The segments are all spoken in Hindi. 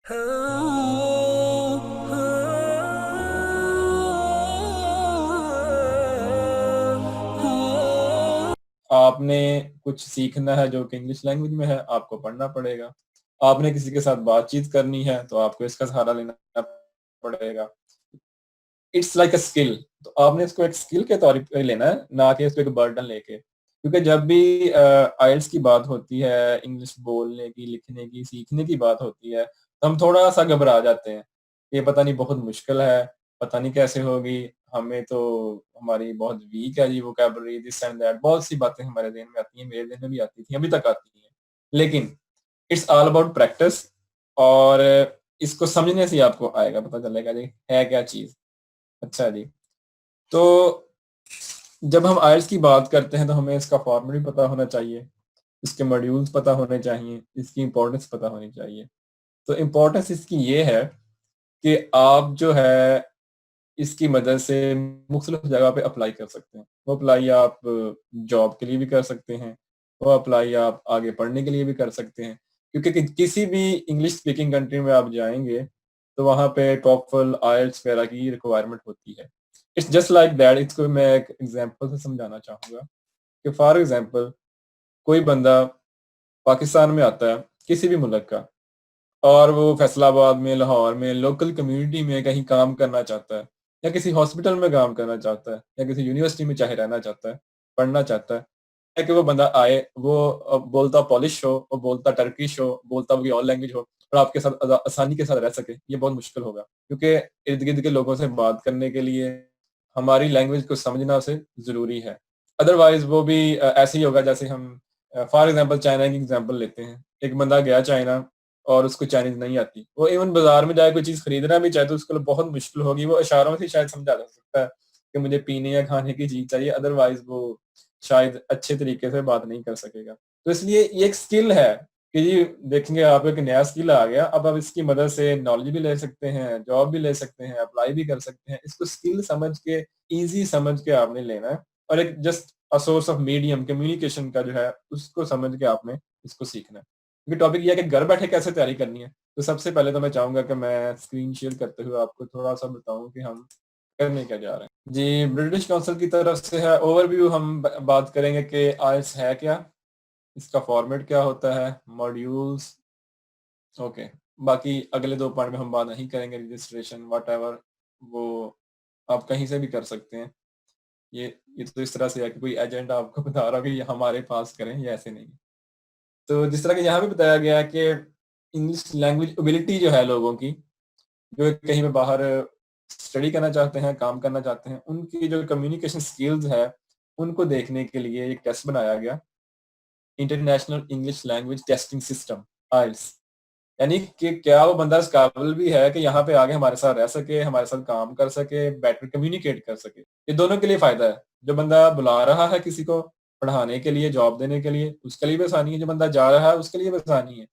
आपने कुछ सीखना है जो कि इंग्लिश लैंग्वेज में है, आपको पढ़ना पड़ेगा। आपने किसी के साथ बातचीत करनी है, तो आपको इसका सहारा लेना पड़ेगा। इट्स लाइक अ स्किल, तो आपने इसको एक स्किल के तौर पे लेना है, ना कि इसको एक बर्डन लेके। क्योंकि जब भी आइल्स की बात होती है, इंग्लिश बोलने की, लिखने की, सीखने की बात होती है, तो हम थोड़ा-सा घबरा जाते हैं। ये पता नहीं बहुत मुश्किल है, पता नहीं कैसे होगी, हमें तो हमारी बहुत वीक है जी वोकैब्युलरी दिस एंड दैट, बहुत सी बातें हमारे ज़हन में आती हैं, मेरे ज़हन में भी आती थी, अभी तक आती हैं। लेकिन इट्स ऑल अबाउट प्रैक्टिस, और इसको समझने से ही आपको आएगा, पता चलेगा जी है क्या चीज़। अच्छा जी। तो जब हम आयल्स की बात करते हैं तो हमें इसका फॉर्मूला भी पता होना चाहिए, इसके मॉड्यूल्स पता होने चाहिए, इसकी इम्पोर्टेंस पता होनी चाहिए। तो इम्पोर्टेंस इसकी ये है कि आप जो है इसकी मदद से मुख्तलिफ जगह पे अप्लाई कर सकते हैं। वो अप्लाई आप जॉब के लिए भी कर सकते हैं, वो अप्लाई आप आगे पढ़ने के लिए भी कर सकते हैं। क्योंकि किसी भी इंग्लिश स्पीकिंग कंट्री में आप जाएँगे, तो वहाँ पे टोफल, आइल्स वगैरह की रिक्वायरमेंट होती है। इट्स जस्ट लाइक दैट, इसको मैं एक एग्ज़ाम्पल से समझाना चाहूँगा कि फॉर एग्ज़ाम्पल कोई बंदा पाकिस्तान में आता है, किसी भी मुल्क का, और वो फैसलाबाद में, लाहौर में, लोकल कम्युनिटी में कहीं काम करना चाहता है, या किसी हॉस्पिटल में काम करना चाहता है, या किसी यूनिवर्सिटी में चाहे रहना चाहता है, पढ़ना चाहता है कि वो बंदा आए, वो बोलता पॉलिश हो, वो बोलता टर्किश हो, बोलता कोई और लैंग्वेज हो, और आपके साथ आसानी के साथ रह सके, ये बहुत मुश्किल होगा। क्योंकि इर्द-गिर्द के लोगों से बात करने के लिए हमारी लैंग्वेज को समझना उसे ज़रूरी है। अदरवाइज़ वो भी ऐसे ही होगा जैसे हम फॉर एग्ज़ाम्पल चाइना की एग्ज़ाम्पल लेते हैं। एक बंदा गया चाइना और उसको चाइनीज़ नहीं आती। वो इवन बाज़ार में जाके कोई चीज़ खरीदना भी चाहे तो उसके लिए बहुत मुश्किल होगी। वो इशारों से शायद समझा जा सकता है कि मुझे पीने या खाने की चीज़ चाहिए, अदरवाइज़ वो शायद अच्छे तरीके से बात नहीं कर सकेगा। तो इसलिए ये एक स्किल है कि जी देखेंगे आप, एक नया स्किल आ गया, अब आप इसकी मदद से नॉलेज भी ले सकते हैं, जॉब भी ले सकते हैं, अप्लाई भी कर सकते हैं। इसको स्किल समझ के, ईज़ी समझ के आपने लेना है, और एक just source of medium communication का जो है, उसको समझ के आपने इसको सीखना है। क्योंकि टॉपिक ये है कि घर बैठे कैसे तैयारी करनी है। तो सबसे पहले तो मैं चाहूँगा कि मैं स्क्रीन शेयर करते हुए आपको थोड़ा-सा बताऊँ कि हम करने क्या जा रहे हैं। जी, ब्रिटिश काउंसिल की तरफ से है ओवरव्यू, हम ब बात करेंगे कि आइल्स है क्या? इसका फॉर्मेट क्या होता है? Modules, okay. बाकी अगले 2 पार्ट में हम बात नहीं करेंगे, रजिस्ट्रेशन व्हाटएवर, वो आप कहीं से भी कर सकते हैं। ये ये तो इस तरह से है कि कोई एजेंट आपको बता रहा हो कि ये हमारे पास करें, ये ऐसे नहीं है। तो जिस तरह कि यहाँ भी बताया गया है कि इंग्लिश लैंग्वेज एबिलिटी जो है लोगों की, जो कहीं पे बाहर स्टडी करना चाहते हैं, काम करना चाहते हैं, उनकी जो कम्युनिकेशन स्किल्स है, उनको देखने के लिए एक टेस्ट बनाया गया, International English Language Testing System, IELTS. यानी कि क्या वो बंदा इस काबिल भी है कि यहाँ पे आके हमारे साथ रह सके, हमारे साथ काम कर सके, बेटर कम्युनिकेट कर सके। ये दोनों के लिए फ़ायदा है। जो बंदा बुला रहा है किसी को पढ़ाने के लिए, जॉब देने के लिए, उसके लिए भी आसानी है, जो बंदा जा रहा है उसके लिए भी आसानी है।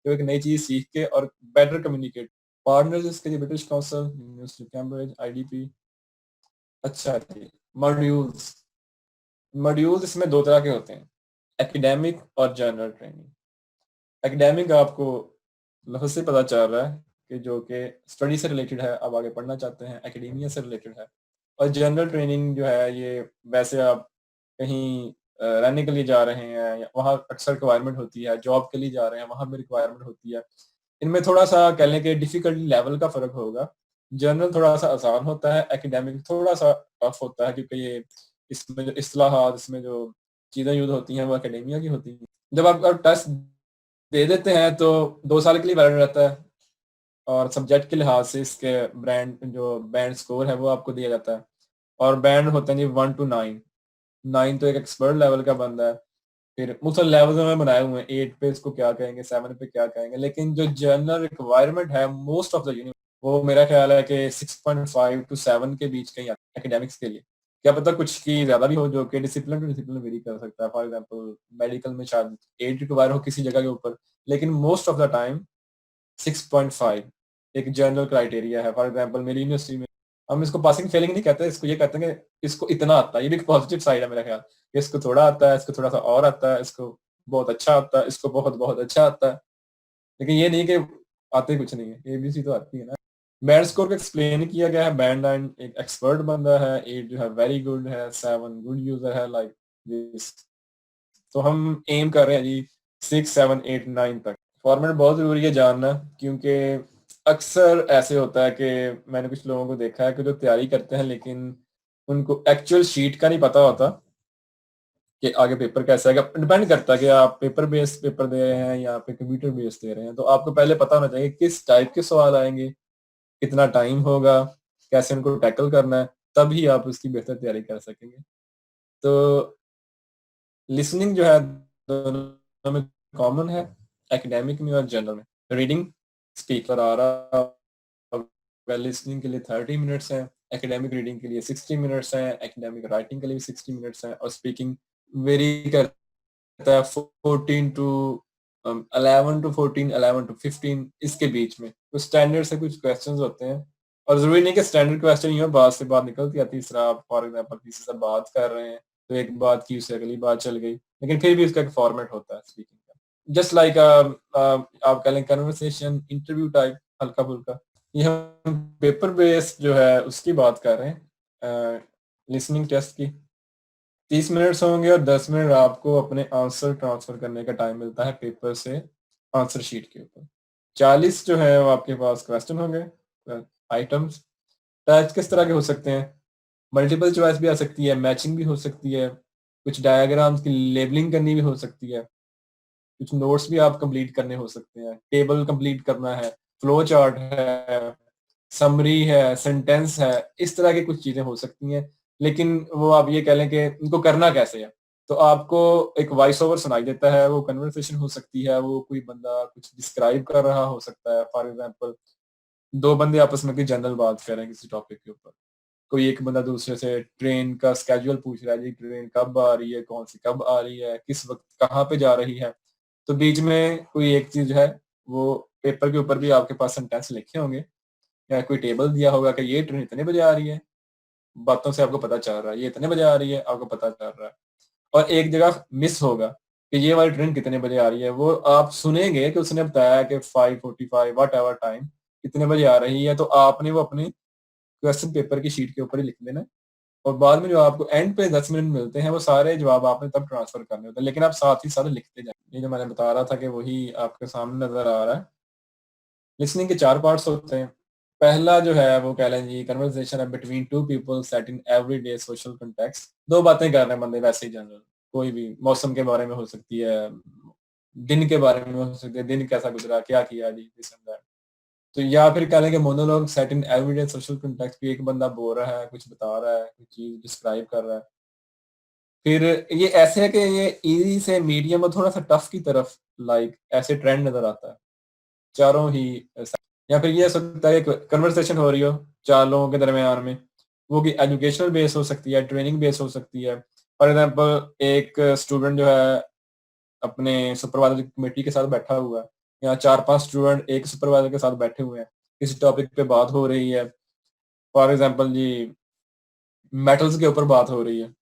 तो एक नई चीज़ सीख के और बेटर कम्युनिकेट। पार्टनर्स इसके लिए British council, university Cambridge, IDP. अच्छा जी, मॉड्यूल्स। मॉड्यूल्स इसमें 2 तरह के होते हैं, एकेडमिक और जनरल ट्रेनिंग। एकेडमिक आपको लफ्ज़ से पता चल रहा है कि जो कि स्टडी से रिलेटेड है, आप आगे पढ़ना चाहते हैं, एकेडेमिया से रिलेटेड है। और जनरल ट्रेनिंग जो है, ये वैसे आप कहीं रहने के लिए जा रहे हैं, या वहाँ अक्सर रिक्वायरमेंट होती है, जॉब के लिए जा रहे हैं, वहाँ भी रिक्वायरमेंट होती है। इनमें थोड़ा-सा कह लें कि डिफ़िकल्टी लेवल का फ़र्क होगा। जनरल थोड़ा-सा आसान होता है, एकेडमिक थोड़ा-सा टफ़ होता है, क्योंकि ये इसमें जो इस्तिलाहात, इसमें जो चीज़ें यूज़ होती हैं, वो एकेडेमिया की होती हैं। जब आप टेस्ट दे देते हैं तो 2 साल के लिए वैलिड रहता है, और सब्जेक्ट के लिहाज से इसके बैंड स्कोर है वो आपको दिया जाता है, और बैंड होते हैं जी 1 टू 9। 9 तो एक एक्सपर्ट लेवल का बंदा है। फिर मुख्तलिफ लेवल्स उन्होंने बनाए हुए हैं, 8 पे इसको क्या कहेंगे, 7 पे क्या कहेंगे, लेकिन जो जनरल रिक्वायरमेंट है मोस्ट ऑफ द यूनि वो मेरा ख्याल है कि 6.5 टू 7 के बीच कहीं एकेडमिक्स के लिए। क्या पता कुछ की ज़्यादा भी हो, जो कि डिसिप्लिन टू डिसिप्लिन वेरी कर सकता है। फॉर एग्जांपल मेडिकल में शायद 8 रिक्वायर हो किसी जगह के ऊपर, लेकिन मोस्ट ऑफ द टाइम 6.5 एक जनरल क्राइटेरिया है। फॉर एग्जांपल मेरी यूनिवर्सिटी में हम इसको पासिंग फेलिंग नहीं कहते, इसको ये कहते हैं कि इसको इतना आता है। ये भी एक पॉजिटिव साइड है मेरा ख्याल, कि इसको थोड़ा आता है, इसको थोड़ा-सा और आता है, इसको बहुत अच्छा आता है, इसको बहुत-बहुत अच्छा आता है। लेकिन ये नहीं कि आते कुछ नहीं है, एबीसी तो आती है ना। बैंड स्कोर को एक्सप्लेन किया गया है, बैंड 9 एक एक्सपर्ट बंदा है, 8 जो है वेरी गुड है, 7 गुड यूजर है, लाइक दिस। तो हम एम कर रहे हैं जी 6, 7, 8, 9 तक। फॉर्मेट बहुत जरूरी है जानना, क्योंकि अक्सर ऐसे होता है कि मैंने कुछ लोगों को देखा है कि जो तैयारी करते हैं लेकिन उनको एक्चुअल शीट का नहीं पता होता कि आगे पेपर कैसा है। डिपेंड करता है कि आप पेपर बेस्ड पेपर दे रहे हैं या फिर कंप्यूटर बेस्ड दे रहे हैं, तो आपको पहले पता होना चाहिए किस टाइप के सवाल आएंगे, कितना टाइम होगा, कैसे उनको टैकल करना है, तभी आप उसकी बेहतर तैयारी कर सकेंगे। तो लिसनिंग जो है दोनों में कॉमन है, एकेडमिक में और जनरल में। रीडिंग स्पीकर आ रहा होगा, लिसनिंग के लिए 30 मिनट्स हैं, एकेडमिक रीडिंग के लिए 60 मिनट्स हैं, एकेडमिक राइटिंग के लिए भी 60 मिनट्स हैं, और स्पीकिंग वेरी करता है 14 टू 11 टू 14, 11 टू 15, इसके बीच में। तो स्टैंडर्ड से कुछ क्वेश्चंस होते हैं, और जरूरी नहीं कि स्टैंडर्ड क्वेश्चन ही हो, बात से बात निकलती है। तीसरा आप फॉर एग्जाम्पल किसी से बात कर रहे हैं तो एक बात की उससे अगली बात चल गई, लेकिन फिर भी उसका एक फॉर्मेट होता है स्पीकिंग का, जस्ट लाइक आप कह लें कन्वर्सेशन इंटरव्यू टाइप, हल्का फुल्का। ये हम पेपर बेस्ड जो है उसकी बात कर रहे हैं, लिसनिंग टेस्ट की। 30 मिनट्स होंगे और 10 मिनट आपको अपने आंसर ट्रांसफर करने का टाइम मिलता है पेपर से आंसर शीट के ऊपर। 40 जो है वो आपके पास क्वेश्चन होंगे, आइटम्स। टाइप्स किस तरह के हो सकते हैं? मल्टीपल चॉइस भी आ सकती है, मैचिंग भी हो सकती है, कुछ डायग्राम्स की लेबलिंग करनी भी हो सकती है, कुछ नोट्स भी आप कंप्लीट करने हो सकते हैं, टेबल कंप्लीट करना है, फ्लो चार्ट है, समरी है, सेंटेंस है, इस तरह की कुछ चीजें हो सकती हैं। लेकिन वो आप ये कह लें कि उनको करना कैसे है। तो आपको एक वॉइस ओवर सुनाई देता है, वो कन्वर्सेशन हो सकती है, वो कोई बंदा कुछ डिस्क्राइब कर रहा हो सकता है। फॉर एग्जाम्पल दो बंदे आपस में कोई जनरल बात कर रहे हैं किसी टॉपिक के ऊपर, कोई एक बंदा दूसरे से ट्रेन का स्केड्यूल पूछ रहा है, जी ट्रेन कब आ रही है, कौन सी कब आ रही है, किस वक्त कहाँ पे जा रही है। तो बीच में कोई एक चीज है, वो पेपर के ऊपर भी आपके पास सेंटेंस लिखे होंगे या कोई टेबल दिया होगा कि ये ट्रेन इतने बजे आ रही है, बातों से आपको पता चल रहा है, ये इतने बजे आ रही है आपको पता चल रहा है। और एक जगह मिस होगा कि ये वाली ट्रेन कितने बजे आ रही है, वो आप सुनेंगे कि उसने बताया कि 5:45 वट एवर टाइम कितने बजे आ रही है, तो आपने वो अपने क्वेश्चन पेपर की शीट के ऊपर ही लिख देना है। और बाद में जो आपको एंड पे 10 मिनट मिलते हैं वो सारे जवाब आपने तब ट्रांसफर करने होते हैं, लेकिन आप साथ ही साथ लिखते जाए। ये जो मैंने बता रहा था कि वही आपके सामने नजर आ रहा है। लिसनिंग के 4 पार्ट्स होते हैं। पहला जो है वो कह लें जी कन्वर्सेशन है between two people set in everyday social context. दो बातें कर रहे हैं बंदे वैसे ही जनरल, कोई भी मौसम के बारे में हो सकती है, दिन के बारे में हो सकती है, दिन कैसा गुजरा, क्या किया जी, दिस एंड दैट। तो या फिर कह लें कि monologue set in everyday social context भी, एक बंदा बोल रहा है, कुछ बता रहा है, कुछ चीज डिस्क्राइब कर रहा है। फिर ये ऐसे है कि ये इजी से मीडियम और थोड़ा सा टफ की तरफ, लाइक ऐसे ट्रेंड नजर आता है चारों ही। या फिर ये हो सकता है कन्वर्सेशन हो रही हो चार लोगों के दरमियान में, वो भी एजुकेशनल बेस हो सकती है, ट्रेनिंग बेस हो सकती है। फॉर एग्जांपल एक स्टूडेंट जो है अपने सुपरवाइजर कमेटी के साथ बैठा हुआ है, या 4-5 स्टूडेंट एक सुपरवाइजर के साथ बैठे हुए हैं, किसी टॉपिक पे बात हो रही है। फॉर एग्जांपल जी मेटल्स के ऊपर बात हो रही है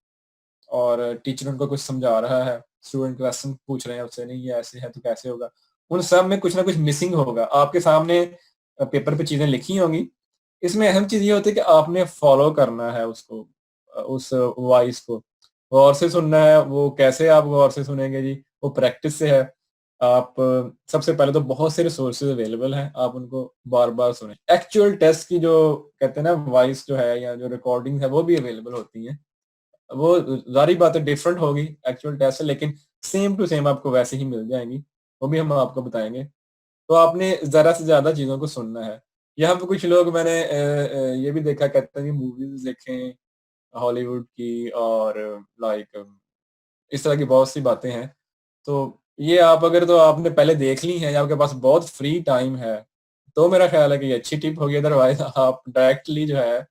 और टीचर उनको कुछ समझा रहा है, स्टूडेंट क्वेश्चन पूछ रहे हैं उससे, नहीं ये ऐसे है तो कैसे होगा। उन सब में कुछ ना कुछ मिसिंग होगा। आपके सामने पेपर पे चीजें लिखी होंगी, इसमें अहम चीज ये होती है कि आपने फॉलो करना है उसको, उस वॉइस को गौर से सुनना है। वो कैसे आप गौर से सुनेंगे जी, वो प्रैक्टिस से है। आप सबसे पहले तो बहुत से रिसोर्सेज अवेलेबल हैं, आप उनको बार बार सुने। एक्चुअल टेस्ट की जो कहते हैं ना वॉइस जो है या जो रिकॉर्डिंग है वो भी अवेलेबल होती है। वो सारी बातें डिफरेंट होगी एक्चुअल टेस्ट से, लेकिन सेम टू सेम आपको वैसे ही मिल जाएंगी, वो भी हम आपको बताएंगे। तो आपने ज़्यादा से ज़्यादा चीज़ों को सुनना है। यहाँ पे कुछ लोग मैंने ये भी देखा कहते हैं कि मूवीज़ देखें हॉलीवुड की, और लाइक इस तरह की बहुत सी बातें हैं। तो ये आप अगर तो आपने पहले देख ली हैं या आपके पास बहुत फ्री टाइम है, तो मेरा ख्याल है कि ये अच्छी टिप होगी। अदरवाइज़ आप डायरेक्टली जो है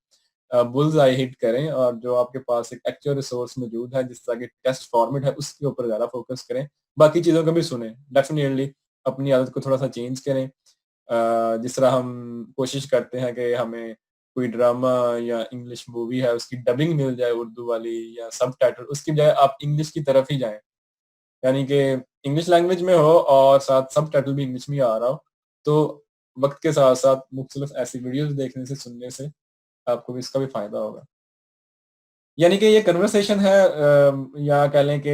बुल्स आई हिट करें, और जो आपके पास एक एक्चुअल रिसोर्स मौजूद है जिस तरह की टेस्ट फॉर्मेट है उसके ऊपर ज़्यादा फोकस करें। बाकी चीज़ों को भी सुने, डेफिनेटली अपनी आदत को थोड़ा सा चेंज करें। जिस तरह हम कोशिश करते हैं कि हमें कोई ड्रामा या इंग्लिश मूवी है उसकी डबिंग मिल जाए उर्दू वाली या सबटाइटल, उसकी बजाय आप इंग्लिश की तरफ ही जाएं, यानी कि इंग्लिश लैंग्वेज में हो और साथ सबटाइटल भी इंग्लिश में आ रहा हो। तो वक्त के साथ साथ मुख्तलिफ ऐसी वीडियोस देखने से, सुनने से आपको भी इसका भी फायदा होगा। यानी कि ये कन्वर्सेशन है, या कह लें कि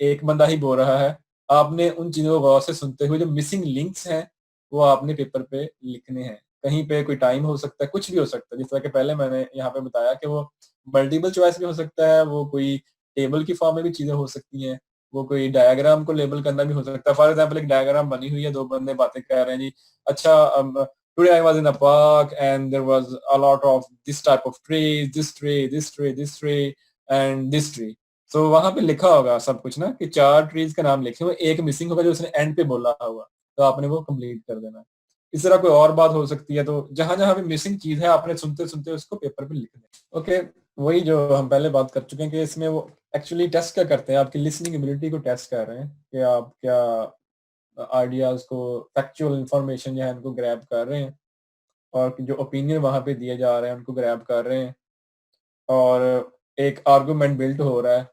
एक बंदा ही बोल रहा है। आपने उन चीज़ों को गौर से सुनते हुए जो मिसिंग लिंक्स हैं, वो आपने पेपर पे लिखने हैं। कहीं पे कोई टाइम हो सकता है, कुछ भी हो सकता है। जिस तरह के पहले मैंने यहाँ पे बताया कि वो मल्टीपल चॉइस भी हो सकता है, वो कोई टेबल की फॉर्म में भी चीज़ें हो सकती हैं, वो कोई डायग्राम को लेबल करना भी हो सकता है। फॉर एग्ज़ाम्पल एक डायग्राम बनी हुई है, 2 बंदे बातें कर रहे हैं जी। अच्छा, today I was in a park and there was a lot of this type of trees, this tree, this tree, this tree and this tree. So वहाँ पे लिखा होगा सब कुछ ना कि 4 ट्रीज़ का नाम लिखे हुए, एक मिसिंग होगा जो उसने एंड पे बोला होगा, तो आपने वो कंप्लीट कर देना है। इस तरह कोई और बात हो सकती है, तो जहाँ-जहाँ भी मिसिंग चीज़ है आपने सुनते-सुनते उसको पेपर पे लिख देना। ओके, वही जो हम पहले बात कर चुके हैं कि इसमें वो एक्चुअली टेस्ट क्या करते हैं, आपकी लिसनिंग एबिलिटी को टेस्ट कर रहे हैं कि आप क्या आइडियाज़ को, फैक्चुअल इन्फॉर्मेशन जो है उनको ग्रैब कर रहे हैं, और जो ओपिनियन वहाँ पे दिए जा रहे हैं उनको ग्रैब कर रहे हैं, और एक आर्गुमेंट बिल्ड हो रहा है,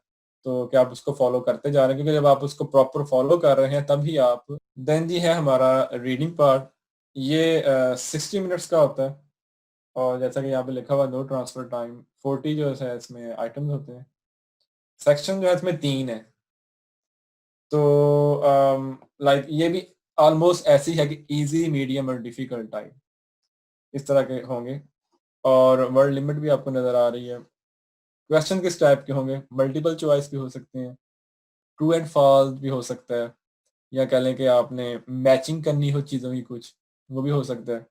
तो क्या आप उसको फ़ॉलो करते जा रहे हैं? क्योंकि जब आप उसको प्रॉपर फ़ॉलो कर रहे हैं तभी आप देन जी है हमारा रीडिंग पार्ट। ये 60 मिनट्स का होता है, और जैसा कि यहाँ पे लिखा हुआ है नो ट्रांसफर टाइम, 40 जो है इसमें आइटम्स होते हैं। सेक्शन जो है इसमें 3 है। तो लाइक ये भी ऑलमोस्ट ऐसी है कि ईज़ी, मीडियम और डिफ़िकल्ट टाइप, इस तरह के होंगे, और वर्ड लिमिट भी आपको नज़र आ रही है। क्वेश्चन किस टाइप के होंगे? मल्टीपल चॉइस भी हो सकते हैं, ट्रू एंड फॉल्स भी हो सकता है, या कह लें कि आपने मैचिंग करनी हो चीज़ों की कुछ, वो भी हो सकता है।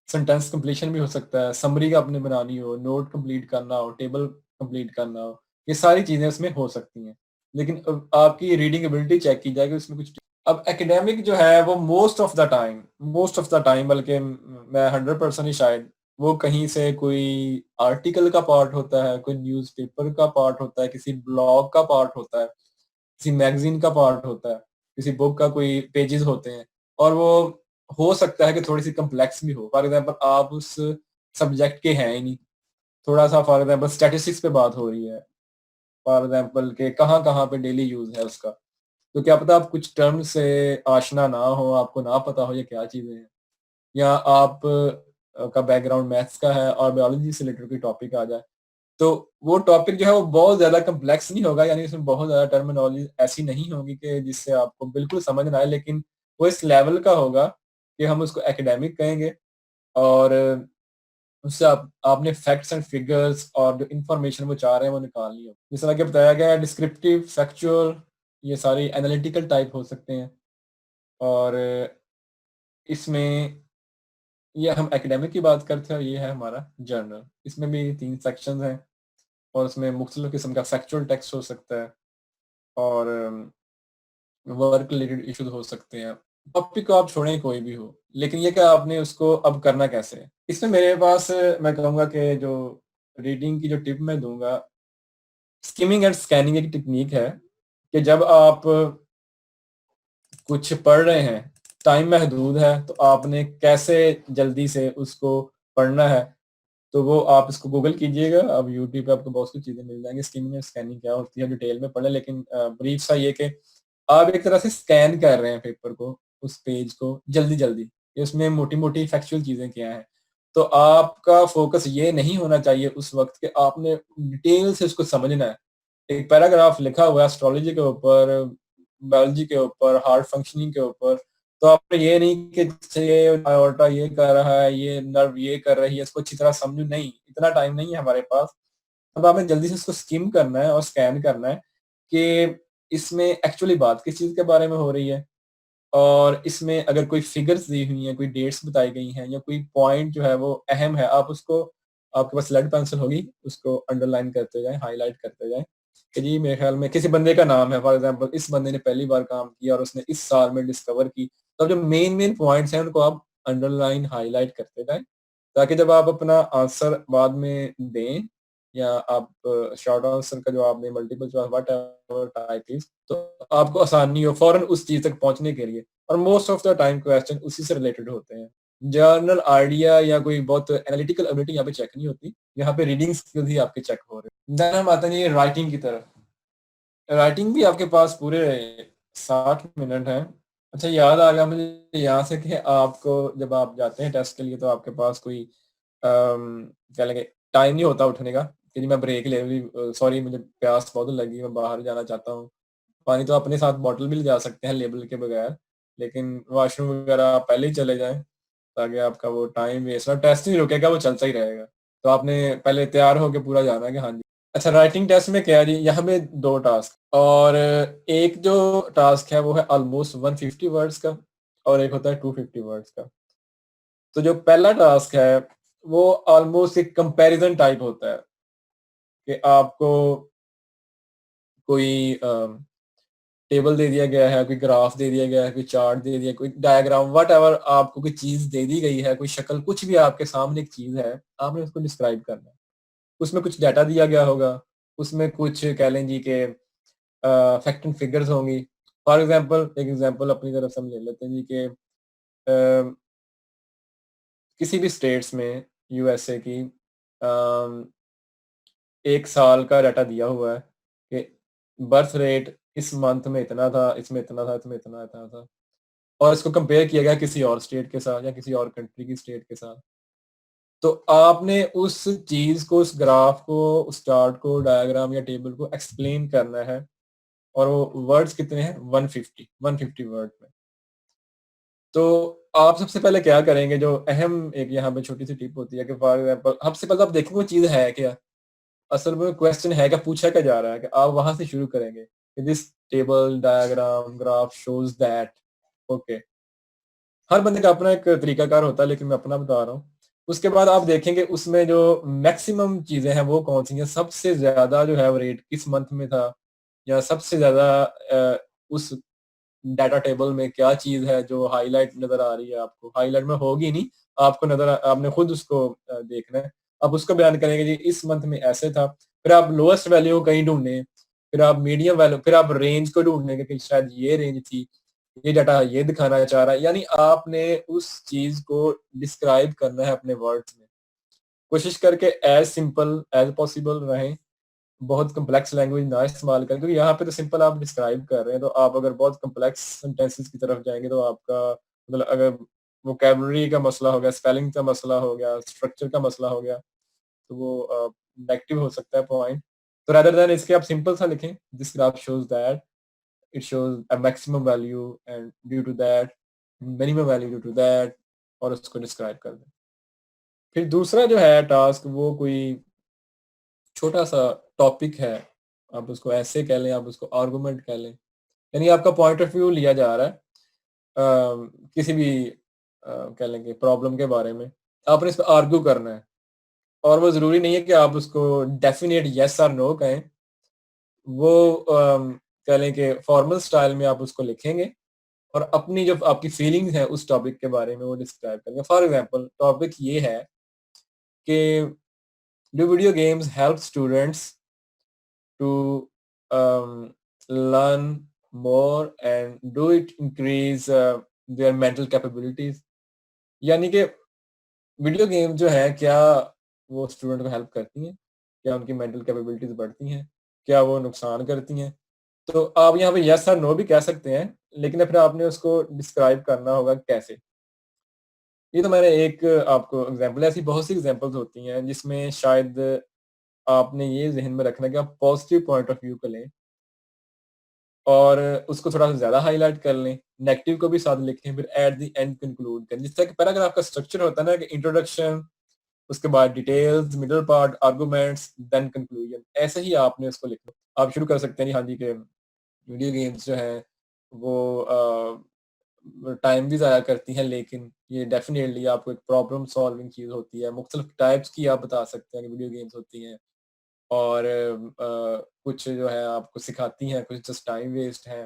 सेंटेंस कंप्लीशन भी हो सकता है, समरी का आपने बनानी हो, नोट कंप्लीट करना हो, टेबल कंप्लीट करना हो, ये सारी चीज़ें उसमें हो सकती हैं। लेकिन आपकी रीडिंग एबिलिटी चेक की जाएगी उसमें कुछ। अब एकेडमिक जो है वो मोस्ट ऑफ द टाइम बल्कि मैं 100% ही शायद, वो कहीं से कोई आर्टिकल का पार्ट होता है, कोई न्यूज़पेपर का पार्ट होता है, किसी ब्लॉग का पार्ट होता है, किसी मैगज़ीन का पार्ट होता है, किसी बुक का कोई पेजेज़ होते हैं, और वो हो सकता है कि थोड़ी-सी कॉम्प्लेक्स भी हो। फॉर एग्ज़ाम्पल आप उस सब्जेक्ट के हैं ही नहीं, थोड़ा-सा फॉर एग्ज़ाम्पल स्टैटिस्टिक्स पे बात हो रही है, फॉर एग्ज़ाम्पल कि कहाँ-कहाँ पे डेली यूज़ है उसका। तो क्या पता आप कुछ टर्म से आशना ना हो, आपको ना पता हो ये क्या चीज़ें हैं, या आप का बैकग्राउंड मैथ्स का है और बायोलॉजी से रिलेटेड कोई टॉपिक आ जाए, तो वो टॉपिक जो है वो बहुत ज़्यादा कॉम्प्लेक्स नहीं होगा, यानी उसमें बहुत ज़्यादा टर्मिनोलॉजी ऐसी नहीं होगी कि जिससे आपको बिल्कुल समझ ना आए, लेकिन वो इस लेवल का होगा कि हम उसको एकेडमिक कहेंगे, और उससे आपने फैक्ट्स एंड फिगर्स और जो इन्फॉर्मेशन वो चाह रहे हैं वो निकालनी हो। जिस तरह कि बताया गया है डिस्क्रिप्टिव, फैक्चुअल, ये सारी एनालिटिकल टाइप हो सकते हैं, और इसमें ये हम एकेडमिक की बात करते हैं, और ये है हमारा जर्नल। इसमें भी 3 सेक्शंस हैं, और उसमें मुख्तलिफ किस्म का फैक्चुअल टेक्स्ट हो सकता है, और वर्क रिलेटेड इश्यूज हो सकते हैं। टॉपिक को आप छोड़ें कोई भी हो, लेकिन ये कि आपने उसको अब करना कैसे है? इसमें मेरे पास मैं कहूँगा कि जो रीडिंग की जो टिप मैं दूँगा, स्किमिंग एंड स्कैनिंग एक टेक्नीक है कि जब आप कुछ पढ़ रहे हैं, टाइम महदूद है, तो आपने कैसे जल्दी से उसको पढ़ना है। तो वो आप इसको गूगल कीजिएगा, अब यूट्यूब पे आपको बहुत सी चीज़ें मिल जाएँगी, स्किमिंग एंड स्कैनिंग क्या होती है डिटेल में पढ़ें, लेकिन ब्रीफ सा ये कि आप एक तरह से स्कैन कर रहे हैं पेपर को, उस पेज को जल्दी-जल्दी, कि उसमें मोटी-मोटी फैक्चुअल चीज़ें क्या हैं। तो आपका फ़ोकस ये नहीं होना चाहिए उस वक़्त कि आपने डिटेल से उसको समझना है। एक पैराग्राफ लिखा हुआ है एस्ट्रोलॉजी के ऊपर, बायोलॉजी के ऊपर, हार्ट फंक्शनिंग के ऊपर, तो आपने ये नहीं कि जैसे ये अयोर्टा ये कर रहा है, ये नर्व ये कर रही है, इसको अच्छी तरह समझूँ, नहीं, इतना टाइम नहीं है हमारे पास। अब आपने जल्दी से इसको स्किम करना है और स्कैन करना है कि इसमें एक्चुअली बात किस चीज़ के बारे में हो रही है, और इसमें अगर कोई फिगर्स दी हुई हैं, कोई डेट्स बताई गई हैं, या कोई पॉइंट जो है वो अहम है, आप उसको, आपके पास लेड पेंसिल होगी, उसको अंडरलाइन करते जाएँ, हाइलाइट करते जाएँ कि जी मेरे ख्याल में किसी बंदे का नाम है, फॉर एग्ज़ाम्पल इस बंदे ने पहली बार काम किया और उसने इस साल में डिस्कवर की। तो अब जो मेन-मेन पॉइंट्स हैं उनको आप अंडरलाइन, हाइलाइट करते जाएँ, ताकि जब आप अपना आंसर बाद में दें, या आप शॉर्ट आंसर का जवाब दें, multiple choice whatever type is, तो आपको आसानी हो फौरन उस चीज़ तक पहुँचने के लिए, और most of the time question उसी से रिलेटेड होते हैं। जर्नल आइडिया या कोई बहुत एनालिटिकल एबिलिटी यहाँ पे चेक नहीं होती, यहाँ पे रीडिंग स्किल्स ही आपके चेक हो रहे हैं। देन हम आते हैं ये राइटिंग की तरफ। राइटिंग भी आपके पास पूरे 60 मिनट हैं, अच्छा, याद आ गया मुझे यहाँ से कि आपको जब आप जाते हैं टेस्ट के लिए तो आपके पास कोई क्या लगे टाइम नहीं होता उठने का कि जी मैं ब्रेक ले ली, सॉरी मुझे प्यास बहुत लगी, मैं बाहर जाना चाहता हूँ। पानी तो अपने साथ बॉटल भी ले जा सकते हैं लेबल के बगैर, लेकिन वॉशरूम वगैरह आप पहले ही चले जाएँ, ताकि आपका वो टाइम वेस्ट ना, टेस्ट नहीं रुकेगा, वो चलता ही रहेगा। तो आपने पहले तैयार होके पूरा जाना है कि हाँ जी। अच्छा, राइटिंग टेस्ट में क्या है जी, यहाँ पे 2 टास्क और एक जो टास्क है वो है ऑलमोस्ट 150 वर्ड्स का और एक होता है 250 वर्ड्स का। तो जो पहला टास्क है वो ऑलमोस्ट एक कंपैरिजन टाइप होता है कि आपको कोई टेबल दे दिया गया है, कोई ग्राफ दे दिया गया है, कोई चार्ट दे दिया, कोई डायग्राम व्हाटएवर आपको कोई चीज़ दे दी गई है, कोई शक्ल कुछ भी आपके सामने एक चीज़ है, आपने उसको डिस्क्राइब करना है। उसमें कुछ डाटा दिया गया होगा, उसमें कुछ कह लें जी के फैक्ट एंड फिगर्स होंगी। फॉर एग्जांपल एक एग्जांपल अपनी तरफ से हम ले लेते हैं जी के किसी भी स्टेट्स में यूएसए की 1 साल का डाटा दिया हुआ है कि बर्थ रेट इस मंथ में इतना था, इसमें इतना था, इसमें इतना था और इसको कंपेयर किया गया किसी और स्टेट के साथ या किसी और कंट्री की स्टेट के साथ। तो आपने उस चीज़ को, उस ग्राफ को, उस चार्ट को, डायग्राम या टेबल को एक्सप्लेन करना है और वो वर्ड्स कितने हैं 150 वर्ड में। तो आप सबसे पहले क्या करेंगे, जो अहम एक यहाँ पे छोटी सी टिप होती है कि फॉर एग्जांपल सबसे पहले आप देखेंगे वो चीज़ है क्या? असल में क्वेश्चन है क्या, पूछा क्या जा रहा है, कि आप वहाँ से शुरू करेंगे कि this table, diagram, graph shows that. Okay. हर बंदे का अपना एक तरीकाकार होता है, लेकिन मैं अपना बता रहा हूँ। उसके बाद आप देखेंगे उसमें जो मैक्सिमम चीज़ें हैं वो कौन-सी हैं, सबसे ज़्यादा जो है वो रेट किस मंथ में था या सबसे ज़्यादा उस डाटा टेबल में क्या चीज़ है जो हाइलाइट नज़र आ रही है आपको, हाइलाइट में होगी नहीं, आपको आपने खुद उसको देखना है। आप उसको बयान करेंगे जी इस मंथ में ऐसे था, फिर आप लोएस्ट वैल्यू कहीं ढूँढने, फिर आप मीडियम वैल्यू, फिर आप रेंज को ढूँढने कि शायद ये रेंज थी, ये डाटा ये दिखाना चाह रहा है, यानी आपने उस चीज़ को डिस्क्राइब करना है अपने वर्ड्स में। कोशिश करके एज़ सिंपल एज़ पॉसिबल रहें, बहुत कॉम्प्लेक्स लैंग्वेज ना इस्तेमाल करें, क्योंकि यहाँ पे तो सिंपल आप डिस्क्राइब कर रहे हैं, तो आप अगर बहुत कॉम्प्लेक्स सेंटेंसेस की तरफ जाएँगे तो आपका मतलब अगर वोकैब्युलरी का मसला हो गया, स्पेलिंग का मसला हो गया, स्ट्रक्चर का मसला हो गया, तो वो नेगेटिव हो सकता है पॉइंट। तो रेदर देन इसके आप सिंपल सा लिखें, this graph shows that it shows a maximum value and due to that minimum value due to that और उसको डिस्क्राइब कर दें। फिर दूसरा जो है टास्क वो कोई छोटा-सा टॉपिक है, आप उसको ऐसे कह लें, आप उसको आर्गुमेंट कह लें, यानी आपका पॉइंट ऑफ व्यू लिया जा रहा है किसी भी कह लें कि प्रॉब्लम के बारे में, आपने इस पे आर्ग्यू करना है और वो ज़रूरी नहीं है कि आप उसको डेफिनिट येस और नो कहें, वो कह लें कि फॉर्मल स्टाइल में आप उसको लिखेंगे और अपनी जो आपकी फीलिंग्स हैं उस टॉपिक के बारे में वो डिस्क्राइब करेंगे। फॉर एग्जांपल टॉपिक ये है कि do video games help students to learn more and do it increase their mental capabilities, यानी कि वीडियो गेम जो है क्या वो स्टूडेंट को हेल्प करती हैं, क्या उनकी मेंटल कैपेबिलिटीज बढ़ती हैं, क्या वो नुकसान करती हैं। तो आप यहाँ पे यस और नो भी कह सकते हैं, लेकिन फिर आपने उसको डिस्क्राइब करना होगा कैसे। ये तो मैंने एक आपको एग्जांपल, ऐसी बहुत सी एग्जांपल्स होती हैं जिसमें शायद आपने ये ज़हन में रखना है कि आप पॉजिटिव पॉइंट ऑफ व्यू को लें और उसको थोड़ा-सा ज़्यादा हाइलाइट कर लें, नेगेटिव को भी साथ लिखें, फिर एट द एंड कंक्लूड करें। जिस तरह कि पैराग्राफ का स्ट्रक्चर होता है ना कि इंट्रोडक्शन, उसके बाद details, middle part, arguments, then conclusion, ऐसे ही आपने उसको लिखना। आप शुरू कर सकते हैं जी, हाँ जी, कि वीडियो गेम्स जो हैं वो टाइम भी ज़ाया करती हैं, लेकिन ये डेफ़िनेटली आपको एक प्रॉब्लम सॉल्विंग चीज़ होती है। मुख्तलिफ टाइप्स की आप बता सकते हैं कि वीडियो गेम्स होती हैं और कुछ जो है आपको सिखाती हैं, कुछ जस्ट टाइम वेस्ट है।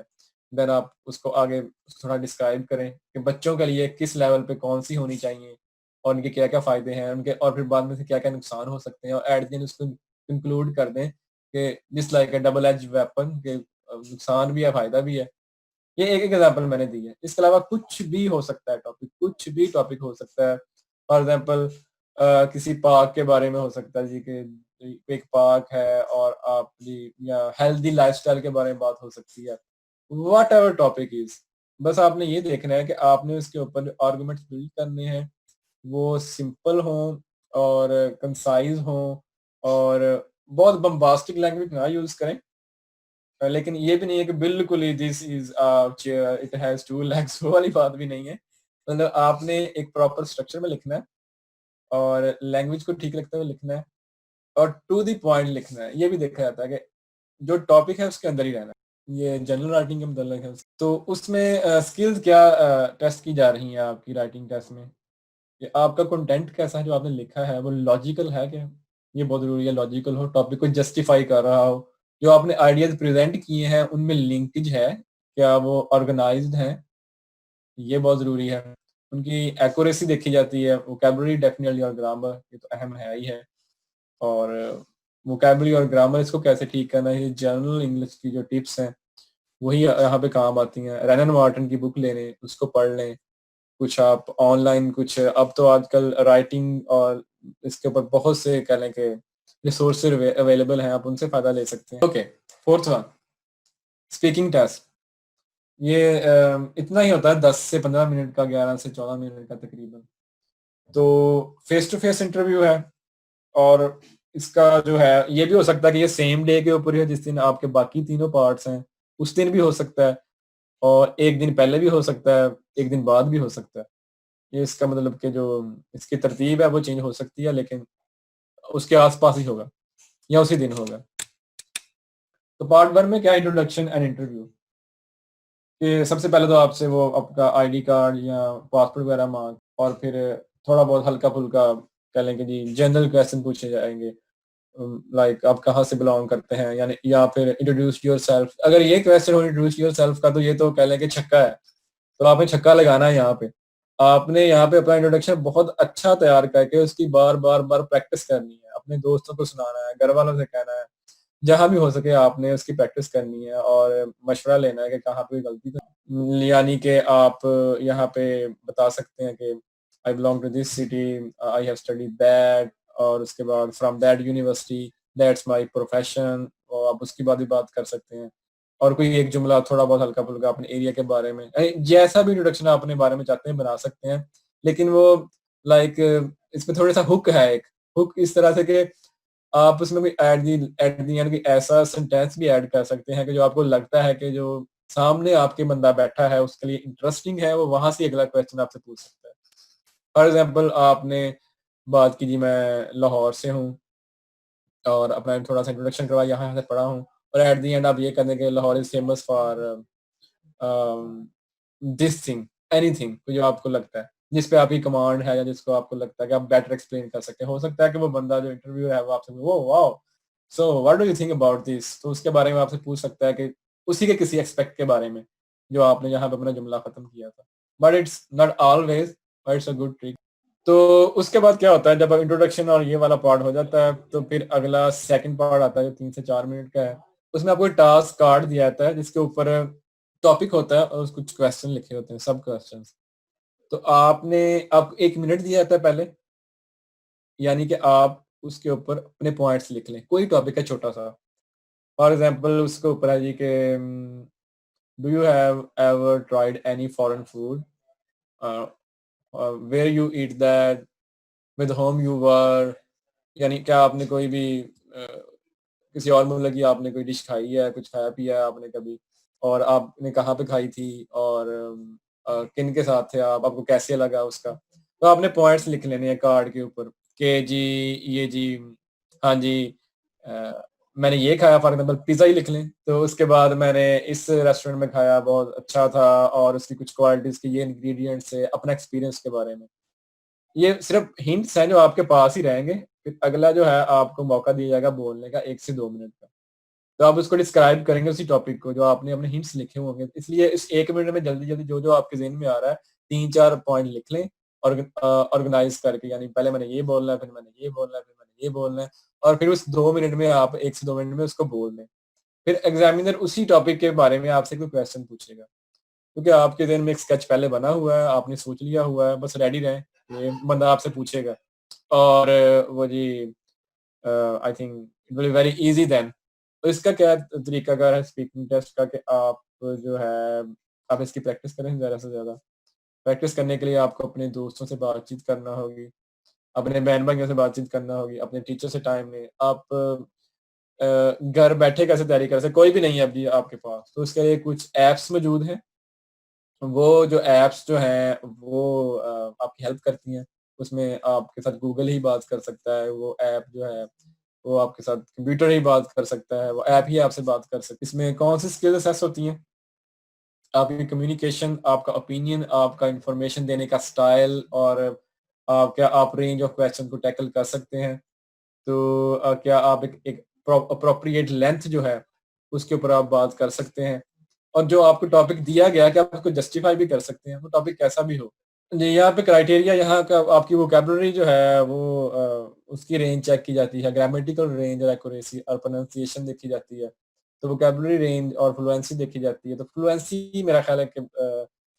देन आप उसको आगे थोड़ा डिस्क्राइब करें कि बच्चों के लिए किस लेवल पे कौन-सी होनी चाहिए और उनके क्या-क्या फ़ायदे हैं, उनके और फिर बाद में से क्या-क्या नुकसान हो सकते हैं और एट द एंड उसको कंक्लूड कर दें कि just like a double edge weapon, कि नुकसान भी है, फ़ायदा भी है। ये एक एग्जांपल मैंने दी है। इसके अलावा कुछ भी हो सकता है टॉपिक, कुछ भी टॉपिक हो सकता है। फॉर एग्जांपल किसी पार्क के बारे में हो सकता है जी कि एक पार्क है और आप जी या हेल्दी लाइफ़स्टाइल के बारे में बात हो सकती है। व्हाटएवर टॉपिक इज़, बस आपने ये देखना है कि आपने उसके ऊपर आर्गुमेंट्स बिल्ड करने हैं, वो सिंपल हों और कंसाइज़ हों और बहुत बम्बास्टिक लैंग्वेज ना यूज़ करें। लेकिन ये भी नहीं है कि बिल्कुल ही this is chair, it has 2 legs वो वाली बात भी नहीं है। मतलब आपने एक प्रॉपर स्ट्रक्चर में लिखना है और लैंग्वेज को ठीक रखते हुए लिखना है और टू द पॉइंट लिखना है। ये भी देखा जाता है कि जो टॉपिक है उसके अंदर ही रहना है। ये जनरल राइटिंग के मतलब है। तो उसमें स्किल्स क्या टेस्ट की जा रही हैं आपकी राइटिंग टेस्ट में? कि आपका कंटेंट कैसा है जो आपने लिखा है वो लॉजिकल है क्या? ये बहुत ज़रूरी है लॉजिकल हो, टॉपिक को जस्टिफाई कर रहा हो। जो आपने आइडियाज़ प्रेज़ेंट किए हैं उनमें लिंकेज है, क्या वो ऑर्गनाइज़्ड हैं? ये बहुत ज़रूरी है। उनकी एक्यूरेसी देखी जाती है, वोकैब्युलरी डेफिनिटली और ग्रामर ये तो अहम है ही है। और वोकैब्युलरी और ग्रामर इसको कैसे ठीक करना है, ये जनरल इंग्लिश की जो टिप्स हैं, वही यहाँ पे काम आती हैं। रैनन मार्टिन की बुक ले लें, उसको पढ़ लें। कुछ आप ऑनलाइन कुछ अब तो आजकल राइटिंग और इसके ऊपर बहुत से कह लें कि रिसोर्सेज़ अवेलेबल हैं, आप उनसे फ़ायदा ले सकते हैं। Okay, 4th one speaking test. ये इतना ही होता है 10 से 15 मिनट का, 11 से 14 मिनट का तकरीबन। तो फेस टू फेस इंटरव्यू है और इसका जो है ये भी हो सकता है कि ये सेम डे के ऊपर ही है जिस दिन आपके बाकी तीनों पार्ट्स हैं, उस दिन भी हो सकता है और 1 दिन पहले भी हो सकता है, 1 दिन बाद भी हो सकता है। ये इसका मतलब कि जो इसकी तरतीब है वो चेंज हो सकती है लेकिन उसके आस-पास ही होगा या उसी दिन होगा। तो पार्ट 1 में क्या इंट्रोडक्शन एंड इंटरव्यू कि सबसे पहले तो आपसे वो आपका आईडी कार्ड या पासपोर्ट वगैरह माँग और फिर थोड़ा बहुत हल्का-फुल्का कह लें कि जी जनरल क्वेश्चन पूछे जाएँगे। लाइक आप कहाँ से बिलॉन्ग करते हैं यानी या फिर इंट्रोड्यूस योरसेल्फ। अगर ये क्वेश्चन हो इंट्रोड्यूस योरसेल्फ का तो ये तो कह लें कि छक्का है। तो आपने छक्का लगाना है यहाँ पे। आपने यहाँ पे अपना इंट्रोडक्शन बहुत अच्छा तैयार करके उसकी बार-बार प्रैक्टिस करनी है। अपने दोस्तों को सुनाना है, घर वालों से कहना है। जहाँ भी हो सके आपने उसकी प्रैक्टिस करनी है और मशवरा लेना है कि कहाँ पे गलती तो यानी कि आप यहाँ पे बता सकते हैं कि I belong to this city, I have studied that और उसके बाद from that university, that's my profession और आप उसके बाद भी बात कर सकते हैं। और कोई एक जुमला थोड़ा बहुत हल्का-फुल्का अपने एरिया के बारे में जैसा भी इंट्रोडक्शन आप अपने बारे में चाहते हैं बना सकते हैं। लेकिन वो लाइक इसमें थोड़ा-सा हुक है एक। हुक इस तरह से कि आप उसमें कोई एट द एंड कोई ऐसा सेंटेंस भी ऐड कर सकते हैं कि जो आपको लगता है कि जो सामने आपके बंदा बैठा है उसके लिए इंटरेस्टिंग है, वो वहाँ से अगला क्वेश्चन आपसे पूछ सकता है। फॉर एग्ज़ाम्पल आपने बात की जी मैं लाहौर से हूँ और अपना थोड़ा-सा इंट्रोडक्शन करवाया, यहाँ से पढ़ा हूँ और एट द एंड आप ये कर दें कि Lahore is famous for this thing, anything जो आपको लगता है, जिस पे आपकी कमांड है या जिसको आपको लगता है कि आप बेटर एक्सप्लेन कर सकते हैं। हो सकता है कि वो बंदा जो इंटरव्यू है वो आपसे oh wow! So what do you think about this? तो उसके बारे में आपसे पूछ सकता है कि उसी के किसी एस्पेक्ट के बारे में, जो आपने यहाँ पे अपना जुमला खत्म किया था। But it's not always but it's a good trick. तो उसके बाद क्या होता है जब इंट्रोडक्शन और ये वाला पार्ट हो जाता है, तो फिर अगला सेकंड पार्ट आता है जो 3 से 4 मिनट का है। उसमें आपको टास्क कार्ड दिया जाता है जिसके ऊपर टॉपिक होता है और कुछ क्वेश्चन लिखे होते हैं, सब क्वेश्चंस। तो आपको 1 मिनट दिया जाता है पहले, यानी कि आप उसके ऊपर अपने पॉइंट्स लिख लें। कोई टॉपिक है छोटा-सा। फॉर एग्ज़ाम्पल उसके ऊपर है जी कि do you have ever tried any foreign food? Uh where you eat that? With whom you were? यानी क्या आपने कोई भी किसी और मुल्क की आपने कोई डिश खाई है, कुछ खाया-पिया है आपने कभी और आपने कहाँ पे खाई थी और किन के साथ थे आप, आपको कैसे लगा उसका? तो आपने पॉइंट्स लिख लेने हैं कार्ड के ऊपर कि जी, ये जी, हाँ जी, मैंने ये खाया फॉर एग्ज़ाम्पल पिज़्ज़ा ही लिख लें। तो उसके बाद मैंने इस रेस्टोरेंट में खाया, बहुत अच्छा था और उसकी कुछ क्वालिटीज़ के ये इंग्रीडिएंट्स थे, अपना एक्सपीरियंस के बारे में। ये सिर्फ़ हिंट्स हैं जो आपके पास ही रहेंगे, फिर अगला जो है आपको मौका दिया जाएगा बोलने का 1 से 2 मिनट का। तो आप उसको डिस्क्राइब करेंगे उसी टॉपिक को जो आपने अपने हिंट्स लिखे होंगे। इसलिए इस 1 मिनट में जल्दी-जल्दी जो-जो आपके ज़हन में आ रहा है 3-4 पॉइंट लिख लें ऑर्गनाइज़ करके यानी पहले मैंने ये बोलना है, फिर मैंने ये बोलना है, फिर मैंने ये बोलना है और फिर उस 2 मिनट में आप 1 से 2 मिनट में उसको बोल दें। फिर एग्ज़ामिनर उसी टॉपिक के बारे में आपसे कोई क्वेश्चन पूछेगा। क्योंकि आपके ज़हन में एक स्केच पहले बना हुआ है, आपने सोच लिया हुआ है, बस रेडी रहें, ये बंदा आपसे पूछेगा। और वो जी I think it will be very easy then. तो इसका क्या तरीकाकार है स्पीकिंग टेस्ट का कि आप जो है आप इसकी प्रैक्टिस करें ज़्यादा से ज़्यादा। प्रैक्टिस करने के लिए आपको अपने दोस्तों से बातचीत करना होगी, अपने बहन-भाइयों से बातचीत करना होगी, अपने टीचर से टाइम लें। आप घर बैठे कैसे तैयारी कर सकते, कोई भी नहीं है अभी आपके पास, तो उसके लिए कुछ ऐप्स मौजूद हैं। वो जो ऐप्स जो हैं वो आपकी हेल्प करती हैं। उसमें आपके साथ गूगल ही बात कर सकता है, वो ऐप जो है वो आपके साथ कंप्यूटर ही बात कर सकता है, वो ऐप ही आपसे बात कर सकती है। इसमें कौन-सी स्किल्स असेस होती हैं? आपकी कम्युनिकेशन, आपका ओपिनियन, आपका इन्फॉर्मेशन देने का स्टाइल और क्या आप रेंज ऑफ क्वेश्चन को टैकल कर सकते हैं। तो क्या आप एक अप्रोप्रिएट लेंथ जो है, उसके ऊपर आप बात कर सकते हैं। और जो आपको टॉपिक दिया गया है, क्या आप उसको जस्टिफाई भी कर सकते हैं, वो टॉपिक कैसा भी हो। जी, यहाँ पे क्राइटेरिया यहाँ का आपकी वोकैब्युलरी जो है वो उसकी रेंज चेक की जाती है, ग्रामेटिकल रेंज और एक्यूरेसी और प्रोनंसिएशन देखी जाती है। तो वोकैब्युलरी रेंज और फ्लुएंसी देखी जाती है। तो फ्लुएंसी मेरा ख़्याल है कि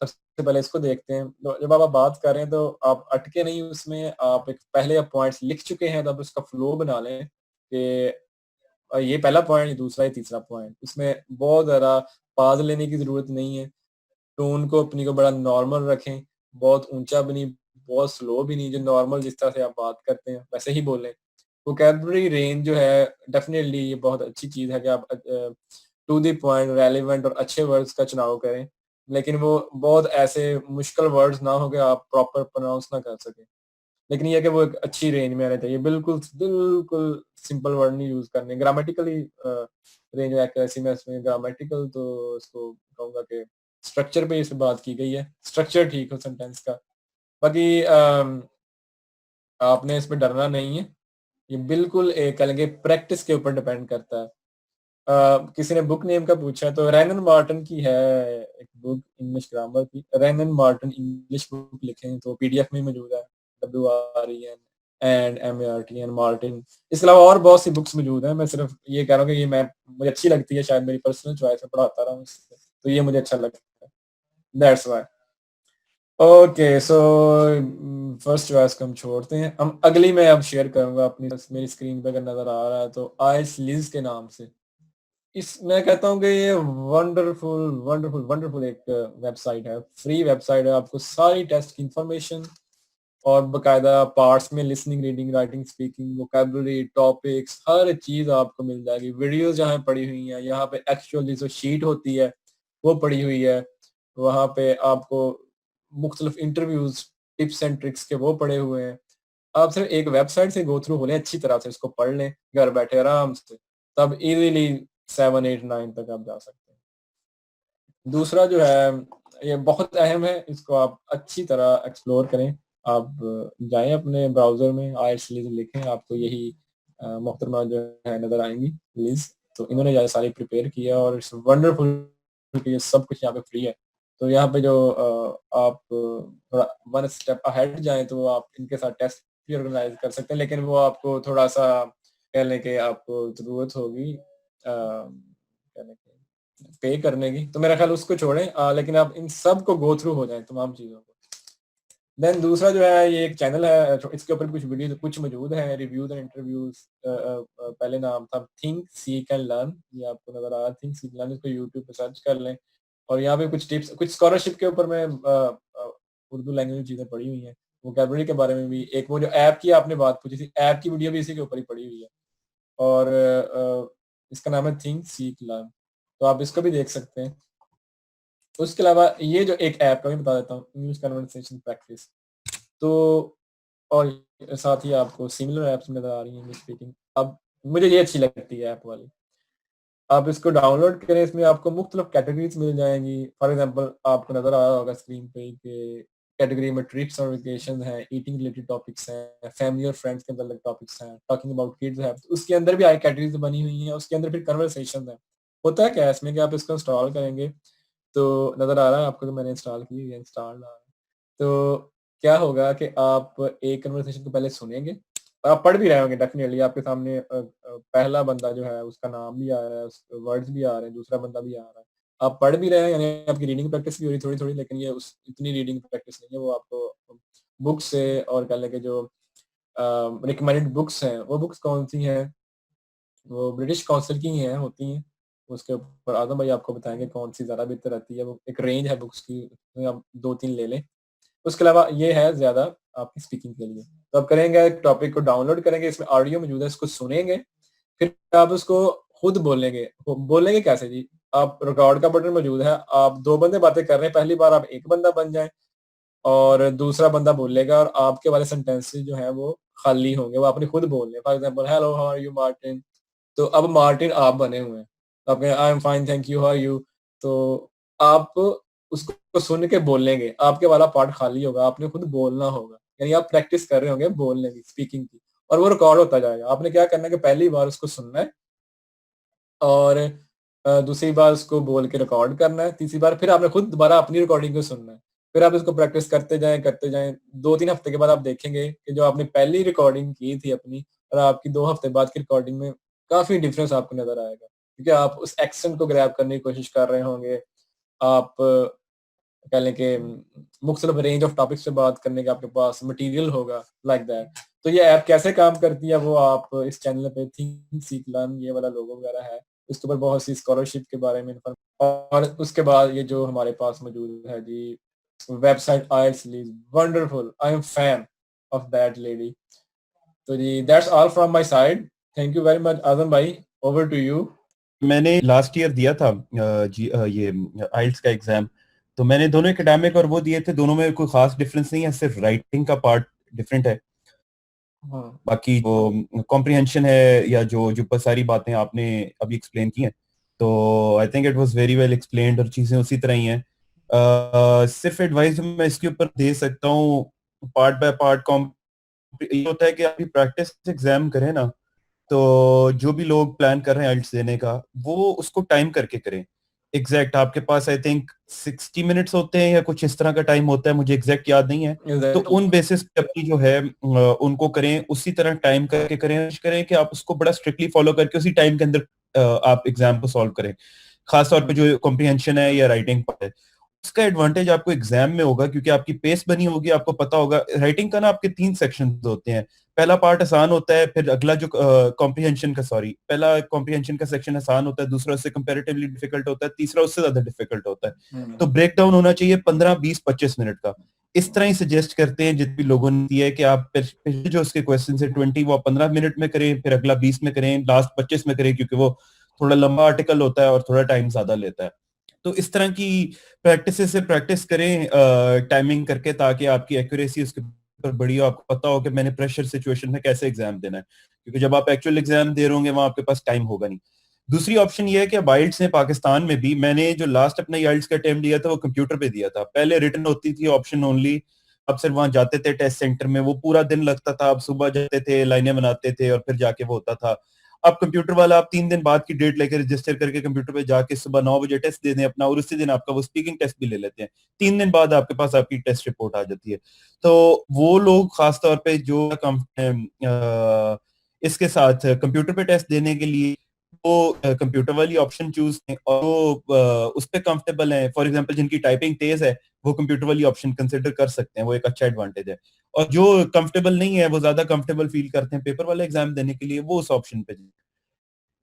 सबसे पहले इसको देखते हैं। तो जब आप बात कर रहे हैं तो आप अटके नहीं उसमें, आप एक पहले आप पॉइंट्स लिख चुके हैं, तो आप उसका फ्लो बना लें कि ये पहला पॉइंट, ये दूसरा, ये तीसरा पॉइंट। इसमें बहुत ज़्यादा पाज़ लेने की ज़रूरत नहीं है। टोन को अपनी को बड़ा नॉर्मल रखें, बहुत ऊँचा भी नहीं, बहुत स्लो भी नहीं, जो नॉर्मल जिस तरह से आप बात करते हैं, वैसे ही बोलें। वोकैब्युलरी रेंज जो है डेफ़िनिटली ये बहुत अच्छी चीज़ है कि आप टू द पॉइंट, रेलेवेंट और अच्छे वर्ड्स का चुनाव करें। लेकिन वो बहुत ऐसे मुश्किल वर्ड्स ना हो कि आप प्रॉपर प्रोनाउंस ना कर सकें। लेकिन ये है कि वो एक अच्छी रेंज में रहना चाहिए। बिल्कुल सिंपल वर्ड नहीं यूज़ करने। ग्रामेटिकली रेंज एक्यूरेसी में इसमें ग्रामेटिकल तो इसको कहूँगा कि स्ट्रक्चर पे इस पे बात की गई है। स्ट्रक्चर ठीक हो सेंटेंस का। बाकी आपने इसमें डरना नहीं है। ये बिल्कुल एक कह लेंगे प्रैक्टिस के ऊपर डिपेंड करता है। किसी ने बुक नेम का पूछा है तो रैनन मार्टिन की है एक बुक इंग्लिश ग्रामर की। रैनन मार्टिन इंग्लिश बुक लिखें तो पीडीएफ में मौजूद है। WREN and MARTN Martin. इसके अलावा और बहुत सी बुक्स मौजूद हैं। मैं सिर्फ ये कह रहा हूँ कि ये मैं मुझे अच्छी लगती है, शायद मेरी पर्सनल चॉइस है, पढ़ाता रहा हूँ इससे, तो ये मुझे अच्छा लगता है। That's why. Okay so first choice को हम छोड़ते हैं। हम अगली मैं अब शेयर करूँगा अपनी, मेरी स्क्रीन पे अगर नज़र आ रहा है तो आइस लिज़ के नाम से। इस मैं कहता हूँ कि ये वंडरफुल एक वेबसाइट है, फ्री वेबसाइट है। आपको सारी टेस्ट की इंफॉर्मेशन और बाकायदा पार्ट्स में listening, reading, writing, speaking, vocabulary, topics, हर चीज़ आपको मिल जाएगी। वीडियोज़ जहाँ पड़ी हुई हैं, यहाँ पे एक्चुअली जो शीट होती है, वो पड़ी हुई है। वहाँ पे आपको मुख्तलिफ इंटरव्यूज़, टिप्स एंड ट्रिक्स के वो पड़े हुए हैं। आप सिर्फ एक वेबसाइट से गो थ्रू हो लें, अच्छी तरह से इसको पढ़ लें, घर बैठे आराम से, तब ईज़िली 7, 8, 9 तक आप जा सकते हैं। दूसरा जो है, ये बहुत अहम है, इसको आप अच्छी तरह एक्सप्लोर करें। आप जाएँ अपने ब्राउज़र में आइल्स लिज़ लिखें, आपको यही मोहतरमा जो है नज़र आएँगी लिज़। तो इन्होंने ये सारी प्रिपेयर किया और इट्स वंडरफुल कि ये सब कुछ यहाँ पे फ्री है। तो यहाँ पे जो आप थोड़ा वन स्टेप अहेड जाएँ तो आप इनके साथ टेस्ट भी ऑर्गेनाइज़ कर सकते हैं, लेकिन वो आपको थोड़ा-सा कह लें कि आपको ज़रूरत होगी कह लें कि पे करने की, तो मेरा ख़्याल उसको छोड़ें, लेकिन आप इन सब को गो थ्रू हो जाएँ तमाम चीज़ों को। देन दूसरा जो है ये एक चैनल है, तो इसके ऊपर कुछ वीडियो कुछ मौजूद हैं, रिव्यूज़ एंड इंटरव्यूज़। पहले नाम था थिंक, सीक एंड लर्न, ये आपको नज़र आ रहा है थिंक, सीक, लर्न, इसको यूट्यूब पे सर्च कर लें। और यहाँ पे कुछ टिप्स, कुछ स्कॉलरशिप के ऊपर मैं उर्दू लैंग्वेज में चीज़ें पढ़ी हुई हैं। वोकैब्युलरी के बारे में भी, एक वो जो ऐप की आपने बात पूछी थी, ऐप की वीडियो भी इसी के ऊपर ही पड़ी हुई है। और इसका नाम है थिंक, सीक, लर्न, तो आप इसको भी देख सकते हैं। उसके अलावा ये जो एक ऐप है, मैं बता देता हूँ, इंग्लिश कन्वर्सेशन प्रैक्टिस। तो और साथ ही आपको सिमिलर ऐप्स नज़र आ रही हैं इंग्लिश स्पीकिंग। अब मुझे ये अच्छी लगती है ऐप वाली। आप इसको डाउनलोड करें, इसमें आपको मुख्तलिफ कैटेगरीज़ मिल जाएँगी। फॉर एग्ज़ाम्पल आपको नज़र आ रहा होगा स्क्रीन पे कि कैटेगरी में ट्रिप्स और वेकेशंस हैं, ईटिंग रिलेटेड टॉपिक्स हैं, फैमिली और फ्रेंड्स के मतलब टॉपिक्स हैं, टॉकिंग अबाउट किड्स हैं। तो उसके अंदर भी कैटेगरीज़ बनी हुई हैं, उसके अंदर फिर कन्वर्सेशंस हैं। होता है क्या है इसमें कि आप इसको इंस्टॉल करेंगे, तो नज़र आ रहा है आपको कि मैंने इंस्टॉल की हुई है, इंस्टॉल्ड आ रहा है। तो क्या होगा कि आप एक कन्वर्सेशन को पहले सुनेंगे, आप पढ़ भी रहे होंगे डेफ़िनिटली आपके सामने पहला बंदा जो है उसका नाम भी आ रहा है, उस वर्ड्स भी आ रहे हैं, दूसरा बंदा भी आ रहा है। आप पढ़ भी रहे हैं, यानी आपकी रीडिंग प्रैक्टिस भी हो रही है थोड़ी-थोड़ी, लेकिन ये उस इतनी रीडिंग प्रैक्टिस नहीं है, वो आपको बुक से और कह लें कि जो रिकमेंडेड बुक्स हैं, वो बुक्स कौन-सी हैं? वो ब्रिटिश काउंसिल की ही हैं, होती हैं। उसके ऊपर आदम भाई आपको बताएंगे कौन सी ज़्यादा बेहतर रहती है। वो एक रेंज है बुक्स की, उसमें आप 2-3 ले लें। उसके अलावा ये है ज़्यादा आपकी स्पीकिंग के लिए। तो आप करेंगे, टॉपिक को डाउनलोड करेंगे, इसमें ऑडियो मौजूद है, इसको सुनेंगे, फिर आप उसको खुद बोलेंगे। बोलेंगे कैसे जी? आप रिकॉर्ड का बटन मौजूद है, आप 2 बंदे बातें कर रहे हैं, पहली बार आप एक बंदा बन जाएँ और दूसरा बंदा बोलेगा और आपके वाले सेंटेंसेस जो हैं वो खाली होंगे, वो आपने खुद बोलने हैं। For example, hello how are you Martin? तो अब मार्टिन आप बने हुए हैं। तो आप कहें I am fine thank you, how are you? तो आप उसको सुन के बोलेंगे, आपके वाला पार्ट खाली होगा, आपने खुद बोलना होगा। यानी आप प्रैक्टिस कर रहे होंगे बोलने की, स्पीकिंग की, और वो रिकॉर्ड होता जाएगा। आपने क्या करना है कि पहली बार उसको सुनना है और दूसरी बार उसको बोल के रिकॉर्ड करना है, तीसरी बार फिर आपने खुद दोबारा अपनी रिकॉर्डिंग को सुनना है। फिर आप इसको प्रैक्टिस करते जाएँ, 2-3 हफ्ते के बाद आप देखेंगे कि जो आपने पहली रिकॉर्डिंग की थी अपनी और आपकी 2 हफ्ते बाद की रिकॉर्डिंग में काफ़ी डिफरेंस आपको नज़र आएगा। क्योंकि आप उस एक्सेंट को ग्रैब करने की कोशिश कर रहे होंगे। आप कह लें कि मुख्तलिफ रेंज ऑफ टॉपिक्स पे बात करने का आपके पास मटीरियल होगा, लाइक दैट। तो ये ऐप कैसे काम करती है वो आप इस चैनल पे थिंक सीक लर्न ये वाला लोगो वगैरह है, इसके ऊपर बहुत सी स्कॉलरशिप के बारे में और उसके बाद ये जो हमारे पास मौजूद है जी website IELTS Liz, wonderful, I am fan of that lady. तो जी that's all from my side. Thank you very much Azam भाई, ओवर टू यू। मैंने लास्ट ईयर दिया था ये आइल्स का एग्जाम। तो मैंने दोनों एकेडमिक और वो दिए थे, दोनों में कोई खास डिफरेंस नहीं है, सिर्फ राइटिंग का पार्ट डिफरेंट है। हाँ, बाकी जो कॉम्प्रिहेंशन है या जो जो सारी बातें आपने अभी एक्सप्लेन की हैं, तो आई think it was very well explained और चीजें उसी तरह ही हैं। सिर्फ एडवाइस मैं इसके ऊपर दे सकता हूँ, पार्ट बाय पार्ट ये होता है कि आप प्रैक्टिस एग्जाम करें ना, तो जो भी लोग प्लान कर रहे हैं आइल्स देने का, वो उसको टाइम करके करें। एग्जैक्ट आपके पास आई थिंक 60 मिनट्स होते हैं या कुछ इस तरह का टाइम होता है, मुझे एग्जैक्ट याद नहीं है। तो एग्जैक्टली। उन बेसिस पे अपनी जो है उनको करें, उसी तरह टाइम करके करें, कोशिश करें कि आप उसको बड़ा स्ट्रिक्टली फॉलो करके उसी टाइम के अंदर आप एग्जाम को सॉल्व करें। खास तौर पे जो कॉम्प्रिहेंशन है या राइटिंग पार्ट है, उसका एडवांटेज आपको एग्जाम में होगा क्योंकि आपकी पेस बनी होगी, आपको पता होगा। राइटिंग का ना आपके 3 सेक्शन होते हैं। पहला पार्ट आसान होता है, फिर अगला जो कॉम्प्रिहेंशन का सॉरी पहला कॉम्प्रिहेंशन का सेक्शन आसान होता है, दूसरा उससे कंपैरेटिवली डिफिकल्ट होता है, तीसरा उससे ज्यादा डिफिकल्ट होता है। तो ब्रेक डाउन होना चाहिए 15, 20, 25 मिनट का। इस तरह ही सजेस्ट करते हैं जितने लोगों ने दिया है कि आप पहले जो उसके क्वेश्चन है 20 वो 15 मिनट में करें, फिर अगला 20 में करें, लास्ट 25 में करें, क्योंकि वो थोड़ा लंबा आर्टिकल होता है और थोड़ा टाइम ज्यादा लेता है। तो इस तरह की प्रैक्टिस से प्रैक्टिस करें टाइमिंग करके, ताकि आपकी एक्यूरेसी उसके ऊपर बड़ी हो, आपको पता हो कि मैंने प्रेशर सिचुएशन में कैसे एग्जाम देना है। क्योंकि जब आप एक्चुअल एग्जाम दे रहे होंगे वहां आपके पास टाइम होगा नहीं। दूसरी ऑप्शन ये है कि अब आइल्स ने पाकिस्तान में भी, मैंने जो लास्ट अपना आइल्स का अटेम्प्ट दिया था वो कंप्यूटर पे दिया था। पहले रिटन होती थी ऑप्शन ओनली, अब सिर्फ वहां जाते थे टेस्ट सेंटर में, वो पूरा दिन लगता था। आप सुबह जाते थे, लाइनें बनाते थे और फिर जाके वो होता था। अब कंप्यूटर वाला आप 3 दिन बाद की डेट लेकर रजिस्टर करके कंप्यूटर पे जाके सुबह 9 बजे टेस्ट दे दें अपना, और उसी दिन आपका वो स्पीकिंग टेस्ट भी ले लेते हैं। 3 दिन बाद आपके पास आपकी टेस्ट रिपोर्ट आ जाती है। तो वो लोग खास तौर पे जो इसके साथ कंप्यूटर पे टेस्ट देने के लिए वो कंप्यूटर वाली ऑप्शन चूज करें, और वो उस पर कंफर्टेबल है। फॉर एग्जांपल जिनकी टाइपिंग तेज है वो कंप्यूटर वाली ऑप्शन कंसिडर कर सकते हैं, वो एक अच्छा एडवांटेज है। और जो कंफर्टेबल नहीं है, वो ज्यादा कंफर्टेबल फील करते हैं पेपर वाले एग्जाम देने के लिए, वो उस ऑप्शन पे जाए।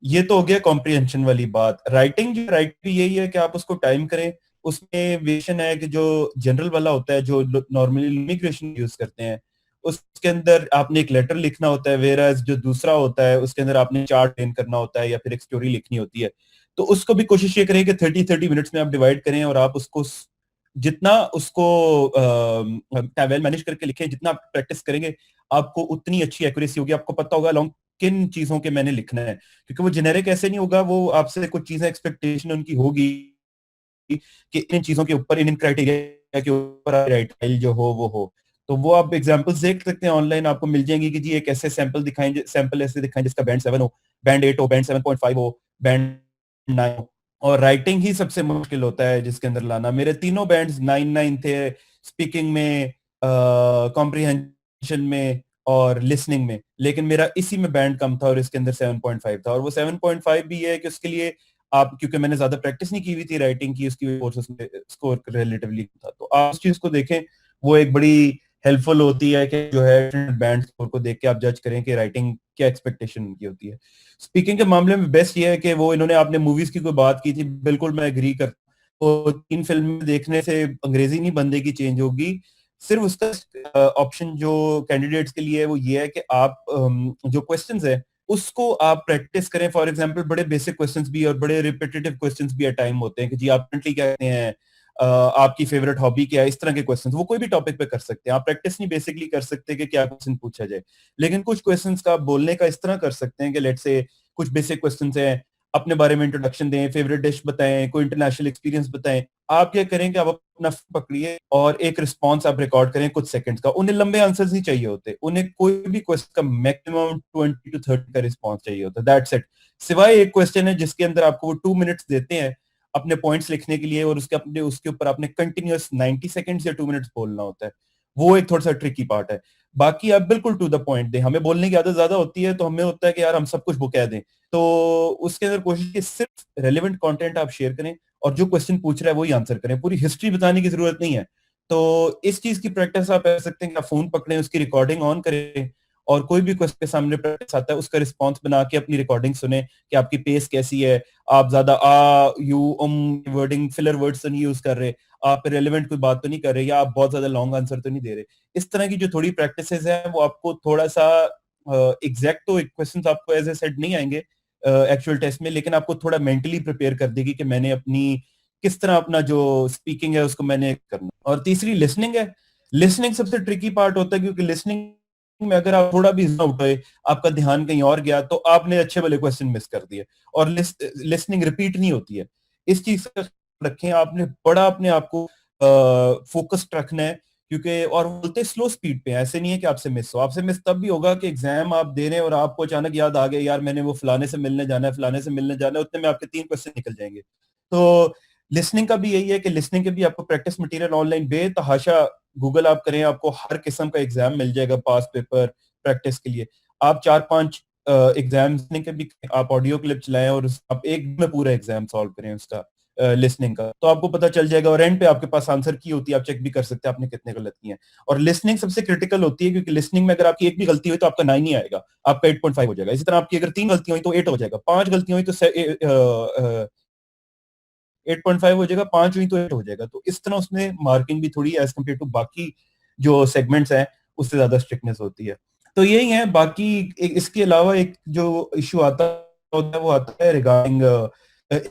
ये तो हो गया कॉम्प्रिहेंशन वाली बात। राइटिंग जो राइट भी यही है कि आप उसको टाइम करें। उसमें वेरिएशन है कि जो जनरल वाला होता है, जो नॉर्मली इमिग्रेशन यूज करते हैं, उसके अंदर आपने एक लेटर लिखना होता है, वेराज जो दूसरा होता है उसके अंदर आपने चार्ट ट्रेन करना होता है या फिर एक स्टोरी लिखनी होती है। तो उसको भी कोशिश ये करें कि 30-30 मिनट्स में आप डिवाइड करें, और आप उसको जितना उसको वेल मैनेज करके लिखें, जितना आप प्रैक्टिस करेंगे आपको उतनी अच्छी एक्यूरेसी होगी। आपको पता होगा लॉन्ग किन चीजों के मैंने लिखना है, क्योंकि वो जेनेरिक ऐसे नहीं होगा। वो आपसे कुछ चीजें एक्सपेक्टेशन उनकी होगी कि इन चीजों के ऊपर, इन क्राइटेरिया के ऊपर राइट जो हो वो हो। तो वो आप एग्जांपल्स देख सकते हैं ऑनलाइन, आपको मिल जाएंगी कि जी एक ऐसे सैंपल ऐसे दिखाएं जिसका बैंड 7 हो, बैंड 8 हो, बैंड 7.5 हो, बैंड 9 हो। और राइटिंग ही सबसे मुश्किल होता है जिसके अंदर लाना। मेरे तीनों बैंड्स 9 थे, स्पीकिंग में, कॉम्प्रिहेंशन में और लिसनिंग में, लेकिन मेरा इसी में बैंड कम था और इसके अंदर 7.5 था। और वो 7.5 भी है कि उसके लिए आप, क्योंकि मैंने ज्यादा प्रैक्टिस नहीं की हुई थी राइटिंग की, उसकी स्कोर रिलेटिवली था। तो आप उस चीज को देखें, वो एक बड़ी हेल्पफुल होती है कि जो है बैंड स्कोर को देख के आप जज करें कि राइटिंग क्या एक्सपेक्टेशन उनकी होती है। स्पीकिंग के मामले में बेस्ट ये है कि वो इन्होंने आपने मूवीज की कोई बात की थी, बिल्कुल मैं एग्री कर, तो 3 फिल्म देखने से अंग्रेजी नहीं बंदे की चेंज होगी। सिर्फ उसका ऑप्शन जो कैंडिडेट्स के लिए है वो ये है कि आप जो क्वेश्चंस है उसको आप प्रैक्टिस करें। फॉर एग्जांपल बड़े बेसिक क्वेश्चंस भी और बड़े रिपीटेटिव क्वेश्चंस भी एट टाइम होते हैं कि जी आप करंटली क्या करते हैं, आपकी फेवरेट हॉबी क्या है, इस तरह के क्वेश्चंस वो कोई भी टॉपिक पे कर सकते हैं। आप प्रैक्टिस नहीं बेसिकली कर सकते कि क्या क्वेश्चन पूछा जाए, लेकिन कुछ क्वेश्चंस का आप बोलने का इस तरह कर सकते हैं कि लेट्स से कुछ बेसिक क्वेश्चंस हैं, अपने बारे में इंट्रोडक्शन दें, फेवरेट डिश बताएं, कोई इंटरनेशनल एक्सपीरियंस बताएं। आप क्या करें कि आप अपना पकड़िए और एक रिस्पॉन्स आप रिकॉर्ड करें कुछ सेकंड्स का। उन्हें लंबे आंसर्स नहीं चाहिए होते, उन्हें कोई भी क्वेश्चन का मैक्सिमम 20 to 30 का रिस्पॉन्स चाहिए होता है, दैट्स इट। सिवाय एक क्वेश्चन है जिसके अंदर आपको वो 2 मिनट्स देते हैं अपने पॉइंट्स लिखने के लिए और उसके ऊपर आपने कंटिन्यूअस 90 सेकंड्स या 2 मिनट्स बोलना होता है। वो एक थोड़ा सा ट्रिकी पार्ट है। बाकी आप बिल्कुल टू द पॉइंट दें। हमें बोलने की आदत ज्यादा होती है तो हमें होता है कि यार हम सब कुछ वो कह दें, तो उसके अंदर कोशिश की सिर्फ रेलिवेंट कंटेंट आप शेयर करें और जो क्वेश्चन पूछ रहा है वही आंसर करें, पूरी हिस्ट्री बताने की जरूरत नहीं है। तो इस चीज की प्रैक्टिस आप कर सकते हैं कि आप फोन पकड़ें, उसकी रिकॉर्डिंग ऑन करें और कोई भी क्वेश्चन के सामने प्रैक्टिस आता है उसका रिस्पॉन्स बना के अपनी रिकॉर्डिंग सुने कि आपकी पेस कैसी है, आप ज्यादा यू वर्डिंग फिलर वर्ड्स तो नहीं यूज कर रहे, आप रेलिवेंट कोई बात तो नहीं कर रहे, या आप बहुत ज्यादा लॉन्ग आंसर तो नहीं दे रहे। इस तरह की जो थोड़ी प्रैक्टिस है वो आपको थोड़ा सा एग्जैक्ट तो क्वेश्चंस आपको एज ए सेट नहीं आएंगे एक्चुअल टेस्ट में, लेकिन आपको थोड़ा मेंटली प्रिपेयर कर देगी कि मैंने अपनी किस तरह अपना जो स्पीकिंग है उसको मैंने करना। और तीसरी लिसनिंग है। लिसनिंग सबसे ट्रिकी पार्ट होता है क्योंकि लिसनिंग में अगर आप थोड़ा भी आउट हुए, आपका ध्यान कहीं और गया, तो आपने अच्छे वाले क्वेश्चन मिस कर दिए। और लिसनिंग रिपीट नहीं होती है, इस चीज का रखें। आपने बड़ा अपने आप को फोकस्ड रखना है क्योंकि, और बोलते स्लो स्पीड पे, ऐसे नहीं है कि आपसे मिस हो। आपसे मिस तब भी होगा कि एग्जाम आप दे रहे हैं और आपको अचानक याद आ गया यार मैंने वो फलाने से मिलने जाना है, फलाने से मिलने जाना है, उतने में आपके 3 क्वेश्चन निकल जाएंगे। तो लिसनिंग का भी यही है कि लिसनिंग के भी आपको प्रैक्टिस मटेरियल ऑनलाइन बेतहाशा गूगल आप करें, आपको हर किस्म का एग्जाम मिल जाएगा पास पेपर प्रैक्टिस के लिए। आप 4-5 एग्जाम के भी आप ऑडियो क्लिप चलाएं और आप एक दिन में पूरा एग्जाम सॉल्व करें उसका लिसनिंग का, तो आपको पता चल जाएगा। और एंड पे आपके पास आंसर की होती है, आप चेक भी कर सकते हैं आपने कितने गलत किए हैं। और लिसनिंग सबसे क्रिटिकल होती है क्योंकि लिसनिंग में अगर आपकी एक भी गलती हुई तो आपका 9 ही आएगा, आपका 8.5 हो जाएगा। इसी तरह आपकी अगर 3 गलतियां हुई तो 8 हो जाएगा, 5 गलतियां हुई तो 8.5 हो जाएगा, 5 हुई तो 8 हो जाएगा। तो इस तरह उसमें मार्किंग भी थोड़ी एज कम्पेयर टू बाकी जो सेगमेंट्स हैं उससे ज्यादा स्ट्रिक्टनेस होती है। तो यही है। बाकी इसके अलावा एक जो इशू आता होता है वो आता है रिगार्डिंग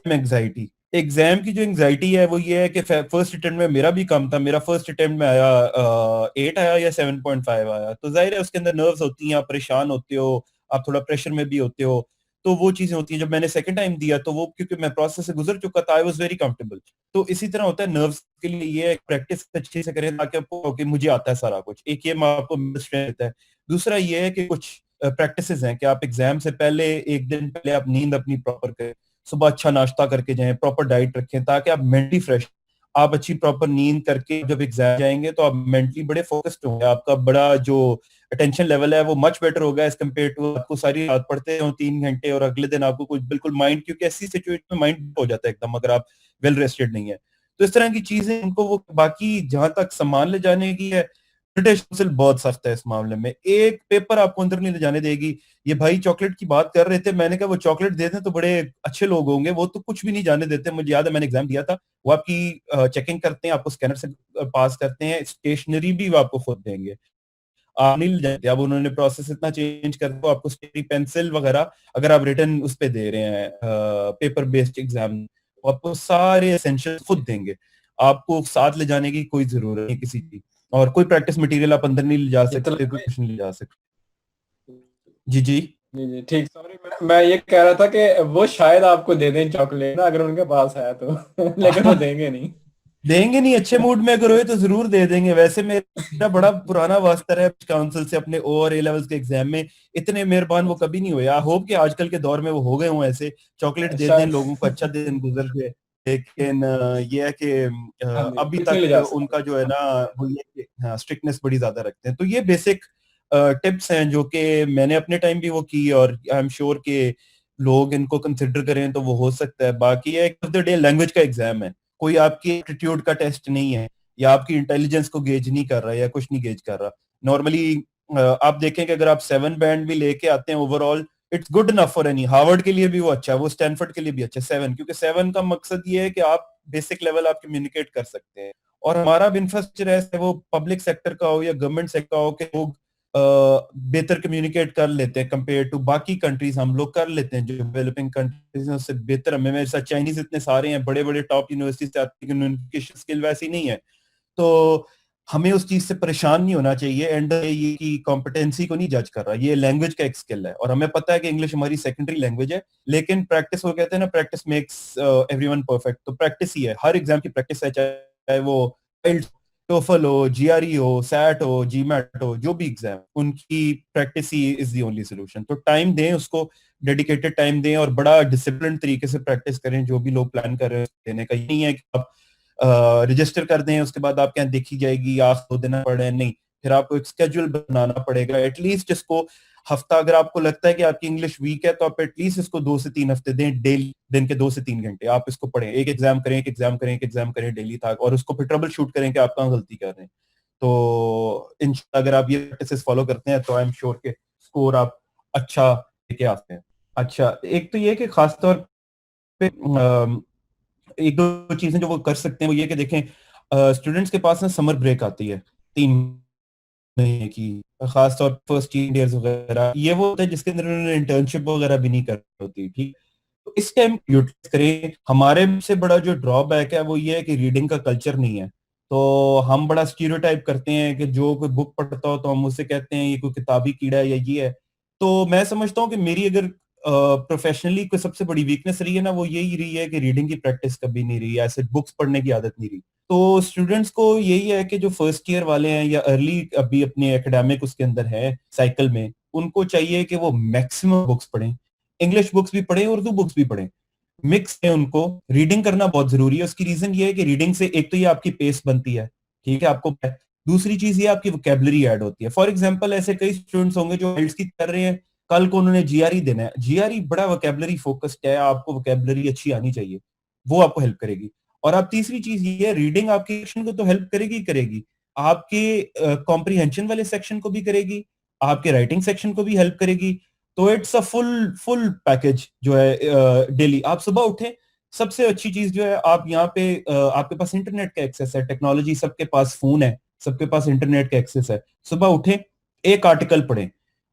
एंग्जाइटी। एग्जाम की जो एंग्जाइटी है वो ये है कि फर्स्ट अटेम्प्ट में मेरा भी कम था, मेरा फर्स्ट अटेम्प्ट में आया 8 आया या 7.5 आया। तो जाहिर है उसके अंदर नर्व्स होती हैं, आप परेशान होते हो, आप थोड़ा प्रेशर में भी होते हो। तो वो चीजें होती हैं। जब मैंने सेकंड टाइम दिया तो वो क्योंकि मैं प्रोसेस से गुजर चुका था, आई वाज वेरी कंफर्टेबल। तो इसी तरह होता है नर्व्स के लिए, ये प्रैक्टिस अच्छे से करें ताकि आपको ओके मुझे आता है सारा कुछ। एक ये आपको स्ट्रेंथ देता है। दूसरा ये है कि कुछ प्रैक्टिसेस हैं कि आप एग्जाम से पहले एक दिन पहले आप नींद अपनी प्रॉपर करें, सुबह अच्छा नाश्ता करके जाएं, प्रॉपर डाइट रखें ताकि आप मेंटली फ्रेश, आप अच्छी प्रॉपर नींद करके जब एग्जाम जाएंगे तो आप मेंटली बड़े फोकस्ड होंगे, आपका बड़ा जो अटेंशन लेवल है वो मच बेटर होगा एज कम्पेयर टू आपको सारी रात पढ़ते हो 3 घंटे और अगले दिन आपको कुछ बिल्कुल माइंड, क्योंकि ऐसी सिचुएशन में माइंड हो जाता है एकदम अगर आप वेल रेस्टेड नहीं है। तो इस तरह की चीजें उनको वो, बाकी जहां तक सामान ले जाने की है, ब्रिटिश काउंसिल बहुत सख्त है इस मामले में, एक पेपर आपको अंदर नहीं ले जाने देगी। ये भाई चॉकलेट की बात कर रहे थे, मैंने कहा वो चॉकलेट देते हैं तो बड़े अच्छे लोग होंगे, वो तो कुछ भी नहीं जाने देते। मुझे याद है मैंने एग्जाम दिया था, वो आपकी चेकिंग करते हैं, आपको स्कैनर से पास करते हैं, स्टेशनरी भी वो आपको खुद देंगे, आप नहीं ले जाते। अब उन्होंने प्रोसेस इतना चेंज कर दिया, आपको स्टेशनरी पेंसिल वगैरह अगर आप रिटर्न उस पे दे रहे हैं पेपर बेस्ड एग्जाम, आपको सारे एसेंशियल खुद देंगे, आपको साथ ले जाने की कोई जरूरत नहीं किसी की। और कोई प्रैक्टिस मटेरियल आप अंदर नहीं ले जा सकते, कोई कुछ नहीं ले जा सकते। जी जी। जी जी ठीक, सॉरी मैं ये कह रहा था कि वो शायद आपको दे दें चॉकलेट ना अगर उनके पास है तो लेकिन वो देंगे नहीं। देंगे नहीं, अच्छे मूड में अगर हुए तो जरूर दे देंगे। वैसे मेरा बड़ा पुराना वास्ता है काउंसिल से अपने ओ और ए लेवल्स के एग्जाम में, इतने मेहरबान वो कभी नहीं हुए। आई होप कि आजकल के दौर में वो हो गए हों ऐसे, चॉकलेट दे दें शायद। लोगों को, अच्छा दिन गुजर जाए। लेकिन ये है कि हाँ जी, अभी कुछ नहीं ले तक जा उनका सकते। जो है ना वो ये हाँ स्ट्रिक्टनेस बड़ी ज्यादा रखते हैं। तो ये बेसिक टिप्स हैं जो कि मैंने अपने टाइम भी वो की और आई एम श्योर कि लोग इनको कंसिडर करें तो वो हो सकता है। बाकी at of the day language का एग्जाम है, कोई आपकी एप्टीट्यूड का टेस्ट नहीं है या आपकी इंटेलिजेंस को गेज नहीं कर रहा या कुछ नहीं गेज कर रहा। नॉर्मली आप देखें कि अगर आप 7 बैंड भी लेके आते हैं overall, it's good enough for any, Harvard के लिए भी वो अच्छा है, वो स्टैनफोर्ड के लिए भी अच्छा है 7, क्योंकि 7 का मकसद ये है कि आप बेसिक लेवल आप कम्युनिकेट कर सकते हैं। और हमारा इंफ्रास्ट्रक्चर है वो पब्लिक सेक्टर का हो या गवर्नमेंट सेक्टर का हो कि लोग बेहतर कम्युनिकेट कर लेते हैं कंपेयर टू बाकी कंट्रीज। हम लोग कर लेते हैं जो डेवलपिंग कंट्रीज से बेहतर। हमें मेरे साथ चाइनीज इतने सारे हैं, बड़े बड़े टॉप यूनिवर्सिटी से आते हैं, कम्युनिकेशन स्किल वैसी नहीं है, तो हमें उस चीज से परेशान नहीं होना चाहिए। एंड ये की कॉम्पिटेंसी को नहीं जज कर रहा, ये लैंग्वेज का एक स्किल है। और हमें पता है कि इंग्लिश हमारी सेकेंडरी लैंग्वेज है, लेकिन प्रैक्टिस, वो कहते हैं ना, प्रैक्टिस मेक्स एवरीवन परफेक्ट। तो प्रैक्टिस ही है, हर एग्जाम की प्रैक्टिस है, चाहे वो टोफल हो, जीआरई हो, सैट हो, जीमैट हो, जो भी एग्जाम, उनकी practice he is the only solution. तो टाइम दें उसको, डेडिकेटेड टाइम दें और बड़ा डिसिप्लिन तरीके से प्रैक्टिस करें। जो भी लोग प्लान कर रहे हैं देने का, ये नहीं है कि आप रजिस्टर कर दें उसके बाद आप क्या देखी जाएगी, आप 2 दिन पढ़े, नहीं, फिर आपको एक स्केड्यूल बनाना पड़ेगा। एटलीस्ट इसको हफ्ता, अगर आपको लगता है कि आपकी इंग्लिश वीक है, तो आप एटलीस्ट इसको 2 से 3 हफ्ते दें, डेली दिन के 2 से 3 घंटे आप इसको पढ़ें, एक एग्जाम करें, एक एग्जाम करें, एक एग्जाम करें डेली तक, और उसको फिर ट्रबल शूट करें कि आप कहाँ गलती कर रहे हैं। तो अगर आप ये प्रैक्टिसेस फॉलो करते हैं तो आई एम श्योर के स्कोर आप अच्छा लेके आते हैं। अच्छा, एक तो ये कि खासतौर पे एक दो चीजें जो वो कर सकते हैं वो ये कि देखें, स्टूडेंट्स के पास ना समर ब्रेक आती है 3 महीने की, खासतौर पर फर्स्ट ईयर्स वगैरह, ये वो होता है जिसके अंदर उन्होंने इंटर्नशिप वगैरह भी नहीं कर होती, ठीक। तो इस टाइम यूटिलाइज करें। हमारे से बड़ा जो ड्रॉबैक है वो ये है कि रीडिंग का कल्चर नहीं है। तो हम बड़ा स्टीरियोटाइप करते हैं कि जो कोई बुक पढ़ता हो तो हम उससे कहते हैं ये कोई किताबी कीड़ा है या ये है। तो मैं समझता हूँ कि मेरी अगर प्रोफेशनली कोई सबसे बड़ी वीकनेस रही है ना, वो यही रही है कि रीडिंग की प्रैक्टिस कभी नहीं रही, ऐसे बुक्स पढ़ने की आदत नहीं रही। तो स्टूडेंट्स को यही है कि जो फर्स्ट ईयर वाले हैं या अर्ली अभी अपने एकेडमिक उसके अंदर है साइकिल में, उनको चाहिए कि वो मैक्सिमम बुक्स पढ़ें, इंग्लिश बुक्स भी पढ़ें, उर्दू बुक्स भी पढ़ें, मिक्स है। उनको रीडिंग करना बहुत जरूरी है। उसकी रीजन ये है कि रीडिंग से एक तो ये आपकी पेस बनती है, ठीक है, आपको, दूसरी चीज ये आपकी वोकेबलरी ऐड होती है। फॉर एग्जांपल ऐसे कई स्टूडेंट्स होंगे जो आइल्स की कर रहे हैं, कल को उन्होंने जीआरई देना है, जीआरई बड़ा वोकेबलरी फोकस्ड है, आपको वोकेबलरी अच्छी आनी चाहिए, वो आपको हेल्प करेगी। और अब तीसरी चीज ये है, रीडिंग आपके सेक्शन को तो हेल्प करेगी करेगी, आपके कॉम्प्रिहेंशन वाले सेक्शन को भी करेगी, आपके राइटिंग सेक्शन को भी हेल्प करेगी। तो it's a full full package जो है। डेली आप सुबह उठे, सबसे अच्छी चीज जो है, आप यहाँ पे आपके पास इंटरनेट का एक्सेस है, टेक्नोलॉजी, सबके पास फोन है, सबके पास इंटरनेट का एक्सेस है। सुबह उठे, एक आर्टिकल पढ़ें,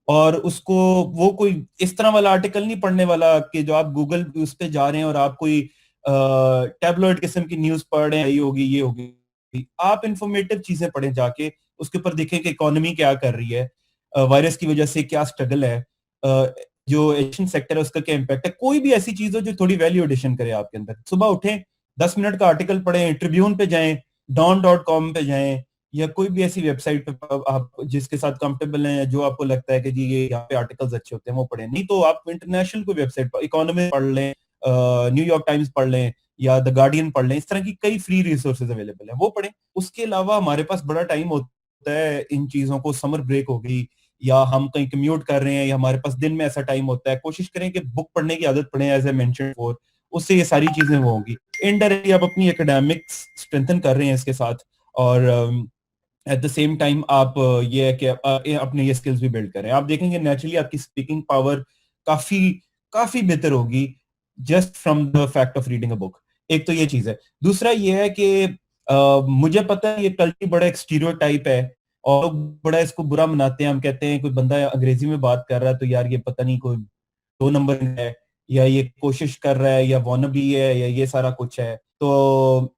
और उसको, वो कोई इस तरह वाला आर्टिकल नहीं पढ़ने वाला कि जो आप गूगल उस पे जा रहे हैं और आप कोई टैबलॉइड किस्म की न्यूज पढ़ रहे हैं, ये होगी ये होगी। आप इंफॉर्मेटिव चीजें पढ़ें जाके, उसके ऊपर देखें कि इकोनॉमी क्या कर रही है, वायरस की वजह से क्या स्ट्रगल है, जो एजुकेशन सेक्टर है उसका क्या इम्पैक्ट है, कोई भी ऐसी चीज हो जो थोड़ी वैल्यू एडिशन करे आपके अंदर। सुबह उठें, 10 मिनट का आर्टिकल पढ़ें, ट्रिब्यून पे जाएं, डॉन.कॉम पे जाएं, या कोई भी ऐसी वेबसाइट पे आप जिसके साथ कंफर्टेबल हैं, जो आपको लगता है कि जी ये यहाँ पे आर्टिकल्स अच्छे होते हैं, वो पढ़ें। नहीं तो आप इंटरनेशनल कोई वेबसाइट पर इकोनॉमी पढ़ लें, न्यूयॉर्क टाइम्स पढ़ लें, या द गार्डियन पढ़ लें, इस तरह की कई फ्री रिसोर्सेज अवेलेबल है, वो पढ़ें। उसके अलावा हमारे पास बड़ा टाइम होता है इन चीजों को, समर ब्रेक हो गई, या हम कहीं कम्यूट कर रहे हैं, या हमारे पास दिन में ऐसा टाइम होता है, कोशिश करें कि बुक पढ़ने की आदत पड़े, एज ए मेंशन बिफोर, उससे ये सारी चीजें वो होंगी। इनडायरेक्टली आप अपनी एकेडमिक्स स्ट्रेंथन कर रहे हैं इसके साथ, और एट द सेम टाइम आप ये है कि अपने ये स्किल्स भी बिल्ड करें। आप देखेंगे नेचुरली आपकी स्पीकिंग पावर काफी काफी बेहतर होगी just from the fact of reading a book. एक तो ये चीज है। दूसरा ये है कि मुझे पता है ये कल्चर बड़ा एक स्टीरियोटाइप है, और लोग बड़ा इसको बुरा मनाते हैं। हम कहते हैं कोई बंदा अंग्रेजी में बात कर रहा है तो यार ये पता नहीं कोई 2 नंबर है, या ये कोशिश कर रहा है, या वॉनबी है, या ये सारा कुछ है। तो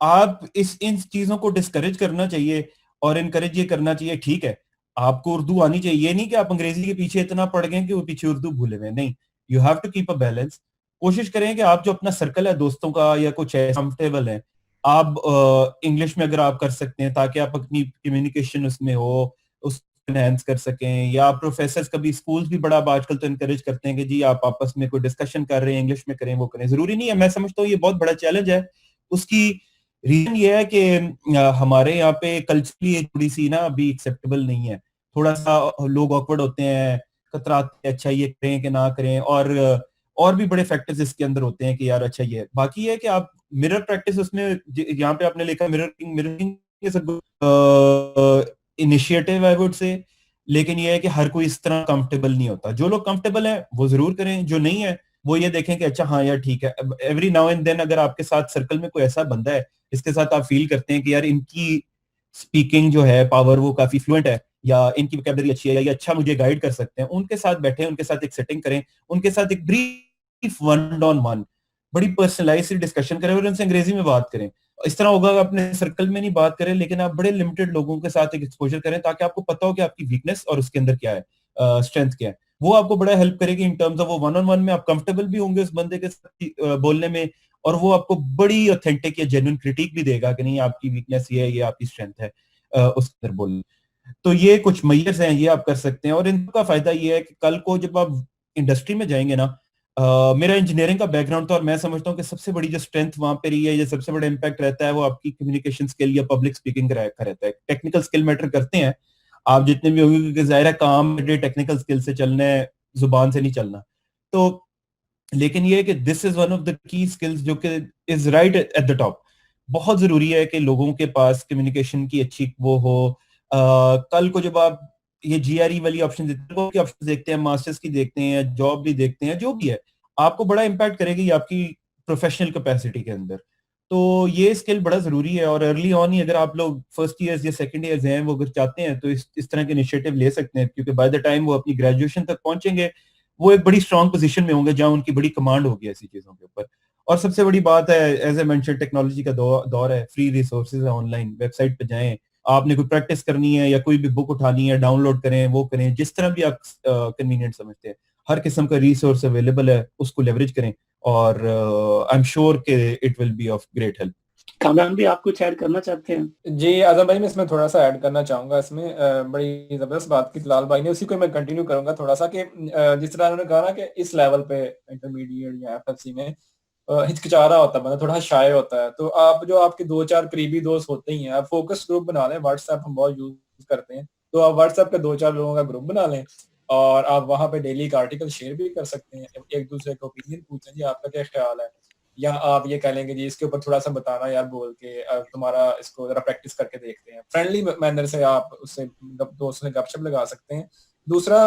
आप इन चीजों को डिस्करेज करना चाहिए और इनकरेज ये करना चाहिए, ठीक है, आपको उर्दू आनी चाहिए, नहीं कि आप अंग्रेजी के पीछे इतना पड़ गए कि वो पीछे उर्दू भूले हुए, नहीं। You have to keep a balance. कोशिश करें कि आप जो अपना सर्कल है दोस्तों का या कुछ है कंफर्टेबल है, आप इंग्लिश में अगर आप कर सकते हैं, ताकि आप अपनी कम्युनिकेशन उसमें हो, उस एनहेंस कर सकें। या प्रोफेसर्स कभी, स्कूल्स भी बड़ा आजकल तो इनकरेज करते हैं कि जी आप आपस में कोई डिस्कशन कर रहे हैं इंग्लिश में करें, वो करें, जरूरी नहीं है। मैं समझता हूँ ये बहुत बड़ा चैलेंज है। उसकी रीजन ये है कि हमारे यहाँ पे कल्चरली थोड़ी सी ना अभी एक्सेप्टेबल नहीं है, थोड़ा सा लोग ऑकवर्ड होते हैं, कतराते हैं, अच्छा ये करें कि ना करें, और भी बड़े फैक्टर्स इसके अंदर होते हैं कि यार अच्छा ये है। बाकी है कि आप मिरर प्रैक्टिस, उसमें यहाँ पे आपने लिखा mirroring, mirroring initiative I would say, लेकिन ये है कि हर कोई इस तरह कंफर्टेबल नहीं होता। जो लोग कंफर्टेबल हैं वो जरूर करें, जो नहीं है वो ये देखें कि अच्छा हाँ यार ठीक है। एवरी नाउ एंड देन अगर आपके साथ सर्कल में कोई ऐसा बंदा है जिसके साथ आप फील करते हैं कि यार इनकी स्पीकिंग जो है पावर वो काफी फ्लुएंट है, या इनकी वोकैबुलरी अच्छी है, या ये अच्छा मुझे गाइड कर सकते हैं, उनके साथ बैठे, उनके साथ एक सेटिंग करें, उनके साथ एक ब्रीफ वन ऑन वन बड़ी पर्सनलाइज डिस्कशन करें और उनसे अंग्रेजी में बात करें। इस तरह होगा अपने सर्कल में नहीं बात करें, लेकिन आप बड़े लिमिटेड लोगों के साथ एक एक्सपोजर करें ताकि आपको पता हो कि आपकी वीकनेस और उसके अंदर क्या है, स्ट्रेंथ क्या है। वो आपको बड़ा हेल्प करेगी इन टर्म्स ऑफ वो वन ऑन वन में आप कंफर्टेबल भी होंगे उस बंदे के साथ बोलने में, और वो आपको बड़ी ऑथेंटिक या जेन्युइन क्रिटिक भी देगा कि नहीं आपकी वीकनेस ये है, ये आपकी स्ट्रेंथ है उसके अंदर बोलने। तो ये कुछ मैयर्स हैं, ये आप कर सकते हैं। और इनका फायदा ये है कि कल को जब आप इंडस्ट्री में जाएंगे ना, मेरा इंजीनियरिंग का बैकग्राउंड था और मैं समझता हूँ कि सबसे बड़ी जो स्ट्रेंथ वहां पे रही है, या सबसे बड़ा इम्पैक्ट रहता है, वो आपकी कम्युनिकेशन स्किल या पब्लिक स्पीकिंग का रहता है। टेक्निकल स्किल मैटर करते हैं, आप जितने भी होंगे, क्योंकि जाहिर है काम टेक्निकल स्किल से चलना है, जुबान से नहीं चलना। तो लेकिन ये है कि this is one of the key skills जो कि is right at the top. बहुत जरूरी है कि लोगों के पास कम्युनिकेशन की अच्छी वो हो। कल को जब आप ये जीआरई वाली ऑप्शन देखते हैं, मास्टर्स की देखते हैं, या जॉब भी देखते हैं, जो भी है, आपको बड़ा इम्पैक्ट करेगी आपकी प्रोफेशनल कैपेसिटी के अंदर। तो ये स्किल बड़ा जरूरी है, और अर्ली ऑन ही अगर आप लोग फर्स्ट ईयर या सेकंड ईयर हैं वो अगर चाहते हैं तो इस तरह के इनिशिएटिव ले सकते हैं, क्योंकि बाय द टाइम वो अपनी ग्रेजुएशन तक पहुंचेंगे वो एक बड़ी स्ट्रांग पोजीशन में होंगे जहां उनकी बड़ी कमांड होगी ऐसी चीजों के ऊपर। और सबसे बड़ी बात है, एज ए मेंशन, टेक्नोलॉजी का दौर है, फ्री रिसोर्सेज है ऑनलाइन, वेबसाइट पे जाएं, आपने कोई प्रैक्टिस करनी है या कोई भी बुक उठानी है, डाउनलोड करें, वो करें, जिस तरह भी आप कन्वीनियंट समझते हैं। हर किस्म का रिसोर्स अवेलेबल है, उसको लेवरेज करें, और आई एम श्योर कि it will B of great help. Kamran भी आप कुछ ऐड करना चाहते हैं? जी आजम भाई, मैं इसमें थोड़ा सा ऐड करना चाहूंगा। इसमें बड़ी जबरदस्त बात की तलाल भाई ने, उसी को मैं कंटिन्यू करूंगा थोड़ा सा, कि जिस तरह उन्होंने कहा ना कि इस लेवल पे इंटरमीडिएट या एफएफसी में हिचकिचा रहा होता है बंदा, थोड़ा शाय होता है, तो आप जो आपके 2-4 करीबी दोस्त होते ही हैं, आप फोकस ग्रुप बना लें। व्हाट्सएप हम बहुत यूज करते हैं, तो आप व्हाट्सएप पे 2-4 लोगों का ग्रुप बना लें, और आप वहां पे डेली का आर्टिकल शेयर भी कर सकते हैं, एक दूसरे का ओपिनियन पूछें जी आपका क्या ख्याल है, या आप ये कह लेंगे जी इसके ऊपर थोड़ा सा बताना यार बोल के, तुम्हारा इसको जरा प्रैक्टिस करके देखते हैं। फ्रेंडली मैनर से आप उससे दोस्तों से गपशप लगा सकते हैं। दूसरा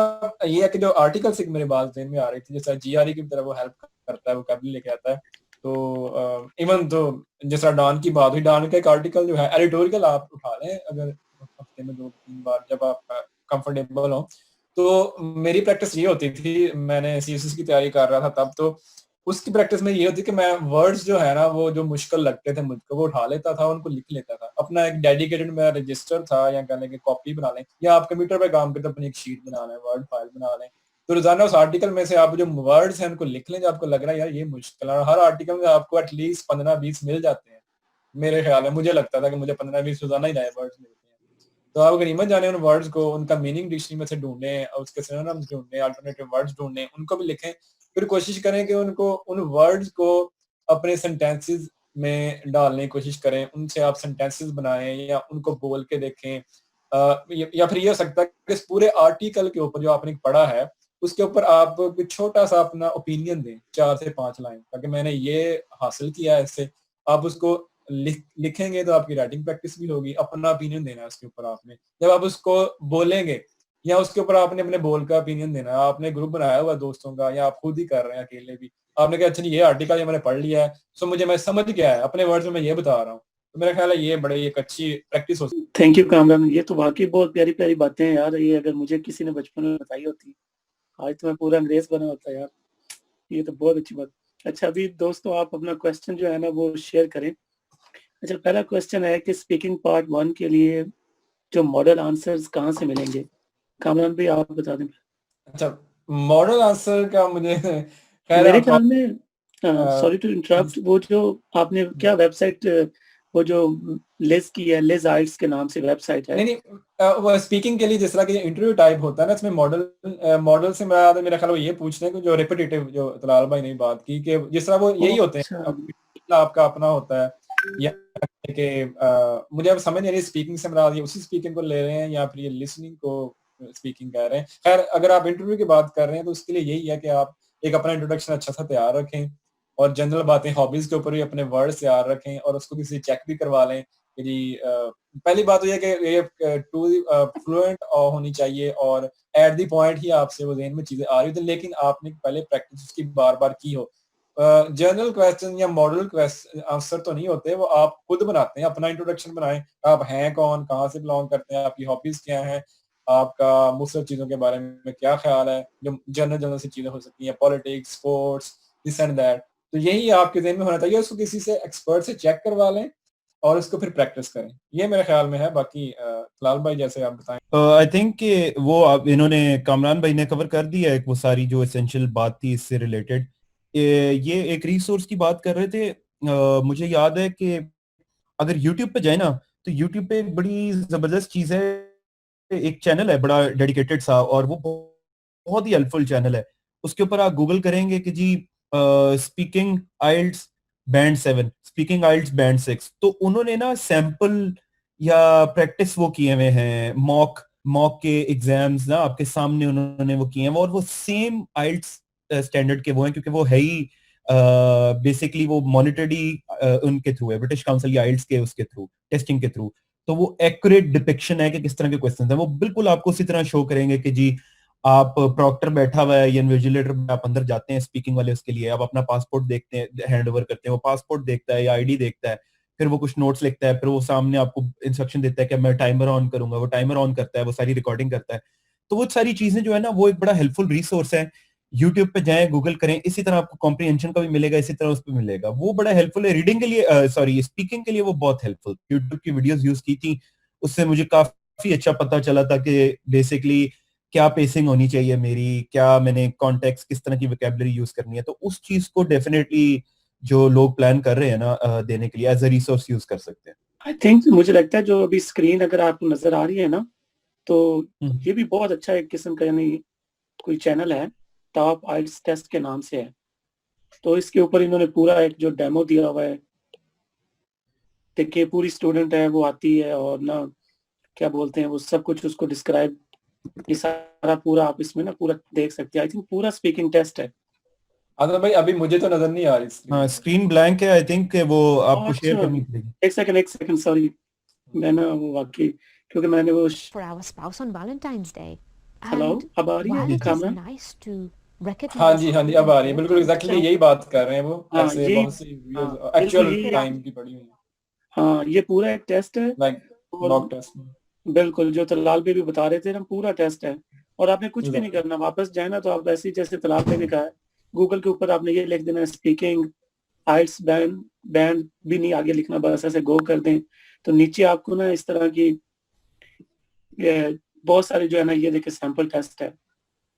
ये है कि जो आर्टिकल मेरे बात ज़हन में आ रही थी, जैसे जीआरई की तरह वो हेल्प करता है, वो कैबली लेके आता है, तो इवन तो जिस तरह डॉन की बात हुई, डॉन का एक आर्टिकल जो है एडिटोरियल आप उठा लें अगर हफ्ते में 2-3 बार जब आप कंफर्टेबल हो। तो मेरी प्रैक्टिस ये होती थी, मैंने सीएसएस की तैयारी कर रहा था तब, तो उसकी प्रैक्टिस में ये होती कि मैं वर्ड्स जो है ना, वो जो मुश्किल लगते थे मुझको, वो उठा लेता था, उनको लिख लेता था। अपना एक डेडिकेटेड मेरा रजिस्टर था, या कह लें कि कॉपी बना लें, या आप कंप्यूटर पे काम करते अपनी एक शीट बना लें, वर्ड फाइल बना लें, तो रोजाना उस आर्टिकल में से आप जो वर्ड्स हैं उनको लिख लें जो आपको लग रहा है यार ये मुश्किल है। और हर आर्टिकल में आपको एटलीस्ट 15-20 मिल जाते हैं, मेरे ख्याल में। मुझे लगता था कि मुझे 15-20 रोजाना ही नए वर्ड्स मिलते हैं। तो आप गनीमत जाने उन वर्ड्स को, उनका मीनिंग डिक्शनरी में से ढूंढें, और उसके सिनोनिम्स ढूंढें, अल्टरनेटिव वर्ड्स ढूंढें, उनको भी लिखें। फिर कोशिश करें कि उनको, उन वर्ड्स को अपने सेंटेंसेस में डालने की कोशिश करें, उनसे आप सेंटेंसेस बनाएं या उनको बोल के देखें। या फिर ये हो सकता है कि इस पूरे आर्टिकल के ऊपर जो आपने पढ़ा है उसके ऊपर आप कुछ छोटा सा अपना ओपिनियन दें, 4 से 5 लाइन, ताकि मैंने ये हासिल किया है इससे। आप उसको लिखेंगे तो आपकी राइटिंग प्रैक्टिस भी होगी, अपना ओपिनियन देना है उसके ऊपर आपने। जब आप उसको बोलेंगे या उसके ऊपर आपने अपने बोल का ओपिनियन देना है, आपने ग्रुप बनाया हुआ दोस्तों का या आप खुद ही कर रहे हैं अकेले भी, आपने कहा अच्छा ये आर्टिकल ये मैंने पढ़ लिया है, सो मुझे, मैं समझ गया है, अपने वर्ड्स में मैं ये बता रहा हूँ, तो मेरा ख्याल है ये बड़ी एक अच्छी प्रैक्टिस हो सकती है। थैंक यू कामरान, ये तो वाकई बहुत प्यारी प्यारी बातें हैं यार। ये अगर मुझे किसी ने बचपन में बताई होती, आज तो मैं पूरा अंग्रेज बना होता यार। ये तो बहुत अच्छी बात। अच्छा, अभी दोस्तों आप अपना क्वेश्चन जो है ना वो शेयर करें। अच्छा, पहला क्वेश्चन है कि स्पीकिंग पार्ट 1 के लिए जो मॉडल आंसर्स कहाँ से मिलेंगे? कामरान भाई आप बता दें। अच्छा, मॉडल आंसर का मुझे खैर मेरे ख्याल में, सॉरी टू इंटरप्ट, हाँ। वो जो आपने क्या वेबसाइट, वो जो लिज की है, लिज आइट्स के नाम से वेबसाइट है। नहीं, वो स्पीकिंग के लिए जिस तरह की इंटरव्यू टाइप होता है ना, इसमें मॉडल से मेरा ख्याल वो ये पूछते हैं कि जो रिपीटेटिव, जो तलाल भाई ने बात की, कि जिस तरह वो यही होते हैं, आपका अपना होता है, या कि मुझे अब समझ नहीं आ रही स्पीकिंग से मेरा उसी स्पीकिंग को ले रहे हैं या फिर ये लिसनिंग को स्पीकिंग कह रहे हैं। खैर, अगर आप इंटरव्यू की बात कर रहे हैं तो उसके लिए यही है कि आप एक अपना इंट्रोडक्शन अच्छा सा तैयार रखें, और जनरल बातें, हॉबीज के ऊपर भी अपने वर्ड्स तैयार रखें, और उसको किसी चेक भी करवा लें कि जी पहली बात तो ये कि ये टू फ्लुएंट होनी चाहिए और एट द पॉइंट ही आपसे वो ज़हन में चीज़ें आ रही थी, लेकिन आपने पहले प्रैक्टिस उसकी बार-बार की हो। जनरल क्वेश्चन या मॉडल आंसर तो नहीं होते, वो आप खुद बनाते हैं, अपना इंट्रोडक्शन बनाएँ, आप हैं कौन, कहाँ से बिलॉन्ग करते हैं, आपकी हॉबीज़ क्या हैं, आपका मुख्तलिफ चीज़ों के बारे में क्या ख़्याल है, जो जनरल सी चीज़ें हो सकती हैं, politics, sports, this and that. तो यही आपके ज़हन में होना चाहिए, उसको किसी से एक्सपर्ट से चेक करवा लें और उसको फिर प्रैक्टिस करें। ये मेरे ख्याल में है, बाकी तलाल भाई जैसे आप बताएँ। आई थिंक कि वो आप इन्होंने कामरान भाई ने कवर कर दिया है वो सारी जो एसेंशियल बात थी इससे रिलेटेड। ये एक रिसोर्स की बात कर रहे थे। मुझे याद है कि अगर YouTube पे जाए ना तो YouTube पे एक बड़ी जबरदस्त चीज है, एक चैनल है बड़ा डेडिकेटेड सा और वो बहुत ही हेल्पफुल चैनल है। उसके ऊपर आप गूगल करेंगे कि जी स्पीकिंग आइल्स बैंड 7, स्पीकिंग आइल्स बैंड 6, तो उन्होंने ना सैंपल या प्रैक्टिस वो किए हुए हैं, मॉक मॉक के एग्जाम्स ना आपके सामने उन्होंने वो किए हैं और वो सेम आइल्स स्टैंडर्ड के वो हैं, क्योंकि वो है ही बेसिकली वो मॉनिटर्ड ही उनके थ्रू है, ब्रिटिश काउंसिल या आइल्स के उसके थ्रू, टेस्टिंग के थ्रू। तो वो एक्यूरेट डिपिक्शन है कि किस तरह के क्वेश्चन है, वो बिल्कुल आपको उसी तरह शो करेंगे कि जी आप प्रॉक्टर बैठा हुआ है या इन्विजिलेटर, आप अंदर जाते हैं स्पीकिंग वाले उसके लिए, आप अपना पासपोर्ट देखते हैं, हैंड ओवर करते हैं, वो पासपोर्ट देखता है या आईडी देखता है, फिर वो कुछ नोट्स लिखता है, फिर वो सामने आपको इंस्ट्रक्शन देता है कि मैं टाइमर ऑन करूंगा, वो टाइमर ऑन करता है, वो सारी रिकॉर्डिंग करता है। तो वो सारी चीजें जो है ना वो एक बड़ा हेल्पफुल रिसोर्स है। यूट्यूब पे जाएं, गूगल करें, इसी तरह आपको कॉम्प्रिहेंशन का भी मिलेगा, इसी तरह उस पर मिलेगा। वो बड़ा हेल्पफुल है रीडिंग के लिए, सॉरी स्पीकिंग के लिए वो बहुत हेल्पफुल। यूट्यूब की वीडियोस यूज की थी, उससे मुझे काफी अच्छा पता चला था कि बेसिकली क्या पेसिंग होनी चाहिए मेरी, क्या मैंने कॉन्टेक्स्ट, किस तरह की वोकैबुलरी यूज करनी है। तो उस चीज को डेफिनेटली जो लोग प्लान कर रहे हैं ना देने के लिए एज अ रिसोर्स यूज कर सकते हैं। आई थिंक मुझे लगता है जो अभी स्क्रीन अगर आपको नजर आ रही है ना, तो ये भी बहुत अच्छा एक किस्म का यानी कोई चैनल है, टॉप आइल्स टेस्ट के नाम से है। तो इसके ऊपर इन्होंने पूरा एक जो डेमो दिया हुआ है, देखिए पूरी स्टूडेंट है वो आती है और ना क्या बोलते हैं वो सब कुछ उसको डिस्क्राइब, ये सारा पूरा आप इसमें ना पूरा देख सकते हैं। आई थिंक पूरा स्पीकिंग टेस्ट है। आदम भाई अभी मुझे तो नजर नहीं आ रही स्क्रीन। हाँ स्क्रीन ब्लैंक है, आई थिंक वो आपको शेयर अच्छा, करनी पड़ेगी। एक सेकंड सॉरी, मैं ना वो वाकई क्योंकि मैंने वो for our spouse on Valentine's Day. Hello, And अब आ रही while है it is Kamran? nice to हाँ recognize जी, how अब आ रही है, बिल्कुल important एग्जैक्टली यही बात कर रहे हैं वो, हाँ ऐसे यही, बहुत सी हाँ वीडियोस बिल्कुल एक्चुअल यही, टाइम की पड़ी हुई हैं, हाँ ये पूरा एक टेस्ट है। लाइक और मॉक टेस्ट। बिल्कुल जो तलाल पे भी बता रहे थे ना, पूरा टेस्ट है और आपने कुछ भी नहीं एग्जैक्टली। करना, वापस जाए ना तो आप ऐसे ही जैसे तलाल पे भी कहा है, गूगल के ऊपर आपने ये लिख देना स्पीकिंग आइल्स बैंड, बैंड भी नहीं आगे लिखना, बस ऐसे गो कर दें तो नीचे आपको ना इस तरह की बहुत सारे जो है ना, ये देखिए सैंपल टेस्ट है,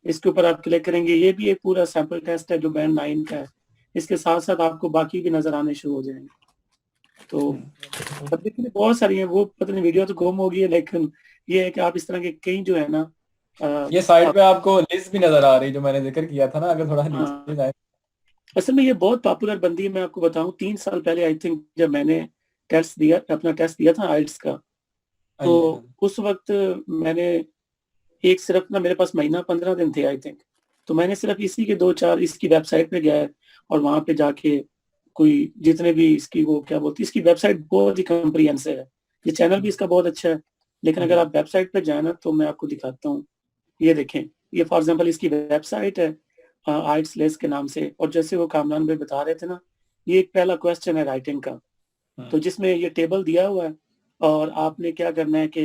इसके ऊपर आप क्लिक करेंगे, ये भी एक पूरा सैंपल टेस्ट है जो बैंड 9 का है। इसके साथ साथ आपको बाकी भी नजर आने शुरू हो जाएंगे। तो अब देखिए बहुत सारी है, वो पता नहीं वीडियो तो गुम हो गई है, लेकिन ये है कि आप इस तरह के कई जो है ना ये साइड पे आपको लिस्ट भी नजर आ रही जो मैंने जिक्र किया था ना, अगर थोड़ा नीचे हाँ, जाए। असल में ये बहुत पॉपुलर बंदी है। मैं आपको बताऊं 3 साल पहले आई थिंक जब मैंने टेस्ट दिया, अपना टेस्ट दिया था आइल्स का, हाँ तो जी, हाँ। उस वक्त मैंने एक सिर्फ ना मेरे पास महीना 15 दिन थे आई थिंक, तो मैंने सिर्फ इसी के 2-4 इसकी वेबसाइट पे गया और वहां पे जाके कोई जितने भी इसकी वो क्या बोलती है, इसकी वेबसाइट बहुत ही कम्प्रिहेंसिव है, ये चैनल भी इसका बहुत अच्छा है, लेकिन अगर आप वेबसाइट पे जाए ना तो मैं आपको दिखाता हूँ। ये देखें, ये फॉर एग्जांपल इसकी वेबसाइट है आइट्स लेस के नाम से, और जैसे वो कामरान भाई बता रहे थे ना, ये एक पहला क्वेश्चन है राइटिंग का, तो जिसमें ये टेबल दिया हुआ है और आपने क्या करना है कि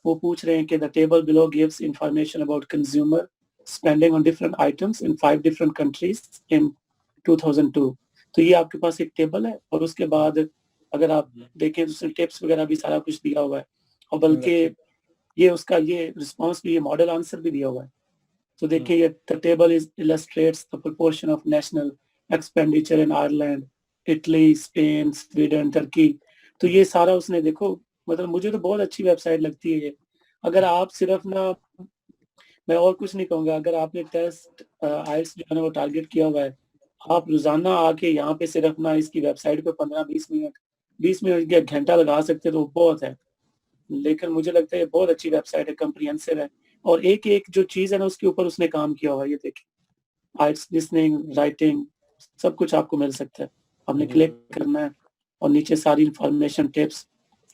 वो पूछ रहे हैं कि the table below gives information about consumer spending on different items in 5 different countries in 2002। तो ये आपके पास एक टेबल है और उसके बाद अगर आप देखें तो उसमें टिप्स वगैरह भी सारा कुछ दिया हुआ है, और बल्कि ये उसका ये रिस्पॉन्स भी, ये मॉडल आंसर भी दिया हुआ है। तो देखिए ये the table is illustrates the proportion of national expenditure in Ireland, Italy, Spain, Sweden, Turkey. तो ये सारा उसने देखो, मतलब मुझे तो बहुत अच्छी वेबसाइट लगती है ये। अगर आप सिर्फ ना, मैं और कुछ नहीं कहूँगा, अगर आपने टेस्ट आइल्स जो है ना वो टारगेट किया हुआ है, आप रोजाना आके यहाँ पे सिर्फ ना इसकी वेबसाइट पे 15-20 मिनट, 20 मिनट या घंटा लगा सकते हैं, तो बहुत है। लेकिन मुझे लगता है ये बहुत अच्छी वेबसाइट है, कम्प्रिहेंसिव है, और एक एक जो चीज है ना उसके ऊपर उसने काम किया हुआ है। ये देखिए आइल्स लिसनिंग, राइटिंग, सब कुछ आपको मिल सकता है। आपने क्लिक करना है और नीचे सारी इंफॉर्मेशन, टिप्स,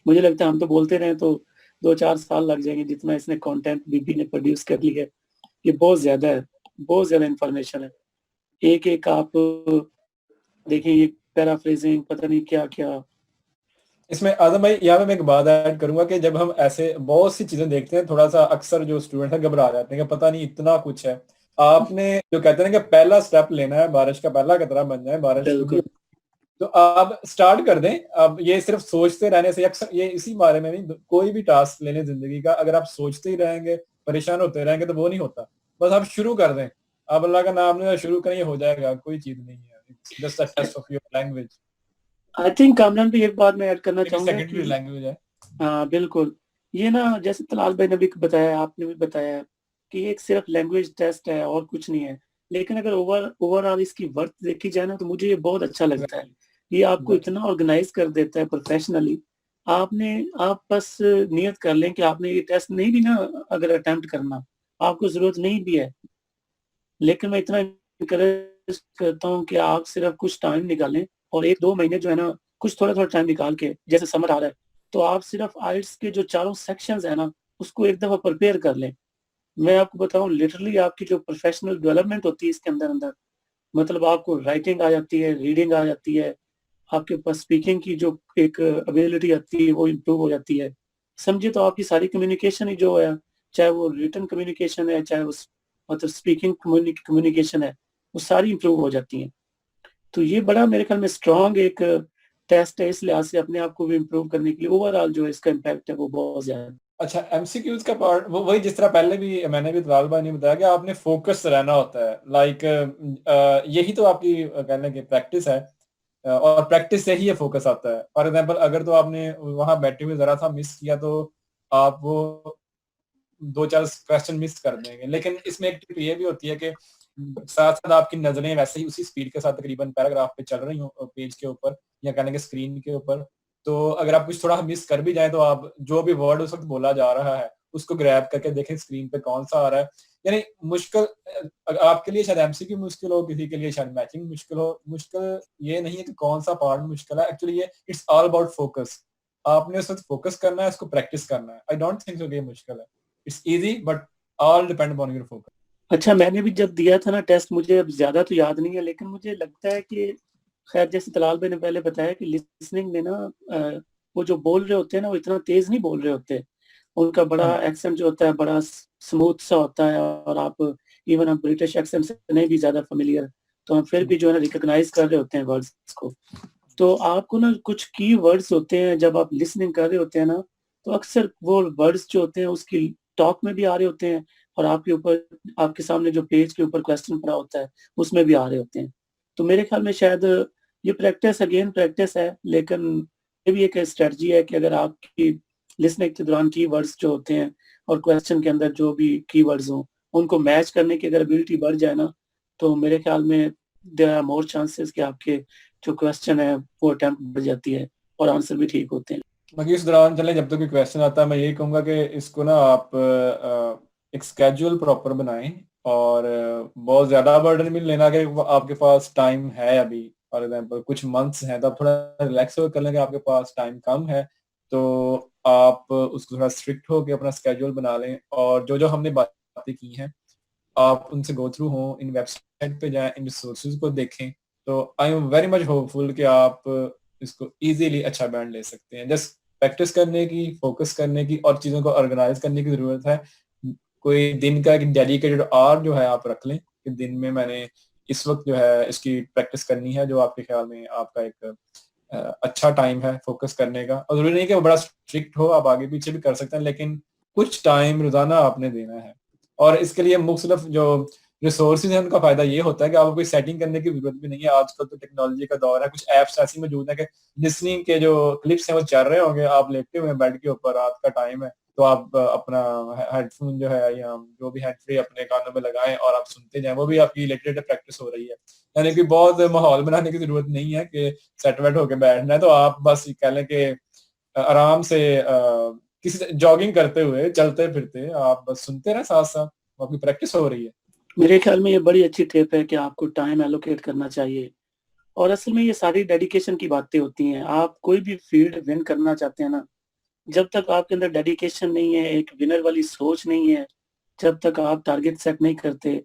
मुझे लगता है हम तो बोलते रहे तो 2-4 साल लग जाएंगे, जितना इसने कंटेंट बीबी ने प्रोड्यूस कर लिया है। ये बहुत ज्यादा है, बहुत ज्यादा इंफॉर्मेशन है। एक एक आप देखिए, ये पैराफ्रेजिंग, पता नहीं क्या क्या। इसमें आजम भाई यहाँ पे मैं एक बात ऐड करूंगा कि जब हम ऐसे बहुत सी चीजें देखते हैं, थोड़ा सा अक्सर जो स्टूडेंट है घबरा जाते हैं कि पता नहीं इतना कुछ है। आपने जो कहते हैं ना कि पहला स्टेप लेना है, बारिश का पहला कतरा बन जाए, बारिश शुरू बिल्कुल। तो आप स्टार्ट कर दें। अब ये सिर्फ सोचते रहने से, अक्सर ये इसी बारे में नहीं, कोई भी टास्क लेने जिंदगी का, अगर आप सोचते ही रहेंगे, परेशान होते रहेंगे तो वो नहीं होता। बस आप शुरू कर दें, आप अल्लाह का नाम लेना शुरू करें, हो जाएगा, कोई चीज नहीं है। Just a test of your language. I think Kamran भी एक बात मैं ऐड करना चाहूंगा सेकेंडरी कि लैंग्वेज है। हाँ बिल्कुल, ये ना जैसे तलाल भाई ने भी बताया, आपने भी बताया कि एक सिर्फ लैंग्वेज टेस्ट है और कुछ नहीं है। लेकिन अगर ओवरऑल इसकी वर्थ देखी जाए ना, तो मुझे ये बहुत अच्छा लगता है। ये आपको इतना ऑर्गेनाइज कर देता है प्रोफेशनली। आप बस नियत कर लें कि आपने ये टेस्ट नहीं भी ना अगर अटेम्प्ट करना, आपको जरूरत नहीं भी है, लेकिन मैं इतना इनकरेज करता हूँ कि आप सिर्फ कुछ टाइम निकालें और 1-2 महीने जो है ना, कुछ थोड़ा थोड़ा टाइम निकाल के, जैसे समर आ रहा है, तो आप सिर्फ आइल्स के जो चारों सेक्शंस है ना, उसको एक दफा प्रिपेयर कर लें। मैं आपको बताऊं, लिटरली आपकी जो प्रोफेशनल डेवलपमेंट होती है इसके अंदर अंदर, मतलब आपको राइटिंग आ जाती है, रीडिंग आ जाती है, आपके पास स्पीकिंग की जो एक एबिलिटी आती है वो इम्प्रूव हो जाती है। समझिए तो आपकी सारी कम्युनिकेशन ही जो है, चाहे वो रिटन कम्युनिकेशन है, चाहे वो मतलब स्पीकिंग कम्युनिकेशन है, वो सारी इम्प्रूव हो जाती है। तो ये बड़ा मेरे ख्याल में स्ट्रॉन्ग एक टेस्ट है, इस लिहाज से अपने आप को भी इम्प्रूव करने के लिए। ओवरऑल जो इसका इम्पैक्ट है वो बहुत ज्यादा। अच्छा, एमसीक्यूज का पार्ट वो वही, जिस तरह पहले भी मैंने भी तलाल भाई ने बताया कि आपने फोकस रहना होता है। लाइक यही तो आपकी कहने की प्रैक्टिस है, और प्रैक्टिस से ही ये फोकस आता है। फॉर एग्जांपल, अगर तो आपने वहां बैठे हुए जरा सा मिस किया तो आप वो 2-4 क्वेश्चन मिस कर देंगे। लेकिन इसमें एक टिप ये भी होती है कि साथ साथ आपकी नजरें वैसे ही उसी स्पीड के साथ तकरीबन पैराग्राफ पे चल रही हो पेज के ऊपर, या कहने के स्क्रीन के ऊपर। तो अगर आप कुछ थोड़ा मिस कर भी जाए तो आप जो भी वर्ड उस वक्त बोला जा रहा है उसको ग्रैब करके देखें स्क्रीन पे कौन सा आ रहा है। यानी मुश्किल आपके लिए शायद एमसीक्यू मुश्किल हो, किसी के लिए शायद मैचिंग मुश्किल हो। मुश्किल ये नहीं है कि कौन सा पार्ट मुश्किल है, एक्चुअली ये इट्स ऑल अबाउट फोकस। आपने उस वक्त फोकस करना है, उसको प्रैक्टिस करना है। आई डोंट थिंक सो ये मुश्किल है, it's easy, but all depend upon your focus. अच्छा, मैंने भी जब दिया था ना टेस्ट, मुझे अब ज्यादा तो याद नहीं है, लेकिन मुझे लगता है कि खैर जैसे तलाल भाई ने पहले बताया कि लिसनिंग में ना वो जो बोल रहे होते हैं ना, वो इतना तेज नहीं बोल रहे होते। उनका बड़ा एक्सेंट जो होता है बड़ा स्मूथ सा होता है, और आप इवन हम ब्रिटिश एक्सेंट से नहीं भी ज्यादा फेमिलियर, तो हम फिर भी जो है ना रिकॉग्नाइज कर रहे होते हैं वर्ड्स को। तो आपको ना कुछ की वर्ड्स होते हैं जब आप लिसनिंग कर रहे होते हैं ना, तो अक्सर वो वर्ड्स जो होते हैं उसकी टॉक में भी आ रहे होते हैं, और आपके ऊपर, आपके सामने जो पेज के ऊपर क्वेश्चन पड़ा होता है उसमें भी आ रहे होते हैं। तो मेरे ख्याल में शायद ये प्रैक्टिस, अगेन प्रैक्टिस है, लेकिन ये भी एक स्ट्रेटजी है कि अगर आपकी लिसनिंग के दौरान की वर्ड्स जो होते हैं और क्वेश्चन के अंदर जो भी की वर्ड्स हों, उनको मैच करने की अगर एबिलिटी बढ़ जाए ना, तो मेरे ख्याल में देयर आर मोर चांसेस कि आपके जो क्वेश्चन है वो अटेम्प्ट बढ़ जाती है और आंसर भी ठीक होते हैं। बाकी इस दौरान चले, जब तक कोई क्वेश्चन आता है, मैं यही कहूंगा कि इसको ना आप एक स्केड्यूल प्रॉपर बनाएं, और बहुत ज्यादा बर्डन भी लेना कि आपके पास टाइम है अभी, फॉर एग्जांपल कुछ मंथ्स हैं, तो आप थोड़ा रिलैक्स होकर कर लेंगे, आपके पास टाइम कम है तो आप उसको थोड़ा स्ट्रिक्ट होकर अपना स्केड्यूल बना लें। और जो जो हमने बातें की हैं आप उनसे गो थ्रू हो, इन वेबसाइट पे जाएं, इन रिसोर्सेज को देखें। तो I am very much hopeful कि आप इसको इजीली अच्छा बैंड ले सकते हैं। जस्ट प्रैक्टिस करने की, फोकस करने की और चीजों को ऑर्गेनाइज करने की जरूरत है। कोई दिन का एक डेडिकेटेड आवर जो है आप रख लें कि दिन में मैंने इस वक्त जो है इसकी प्रैक्टिस करनी है, जो आपके ख्याल में आपका एक अच्छा टाइम है फोकस करने का। और जरूरी नहीं कि वो बड़ा स्ट्रिक्ट हो, आप आगे पीछे भी कर सकते हैं, लेकिन कुछ टाइम रोजाना आपने देना है। और इसके लिए मुख्तलिफ जो रिसोर्सेज हैं उनका फायदा ये होता है कि आपको कोई सेटिंग करने की जरूरत भी नहीं है। आजकल तो टेक्नोलॉजी का दौर है, कुछ एप्स ऐसी मौजूद है कि लिसनिंग के जो क्लिप्स हैं वो चल रहे होंगे, आप लेटे हुए बेड के ऊपर, रात का टाइम है, तो आप अपना हेडफोन जो है या जो भी हैंड फ्री अपने कानों में लगाएं और आप सुनते जाएं, वो भी आपकी रिलेटेड प्रैक्टिस हो रही है। यानी कि बहुत माहौल बनाने की जरूरत नहीं है कि सेट वेट होकर बैठना है। तो आप बस कह लें कि आराम से किसी जॉगिंग करते हुए, चलते फिरते आप बस सुनते रहे, साथ साथ आपकी प्रैक्टिस हो रही है। मेरे ख्याल में ये बड़ी अच्छी टिप है कि आपको टाइम एलोकेट करना चाहिए। और असल में ये सारी डेडिकेशन की बातें होती हैं। आप कोई भी फील्ड विन करना चाहते हैं ना, जब तक आपके अंदर डेडिकेशन नहीं है, एक विनर वाली सोच नहीं है, जब तक आप टारगेट सेट नहीं करते,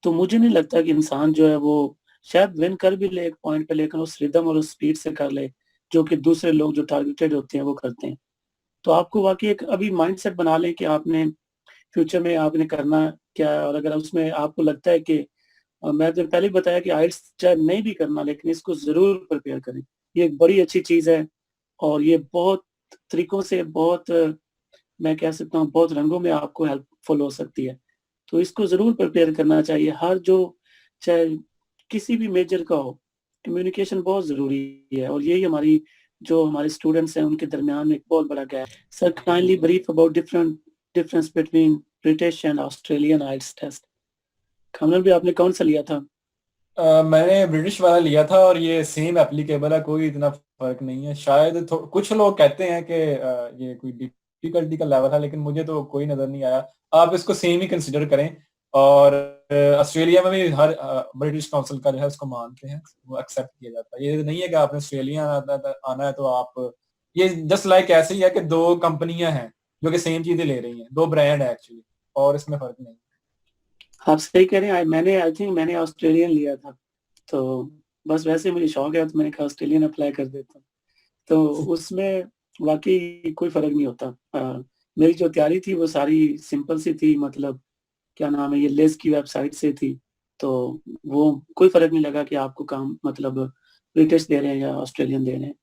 तो मुझे नहीं लगता कि इंसान जो है वो शायद विन कर भी ले एक पॉइंट पे, लेकिन उस रिदम और उस स्पीड से कर ले जो कि दूसरे लोग जो टारगेटेड होते हैं वो करते हैं। तो आपको वाकई एक अभी माइंडसेट बना लें कि आपने फ्यूचर में आपने करना क्या है, और अगर उसमें आपको लगता है कि मैं तो पहले ही बताया कि आइल्स चाहे नहीं भी करना, लेकिन इसको ज़रूर प्रिपेयर करें। ये एक बड़ी अच्छी चीज़ है और ये बहुत तरीकों से, बहुत मैं कह सकता हूँ बहुत रंगों में आपको हेल्पफुल हो सकती है। तो इसको ज़रूर प्रिपेयर करना चाहिए। हर जो चाहे किसी भी मेजर का हो, कम्युनिकेशन बहुत ज़रूरी है और यही हमारी जो हमारे स्टूडेंट्स हैं उनके दरमियान में एक बहुत बड़ा गैप। Sir kindly brief about difference between British and Australian IELTS test. Kamal भी आपने कौन सा लिया था? मैंने ब्रिटिश वाला लिया था और ये सेम एप्लीकेबल है, कोई इतना फर्क नहीं है। शायद कुछ लोग कहते हैं कि ये कोई डिफिकल्टी का लेवल है, लेकिन मुझे तो कोई नजर नहीं आया। आप इसको सेम ही कंसिडर करें। और ऑस्ट्रेलिया में भी हर ब्रिटिश काउंसिल का जो है उसको मानते हैं, वो एक्सेप्ट किया जाता है। ये नहीं है कि आपने ऑस्ट्रेलिया आना है तो आप, ये जस्ट लाइक ऐसे ही है कि दो कंपनियां हैं जो कि सेम चीजें ले रही हैं, दो ब्रांड है एक्चुअली, और इसमें फर्क नहीं। आप सही कह रहे हैं। आई थिंक मैंने ऑस्ट्रेलियन लिया था, तो बस वैसे मुझे शौक है तो मैंने कहा ऑस्ट्रेलियन अप्लाई कर देता हूँ। तो उसमें वाकई कोई फर्क नहीं होता। मेरी जो तैयारी थी वो सारी सिंपल सी थी, मतलब क्या नाम है, ये लेस की वेबसाइट से थी, तो वो कोई फर्क नहीं लगा कि आपको काम मतलब ब्रिटिश दे रहे हैं या ऑस्ट्रेलियन दे रहे हैं।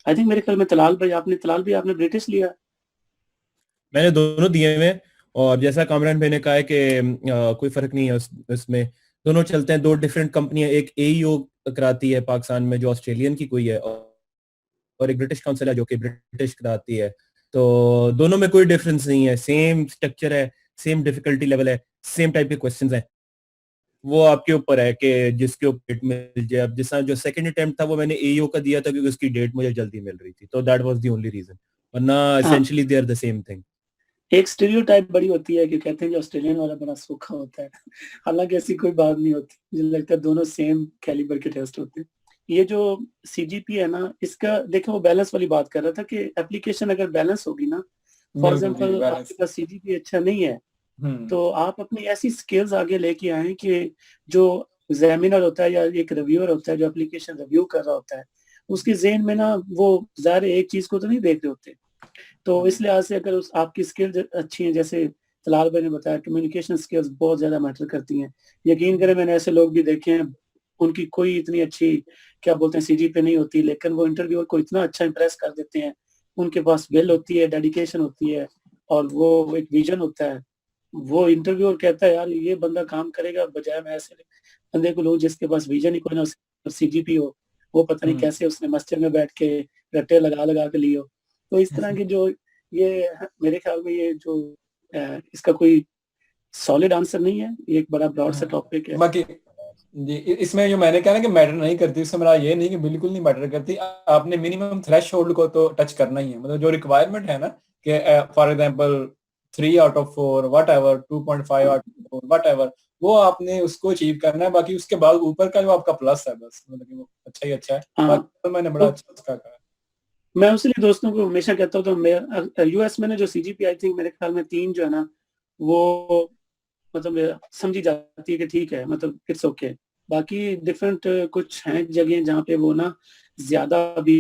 आई थिंक मेरे ख्याल में तलाल भाई आपने ब्रिटिश लिया। मैंने दोनों दिए हुए हैं, और जैसा कामरान भाई ने कहा है कि कोई फर्क नहीं है उसमें। दोनों चलते हैं, दो डिफरेंट कंपनियां, एक एईओ कराती है पाकिस्तान में जो ऑस्ट्रेलियन की कोई है, और एक ब्रिटिश काउंसिल है जो कि ब्रिटिश कराती है। तो दोनों में कोई डिफरेंस नहीं है, सेम स्ट्रक्चर है, सेम डिफिकल्टी लेवल है, सेम टाइप के क्वेश्चंस हैं। वो आपके ऊपर है कि जिसके ऊपर डेट मिल जाए। अब जिस जो सेकंड अटेम्प्ट था वो मैंने एईओ का दिया था क्योंकि उसकी डेट मुझे जल्दी मिल रही थी, तो that was the only reason, वरना हाँ, essentially they are the same thing. एक स्टीरियोटाइप बड़ी होती है कि कहते हैं कि ऑस्ट्रेलियन वाला बड़ा सूखा होता है। हालांकि ऐसी कोई बात नहीं होती, मुझे लगता है दोनों सेम कैलिबर के टेस्ट होते हैं। ये जो सीजीपी है ना, इसका देखो वो बैलेंस वाली बात कर रहा था कि एप्लीकेशन अगर बैलेंस होगी ना, फॉर बिल्कुल जी, एग्जांपल बैलेंस। आपके पास सीजीपी अच्छा नहीं है, तो आप अपनी ऐसी स्किल्स आगे लेके आए कि जो एग्जामिनर होता है या एक रिव्यूअर होता है जो एप्लीकेशन रिव्यू कर रहा होता है, उसके ज़हन में ना वो ज़ाहिर एक चीज को तो नहीं देख रहे होते। तो इस लिहाज से अगर उस आपकी स्किल्स अच्छी हैं, जैसे तलाल भाई ने बताया कम्युनिकेशन स्किल्स बहुत ज्यादा मैटर करती हैं। यकीन करें मैंने ऐसे लोग भी देखे हैं, उनकी कोई इतनी अच्छी क्या बोलते हैं सीजी पे नहीं होती, लेकिन वो इंटरव्यूअर को इतना अच्छा इंप्रेस कर देते हैं। उनके पास विल होती है, डेडिकेशन होती है और वो एक विजन होता है। वो इंटरव्यूअर कहता है यार ये बंदा काम करेगा, बजाय मैं ऐसे बंदे को लूं जिसके पास विजन ही कोई ना, सीजीपी हो, वो पता नहीं कैसे उसने मस्जिद में बैठ के रट्टे लगा लगा के लियो। तो इस तरह के जो ये मेरे ख्याल में ये जो इसका कोई सॉलिड आंसर नहीं है, ये एक बड़ा ब्रॉड सा टॉपिक है। बाकी जी, इसमें जो मैंने कहा ना कि मैटर नहीं करती, उससे मेरा ये नहीं कि बिल्कुल नहीं मैटर करती। आपने मिनिमम थ्रेशोल्ड को तो टच करना ही है, मतलब जो रिक्वायरमेंट है ना कि for example 3 out of 4 what ever, 2.5 out of 4 what ever, वो आपने उसको अचीव करना है। बाकी उसके बाद ऊपर का जो आपका प्लस है बस, मतलब कि वो अच्छा ही अच्छा है। हाँ, बाकी तो मैंने बड़ा अच्छा उसका कहा। मैं उसलिए दोस्तों को हमेशा कहता हूँ, तो यूएस में ना जो सीजीपी आई थिंक मेरे ख्याल में 3 जो है ना, वो मतलब समझी जाती है कि ठीक है, मतलब इट्स ओके। बाकी डिफरेंट कुछ हैं जगह जहाँ पे वो ना ज्यादा भी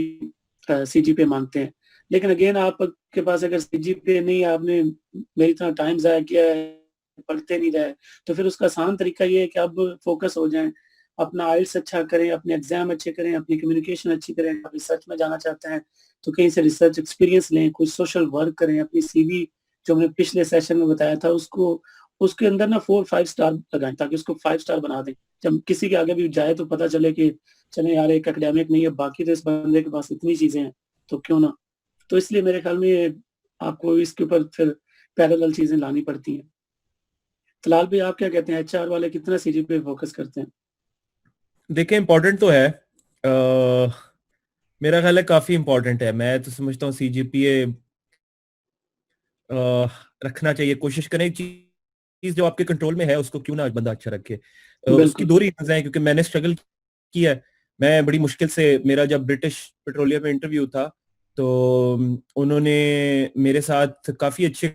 सीजीपीए मांगते हैं। लेकिन अगेन आपके पास अगर सीजीपीए नहीं, आपने मेरी तरह टाइम जाया किया है, पढ़ते नहीं रहे, तो फिर उसका आसान तरीका ये है कि आप फोकस हो जाएं, अपना आइल्स अच्छा करें, अपने एग्जाम अच्छे करें, अपनी कम्युनिकेशन अच्छी करें। आप रिसर्च में जाना चाहते हैं तो कहीं से रिसर्च एक्सपीरियंस लें, कुछ सोशल वर्क करें, अपनी सीवी जो हमने पिछले सेशन में बताया था उसको, उसके अंदर ना 4-5 स्टार लगाएं ताकि उसको 5 स्टार बना दें। जब किसी के आगे भी जाए तो पता चले कि चले यार एक एकेडमिक नहीं है, बाकी तो इस बंदे के पास इतनी चीजें हैं, तो क्यों ना। तो इसलिए मेरे ख्याल में ये आपको इसके ऊपर फिर पैरेलल चीजें लानी पड़ती हैं। फिलहाल भी आप क्या कहते हैं, एचआर वाले कितना सीजी पे फोकस करते हैं? देखिए इम्पोर्टेंट तो है, मेरा ख्याल है काफी इम्पोर्टेंट है। मैं तो समझता हूँ सीजीपीए रखना चाहिए, कोशिश करें चीज जो आपके कंट्रोल में है उसको क्यों ना बंदा अच्छा रखे। उसकी बिल्कुल। 2 रीजन है, क्योंकि मैंने स्ट्रगल किया है। मैं बड़ी मुश्किल से, मेरा जब ब्रिटिश पेट्रोलियम में इंटरव्यू था तो उन्होंने मेरे साथ काफी अच्छे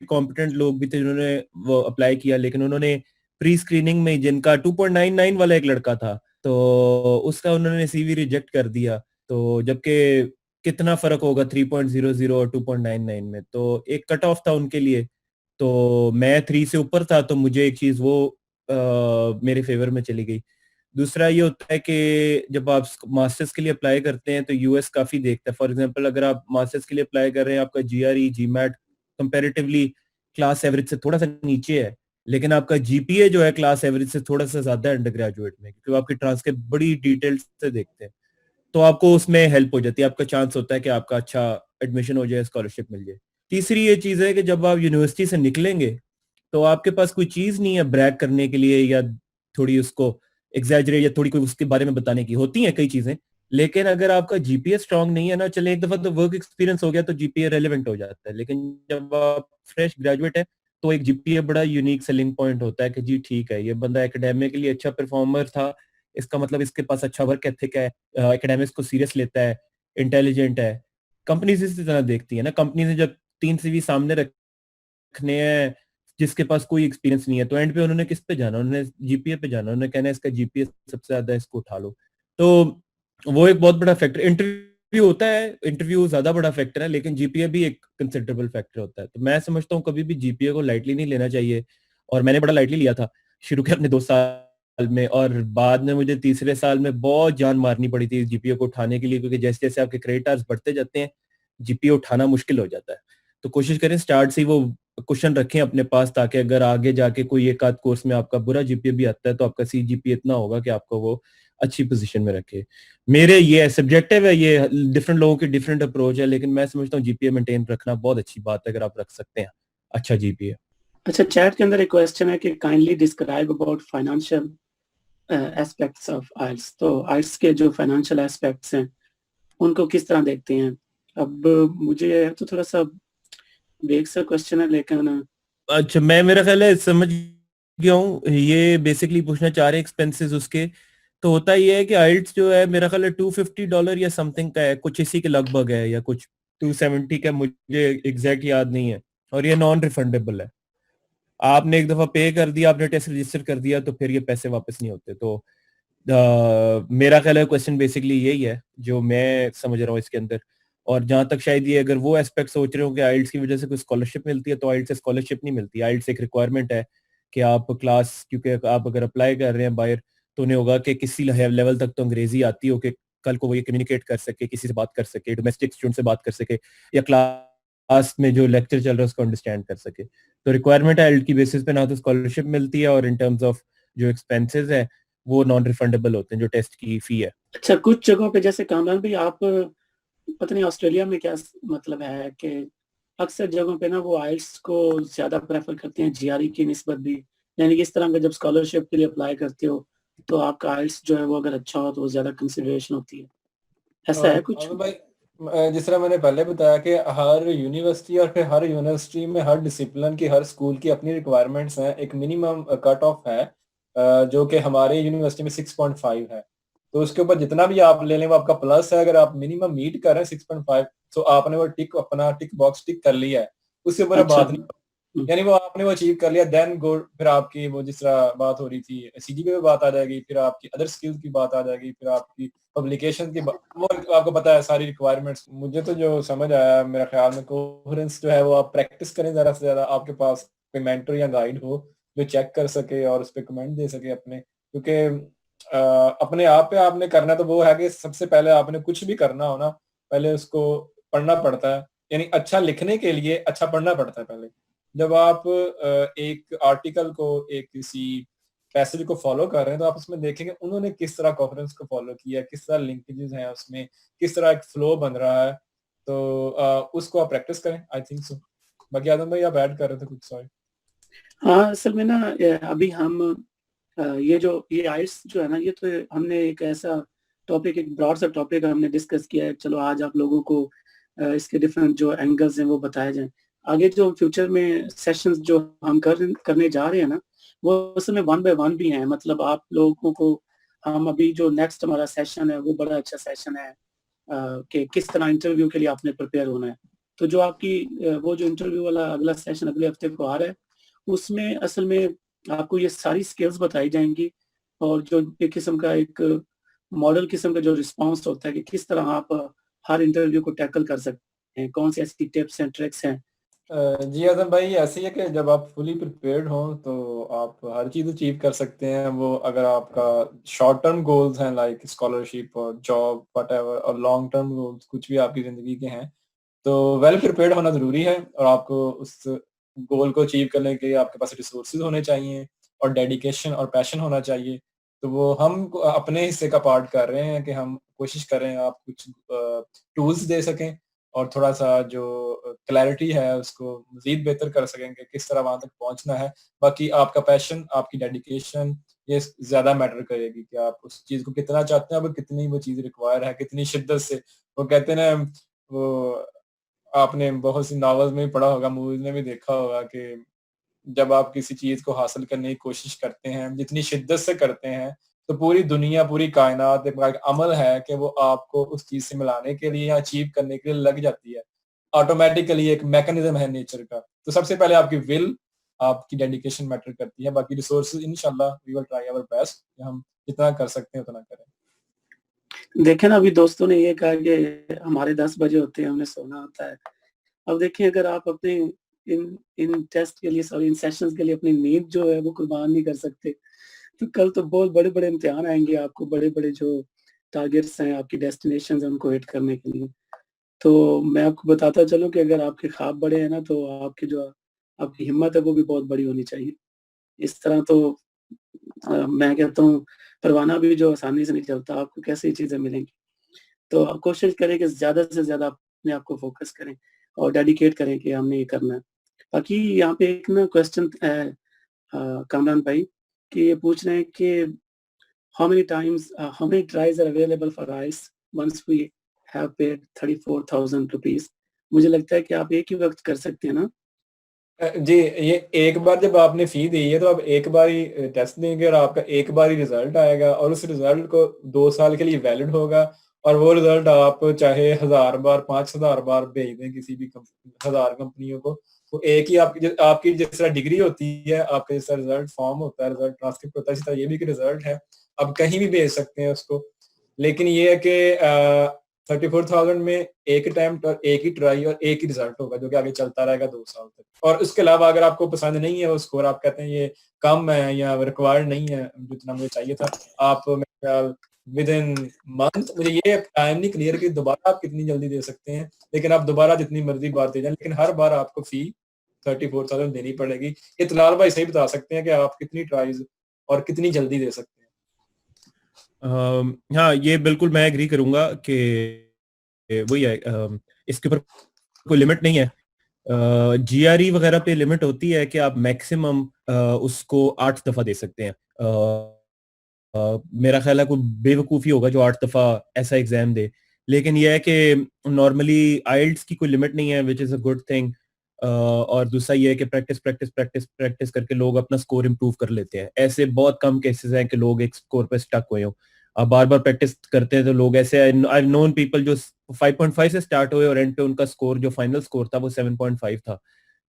कॉम्पिटेंट लोग भी थे जिन्होंने वो अप्लाई किया, लेकिन उन्होंने प्री स्क्रीनिंग में जिनका 2.99 वाला एक लड़का था, तो उसका उन्होंने सीवी रिजेक्ट कर दिया। तो जबकि कितना फर्क होगा 3.00 और 2.99 में, तो एक कट ऑफ था उनके लिए। तो मैं 3 से ऊपर था, तो मुझे एक चीज वो मेरे फेवर में चली गई। दूसरा ये होता है कि जब आप मास्टर्स के लिए अप्लाई करते हैं तो यूएस काफी देखता है। फॉर एग्जांपल अगर आप मास्टर्स के लिए अप्लाई कर रहे हैं, आपका GRE GMAT comparatively class average से थोड़ा सा नीचे है, लेकिन आपका जीपीए जो है क्लास एवरेज से थोड़ा सा ज्यादा है अंडर ग्रेजुएट में, क्योंकि आपकी ट्रांसक्रिप्ट बड़ी डिटेल से देखते हैं, तो आपको उसमें हेल्प हो जाती है, आपका चांस होता है कि आपका अच्छा एडमिशन हो जाए, स्कॉलरशिप मिल जाए। तीसरी ये चीज है कि जब आप यूनिवर्सिटी से निकलेंगे तो आपके पास कोई चीज नहीं है ब्रैग करने के लिए या थोड़ी उसको एग्जैजरेट या थोड़ी कोई उसके बारे में बताने की। होती हैं कई चीजें, लेकिन अगर आपका जीपीए स्ट्रांग नहीं है ना, चले एक दफा तो वर्क एक्सपीरियंस हो गया तो जीपीए रेलेवेंट हो जाता है, लेकिन जब आप फ्रेश ग्रेजुएट है तो एक जीपीए बड़ा यूनिक सेलिंग पॉइंट होता है कि जी ठीक है, ये बंदा एकेडमिकली अच्छा परफॉर्मर था, इसका मतलब इसके पास अच्छा वर्क एथिक है, एकेडमिक्स को सीरियस लेता है, इंटेलिजेंट है। कंपनीज इसी तरह देखती है ना, कंपनी ने जब 3 सीवी सामने रखने हैं जिसके पास कोई एक्सपीरियंस नहीं है, तो एंड पे उन्होंने किस पे जाना, उन्होंने जीपीए पे जाना, उन्होंने कहना है इसका जीपीए सबसे ज्यादा है, इसको उठा लो। तो वो एक बहुत बड़ा फैक्टर इंटरव्यू होता है, इंटरव्यू ज्यादा बड़ा फैक्टर है, लेकिन जीपीए भी एक कंसिडरेबल फैक्टर होता है। तो मैं समझता हूँ कभी भी जीपीए को लाइटली नहीं लेना चाहिए, और मैंने बड़ा लाइटली लिया था शुरू के अपने 2 साल में, और बाद में मुझे तीसरे साल में बहुत जान मारनी पड़ी थी जीपीए को उठाने के लिए, क्योंकि जैसे जैसे आपके क्रेडिट आवर्स बढ़ते जाते हैं जीपीए उठाना मुश्किल हो जाता है। तो कोशिश करें स्टार्ट से ही वो क्वेश्चन रखें अपने पास, ताकि अगर आगे जाके कोई एक आध कोर्स में आपका बुरा जीपीए भी आता है तो आपका सीजीपीए इतना होगा कि आपको वो अच्छी पोजीशन में रखे। मेरे ये सब्जेक्टिव है, ये डिफरेंट लोगों की डिफरेंट अप्रोच है, लेकिन मैं समझता हूँ जीपीए मेंटेन रखना बहुत अच्छी बात है अगर आप रख सकते हैं अच्छा जीपीए। अच्छा, चैट के अंदर एक क्वेश्चन है कि kindly describe about financial aspects of IELTS. तो आइल्स के जो फाइनेंशियल एस्पेक्ट्स हैं उनको किस तरह देखते हैं? अब मुझे तो थोड़ा सा वेग सा क्वेश्चन है, लेकिन अच्छा, मैं मेरा ख्याल है समझ गया हूँ, ये बेसिकली पूछना चाह रहे हैं एक्सपेंसेस उसके। तो होता ये है कि आइल्स जो है मेरा ख्याल है $250 या समथिंग का है, कुछ इसी के लगभग है, या कुछ 270 का, मुझे एग्जैक्ट याद नहीं है, और ये नॉन रिफंडेबल है। आपने एक दफा पे कर दिया, आपने टेस्ट रजिस्टर कर दिया, तो फिर ये पैसे वापस नहीं होते। तो मेरा ख्याल है क्वेश्चन बेसिकली यही है जो मैं समझ रहा हूँ इसके अंदर। और जहां तक शायद ये अगर वो एस्पेक्ट सोच रहे हो कि आइल्स की वजह से कोई स्कॉलरशिप मिलती है, तो आइल्स से स्कॉलरशिप नहीं मिलती। आइल्स एक रिक्वायरमेंट है कि आप क्लास, क्योंकि आप अगर अप्लाई कर रहे हैं बाहर, तो उन्हें होगा कि किसी लेवल तक तो अंग्रेजी आती हो कि कल को वो ये कम्युनिकेट कर सके, किसी से बात कर सके, डोमेस्टिक स्टूडेंट से बात कर सके, या क्लास में जो लेक्चर चल रहा है उसको अंडरस्टैंड कर सके। तो रिक्वायरमेंट है आइल्स की बेसिस पे ना तो स्कॉलरशिप मिलती है, और इन टर्म्स ऑफ जो एक्सपेंसेस है वो नॉन रिफंडेबल होते हैं, जो टेस्ट की फी है। अच्छा, कुछ जगहों पे जैसे कामरान भाई, आप पता नहीं ऑस्ट्रेलिया में क्या मतलब है कि अक्सर जगहों पे ना वो आइल्स को ज्यादा प्रेफर करते हैं जीआरई की निस्बत भी, यानी कि इस तरह का जब स्कॉलरशिप के लिए अप्लाई करते हो तो आपका आइल्स जो है वो अगर अच्छा हो तो वो ज्यादा कंसिडरेशन होती है। ऐसा है कुछ? भाई, जिस तरह मैंने पहले बताया कि हर यूनिवर्सिटी और फिर हर यूनिवर्सिटी में हर डिसिप्लिन की, हर स्कूल की अपनी रिक्वायरमेंट्स हैं। एक मिनिमम कट ऑफ है जो कि हमारे यूनिवर्सिटी में 6.5 है। तो उसके ऊपर जितना भी आप ले लें वो आपका प्लस है। अगर आप मिनिमम मीट कर रहे हैं 6.5, तो आपने वो अपना टिक बॉक्स टिक कर लिया है, उसके ऊपर अब अच्छा। बात नहीं, यानी वो आपने वो अचीव कर लिया, देन गो। फिर आपकी वो जिस तरह बात हो रही थी सीजीपीए पे बात आ जाएगी, फिर आपकी अदर स्किल्स की बात आ जाएगी, फिर आपकी पब्लिकेशन की वो आपको पता है सारी रिक्वायरमेंट्स। मुझे तो जो समझ आया, मेरा ख्याल में कोहेरेंस जो है वो आप प्रैक्टिस करें ज़्यादा से ज़्यादा, आपके पास कोई मेंटर या गाइड हो जो चेक कर सके और उस पर कमेंट दे सके अपने, क्योंकि अपने आप पे आपने करना तो वो है कि सबसे पहले आपने कुछ भी करना हो ना, पहले उसको पढ़ना पड़ता है। यानी अच्छा लिखने के लिए अच्छा पढ़ना पड़ता है पहले। जब आप एक आर्टिकल को, एक किसी पैसेज को फॉलो कर रहे हैं, तो आप उसमें देखेंगे उन्होंने किस तरह कॉन्फ्रेंस को फॉलो किया, किस तरह लिंकेजेस हैं उसमें, किस तरह एक फ्लो बन रहा है। तो उसको आप प्रैक्टिस करें, आई थिंक सो। बाकी आदम भाई आप ऐड कर रहे थे कुछ, सॉरी। हाँ, असल में ना अभी हम ये आइल्स जो है ना, ये तो हमने एक ऐसा टॉपिक, एक ब्रॉड सा टॉपिक हमने डिस्कस किया है। चलो आज आप लोगों को इसके डिफरेंट जो एंगल्स हैं वो बताए जाएं। आगे जो फ्यूचर में सेशंस जो हम करने जा रहे हैं ना, वो उसमें 1 बाय 1 भी हैं। मतलब आप लोगों को हम अभी जो नेक्स्ट हमारा सेशन है वो बड़ा अच्छा सेशन है, कि किस तरह इंटरव्यू के लिए आपने प्रिपेयर होना है। तो जो आपकी वो जो इंटरव्यू वाला अगला सेशन अगले हफ्ते को आ रहा है, उसमें असल में आपको ये सारी स्किल्स बताई जाएंगी और जो एक किस्म का एक मॉडल किस्म का जो रिस्पॉन्स होता है कि किस तरह आप हर इंटरव्यू को टैकल कर सकते हैं, कौन सी ऐसी टिप्स एंड ट्रिक्स हैं। जी आज़म भाई, ऐसे ही है कि जब आप फुली प्रिपेयर्ड हो तो आप हर चीज़ अचीव कर सकते हैं। वो अगर आपका शॉर्ट टर्म गोल्स हैं लाइक स्कॉलरशिप और जॉब व्हाटएवर, और लॉन्ग टर्म गोल्स कुछ भी आपकी ज़िंदगी के हैं, तो वेल प्रिपेयर्ड होना ज़रूरी है। और आपको उस गोल को अचीव करने के लिए आपके पास रिसोर्सेज होने चाहिए और डेडिकेशन और पैशन होना चाहिए। तो वो हम अपने हिस्से का पार्ट कर रहे हैं कि हम कोशिश कर रहे हैं आप कुछ टूल्स दे सकें और थोड़ा-सा जो क्लैरिटी है उसको मज़ीद बेहतर कर सकें कि किस तरह वहाँ तक पहुँचना है। बाकी आपका पैशन, आपकी डेडिकेशन ये ज़्यादा मैटर करेगी कि आप उस चीज़ को कितना चाहते हैं, अब कितनी वो चीज़ रिक्वायर है, कितनी शिद्दत से। वो कहते हैं ना, वो आपने बहुत सी नॉवेल्स में भी पढ़ा होगा, मूवीज़ में भी देखा होगा कि जब आप किसी चीज़ को हासिल करने की कोशिश करते हैं, जितनी शिद्दत से करते हैं, तो पूरी दुनिया, पूरी कायनात एक एक अमल है कि वो आपको उस चीज़ से मिलाने के लिए या अचीव करने के लिए लग जाती है। ऑटोमैटिकली एक मैकेनिज़्म है नेचर का। तो सबसे पहले आपकी विल, आपकी डेडिकेशन मैटर करती है, बाकी रिसोर्सेज़ इंशाल्लाह we will try our best कि हम जितना कर सकते हैं उतना करें। देखें ना, अभी दोस्तों ने ये कहा कि हमारे 10 बजे होते हैं, हमें सोना होता है। अब देखिए, अगर आप अपने इन इन टेस्ट के लिए, सॉरी, इन सेशंस के लिए अपनी नींद जो है वो कुर्बान नहीं कर सकते, तो कल तो बहुत बड़े-बड़े इम्तिहान आएँगे आपको, बड़े-बड़े जो टारगेट्स हैं, आपकी डेस्टिनेशंस हैं, उनको हिट करने के लिए। तो मैं आपको बताता चलूँ कि अगर आपके ख्वाब बड़े हैं ना, तो आपकी हिम्मत है वो भी बहुत बड़ी होनी चाहिए। इस तरह तो मैं कहता हूँ परवाना भी जो आसानी से नहीं चलता, आपको कैसे ये चीज़ें मिलेंगी। तो आप कोशिश करें कि ज़्यादा से ज़्यादा अपने आप को फ़ोकस करें और डेडिकेट करें कि हमने ये करना है। बाकी यहाँ पे एक ना क्वेश्चन है कामरान भाई, कि ये पूछ रहे हैं कि how many tries are available for आइस once we have paid 34,000 rupees. मुझे लगता है कि आप एक ही वक़्त कर सकते हैं ना? जी, ये एक बार जब आपने फ़ी दी है तो आप एक बार ही टेस्ट देंगे और आपका एक बार ही रिज़ल्ट आएगा और उस रिज़ल्ट को 2 साल के लिए वैलिड होगा। और वो रिज़ल्ट आप चाहे 1000 बार, 5000 बार भेज दें किसी भी 1000 कंपनियों को, वो एक ही आपकी जिस तरह डिग्री होती है, आपका जिस तरह रिज़ल्ट फॉर्म होता है, रिज़ल्ट ट्रांसक्रिप्ट होता है, इसी तरह ये भी एक रिज़ल्ट है। आप कहीं भी भेज सकते हैं उसको। लेकिन ये है कि 34,000 में एक अटेम्प्ट और एक ही ट्राई और एक ही रिज़ल्ट होगा जो कि आगे चलता रहेगा 2 साल तक। और उसके अलावा अगर आपको पसंद नहीं है वो स्कोर, आप कहते हैं ये कम है या रिक्वायर्ड नहीं है जितना मुझे चाहिए था, आप मेरे ख्याल विदिन मंथ, मुझे ये टाइम नहीं क्लियर कि दोबारा आप कितनी जल्दी दे सकते हैं, लेकिन आप दोबारा जितनी मर्ज़ी बार दे जाएँ, लेकिन हर बार आपको फ़ी 34,000 देनी पड़ेगी। ये तलाल भाई सही बता सकते हैं कि आप कितनी ट्राइज़ और कितनी जल्दी दे सकते हैं। हाँ, ये बिल्कुल मैं एग्री करूंगा कि वही है, इसके ऊपर कोई लिमिट नहीं है। जीआरई वगैरह पे लिमिट होती है कि आप मैक्सिमम उसको 8 दफा दे सकते हैं। मेरा ख्याल है कोई बेवकूफ़ी होगा जो 8 दफा ऐसा एग्जाम दे, लेकिन यह है कि नॉर्मली आइल्स की कोई लिमिट नहीं है, which is a good thing. और दूसरा ये है कि प्रैक्टिस प्रैक्टिस प्रैक्टिस प्रैक्टिस करके लोग अपना स्कोर इंप्रूव कर लेते हैं। ऐसे बहुत कम केसेस हैं कि लोग एक स्कोर पे स्टक हुए हों। अब बार बार प्रैक्टिस करते हैं तो लोग ऐसे, आई नोन पीपल जो 5.5 से स्टार्ट हुए और एंड पे उनका स्कोर जो फाइनल स्कोर था वो 7.5 था।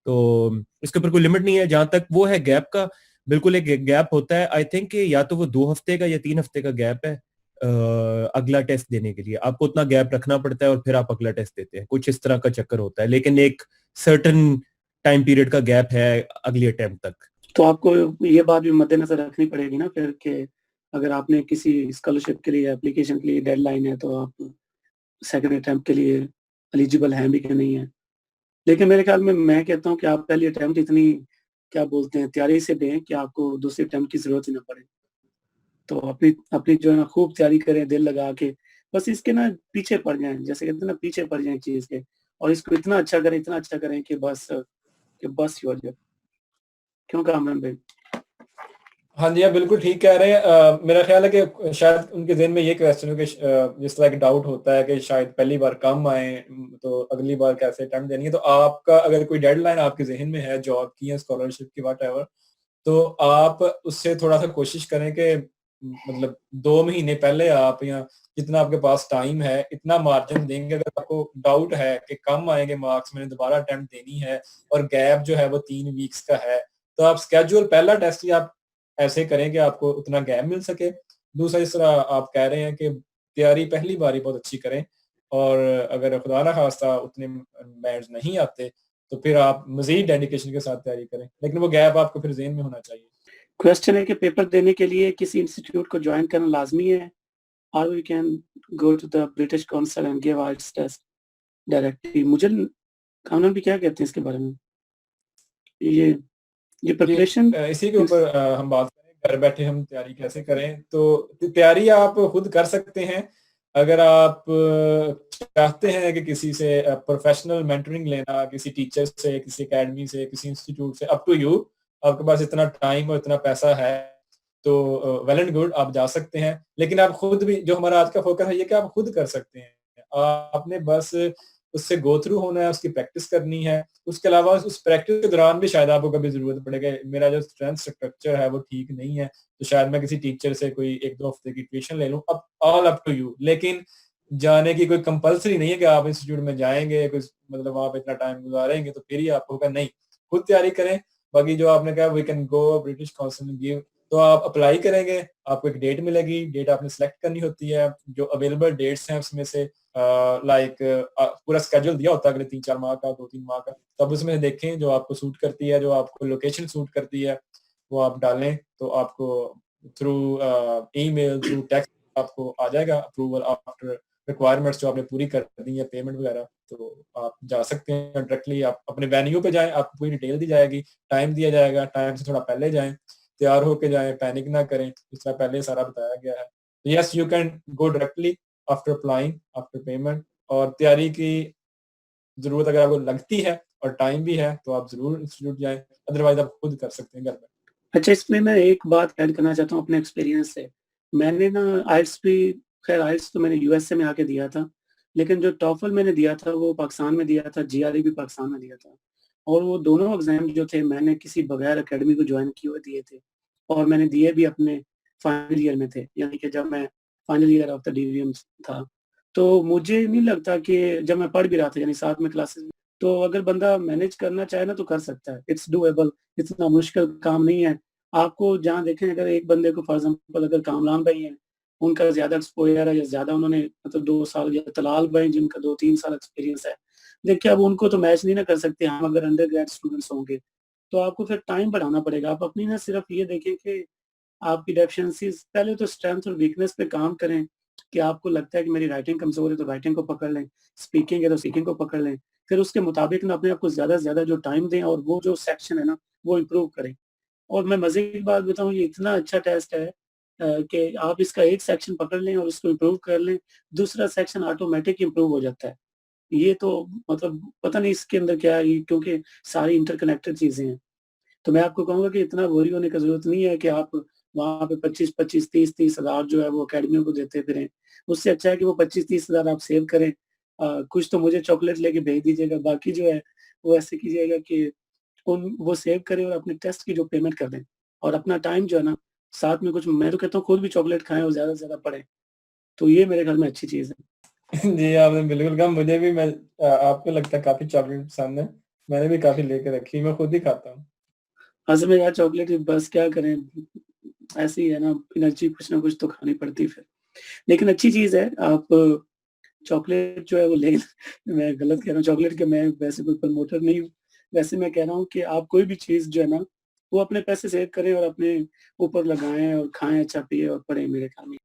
तो इसके ऊपर कोई लिमिट नहीं है। जहां तक वो है गैप का, बिल्कुल एक गैप होता है। आई थिंक या तो वो 2 हफ्ते का या 3 हफ्ते का गैप है अगला टेस्ट देने के लिए। आपको उतना गैप रखना पड़ता है और फिर आप अगला टेस्ट देते हैं, कुछ इस तरह का चक्कर होता है, लेकिन एक सर्टन टाइम पीरियड का गैप है अगली अटेम्प्ट तक। तो आपको ये बात भी मद्देनजर रखनी पड़ेगी ना फिर कि अगर आपने किसी स्कॉलरशिप के लिए एप्लीकेशन के लिए डेडलाइन है, तो आप सेकंड अटेम्प्ट के लिए एलिजिबल हैं भी कि नहीं है। लेकिन मेरे ख्याल में मैं कहता हूँ कि आप पहली अटेम्प्ट इतनी, क्या बोलते हैं, तैयारी से दें कि आपको दूसरी अटेम्प्ट की ज़रूरत ही ना पड़े। तो अपनी अपनी जो है ना खूब तैयारी करें दिल लगा के, बस इसके ना पीछे पड़ जाएँ, जैसे कहते हैं ना पीछे पड़ जाएँ चीज़ के, और इसको इतना अच्छा करें कि बस ही हो जाए। क्यों कामरान भाई? हाँ जी, आप बिल्कुल ठीक कह रहे हैं। मेरा ख्याल है कि शायद उनके ज़हन में ये क्वेश्चन हो कि जिस तरह एक डाउट होता है कि शायद पहली बार कम आए, तो अगली बार कैसे अटेम्प्ट देनी है। तो आपका अगर कोई डेडलाइन आपके ज़हन में है जॉब की या स्कॉलरशिप की व्हाटएवर, तो आप उससे थोड़ा-सा कोशिश करें कि मतलब 2 महीने पहले आप या जितना आपके पास टाइम है इतना मार्जिन देंगे। अगर आपको डाउट है कि कम आएंगे मार्क्स, मैंने दोबारा अटेम्प्ट देनी है और गैप जो है वो 3 वीक्स का है, तो आप स्केड्यूल पहला टेस्ट ही आप ऐसे करें कि आपको उतना गैप मिल सके। दूसरा, जिस तरह आप कह रहे हैं कि तैयारी पहली बार ही बहुत अच्छी करें, और अगर खुदा ना खास्ता उतने बैंड्स नहीं आते तो फिर आप मज़ीद डेडिकेशन के साथ तैयारी करें, लेकिन वो गैप आपको फिर ज़हन में होना चाहिए। क्वेश्चन है कि पेपर देने के लिए किसी इंस्टीट्यूट को जॉइन करना लाज़मी है, और we can go to the British Council and give IELTS test directly. मुझे कानून भी क्या कहते हैं इसके बारे में? ये प्रिपरेशन इसी के ऊपर हम बात करें, घर बैठे हम तैयारी कैसे करें। तो तैयारी आप खुद कर सकते हैं। अगर आप चाहते हैं कि किसी से प्रोफेशनल मेंटरिंग लेना, किसी टीचर से, किसी एकेडमी से, किसी इंस्टीट्यूट से, अप टू यू, आपके पास इतना टाइम और इतना पैसा है तो वेल एंड गुड, आप जा सकते हैं। लेकिन आप खुद भी, जो हमारा आज का फोकस है ये कि आप खुद कर सकते हैं। आपने बस उससे गो थ्रू होना है, उसकी प्रैक्टिस करनी है। उसके अलावा उस प्रैक्टिस के दौरान भी शायद आपको कभी जरूरत पड़ेगा, मेरा जो स्ट्रेंथ स्ट्रक्चर है वो ठीक नहीं है, तो शायद मैं किसी टीचर से कोई 1-2 हफ्ते की ट्यूशन ले लूं। अब ऑल अप टू यू। लेकिन जाने की कोई कंपल्सरी नहीं है कि आप इंस्टीट्यूट में जाएंगे, कुछ मतलब आप इतना टाइम गुजारेंगे तो फिर ही आपको होगा, नहीं, खुद तैयारी करें। बाकी जो आपने कहा we can go British Council give, तो आप अप्लाई करेंगे, आपको एक डेट मिलेगी, डेट आपने सेलेक्ट करनी होती है। जो अवेलेबल डेट्स हैं उसमें से लाइक पूरा स्केड्यूल दिया होता है अगले 3-4 माह का, 2-3 माह का, तब उसमें से देखें जो आपको सूट करती है, जो आपको लोकेशन सूट करती है वो आप डालें, तो आपको थ्रू ईमेल, थ्रू टेक्स्ट आपको आ जाएगा अप्रूवल आफ्टर रिक्वायरमेंट्स जो आपने पूरी कर दी है, पेमेंट वगैरह। तो आप जा सकते हैं डायरेक्टली, आप अपने वेन्यू पे जाएं, आपको पूरी डिटेल दी जाएगी, टाइम दिया जाएगा, टाइम से थोड़ा पहले जाएं, तैयार होके जाएं, पैनिक ना करें, जिस तरह पहले सारा बताया गया है। Yes, you can go directly after applying, after payment. और तैयारी की जरूरत अगर आपको लगती है और टाइम भी है तो आप जरूर इंस्टीट्यूट जाएं, अदरवाइज आप खुद कर सकते हैं घर में। अच्छा, इसमें मैं एक बात ऐड करना चाहता हूँ अपने एक्सपीरियंस से। मैंने ना आइल्स भी, खैर आइल्स तो मैंने यूएसए में आके दिया था, लेकिन जो टॉफल मैंने दिया था वो पाकिस्तान में दिया था, जीआरई भी पाकिस्तान में दिया था। और वो दोनों एग्जाम जो थे मैंने किसी बगैर एकेडमी को ज्वाइन किए हुए दिए थे, और मैंने दिए भी अपने फाइनल ईयर में थे, यानी कि जब मैं final year of the DVM था। तो मुझे नहीं लगता कि जब मैं पढ़ भी रहा था, यानी साथ में क्लासेस में, तो अगर बंदा मैनेज करना चाहे ना तो कर सकता है, इट्स डूएबल, इतना मुश्किल काम नहीं है। आपको जहाँ देखें, अगर एक बंदे को फॉर एग्जांपल अगर कामरान भाई हैं, उनका ज़्यादा एक्सपोज़र है या ज़्यादा उन्होंने मतलब 2 साल, या तलाल भाई जिनका 2-3 साल एक्सपीरियंस है। देखिए अब उनको तो मैच नहीं ना कर सकते हम, अगर अंडरग्रेड स्टूडेंट्स होंगे, तो आपको फिर टाइम बढ़ाना पड़ेगा। आप अपनी ना सिर्फ ये देखें कि आपकी डेफिशिएंसीज़, पहले तो स्ट्रेंथ और वीकनेस पे काम करें, कि आपको लगता है कि मेरी राइटिंग कमज़ोर है तो राइटिंग को पकड़ लें, स्पीकिंग है तो स्पीकिंग को पकड़ लें। फिर उसके मुताबिक ना अपने आप को ज़्यादा से ज़्यादा जो टाइम दें और वो जो सेक्शन है ना, वो इम्प्रूव करें। और मैं मज़े की बात बताऊँ, ये इतना अच्छा टेस्ट है कि आप इसका एक सेक्शन पकड़ लें और उसको इम्प्रूव कर लें, दूसरा सेक्शन ऑटोमेटिक इम्प्रूव हो जाता है। ये तो मतलब पता नहीं इसके अंदर क्या है, ये क्योंकि सारी इंटरकनेक्टेड चीज़ें हैं। तो मैं आपको कहूँगा कि इतना वरी होने की ज़रूरत नहीं है कि आप वहाँ पे 25-25, 30-30 हज़ार जो है वो अकेडमियों को देते फिरें। उससे अच्छा है कि वो 25-30 हज़ार आप सेव करें। कुछ तो मुझे चॉकलेट लेके भेज दीजिएगा, बाकी जो है वो ऐसे कीजिएगा कि उन वो सेव करें और अपने टेस्ट की जो पेमेंट कर दें। और अपना टाइम जो है ना, साथ में कुछ, मैं तो कहता हूँ खुद भी चॉकलेट खाएँ और ज़्यादा से ज़्यादा पढ़ें। तो ये मेरे ख़्याल में अच्छी चीज़ है। जी, आपने बिल्कुल कहा। मुझे भी, मैं आपको लगता है काफ़ी चॉकलेट पसंद है। मैंने भी काफ़ी लेके रखी, मैं खुद ही खाता हूँ। असल में यार चॉकलेट बस क्या करें, ऐसे ही है ना, एनर्जी कुछ ना कुछ तो खानी पड़ती है फिर। लेकिन अच्छी चीज़ है, आप चॉकलेट जो है वो ले मैं गलत कह रहा हूँ चॉकलेट के, मैं वैसे कोई प्रमोटर नहीं हूँ। वैसे मैं कह रहा हूँ कि आप कोई भी चीज़ जो है ना, वो अपने पैसे सेव करें और अपने ऊपर लगाएँ और खाएँ, अच्छा पिएँ और पढ़ें, मेरे ख्याल में।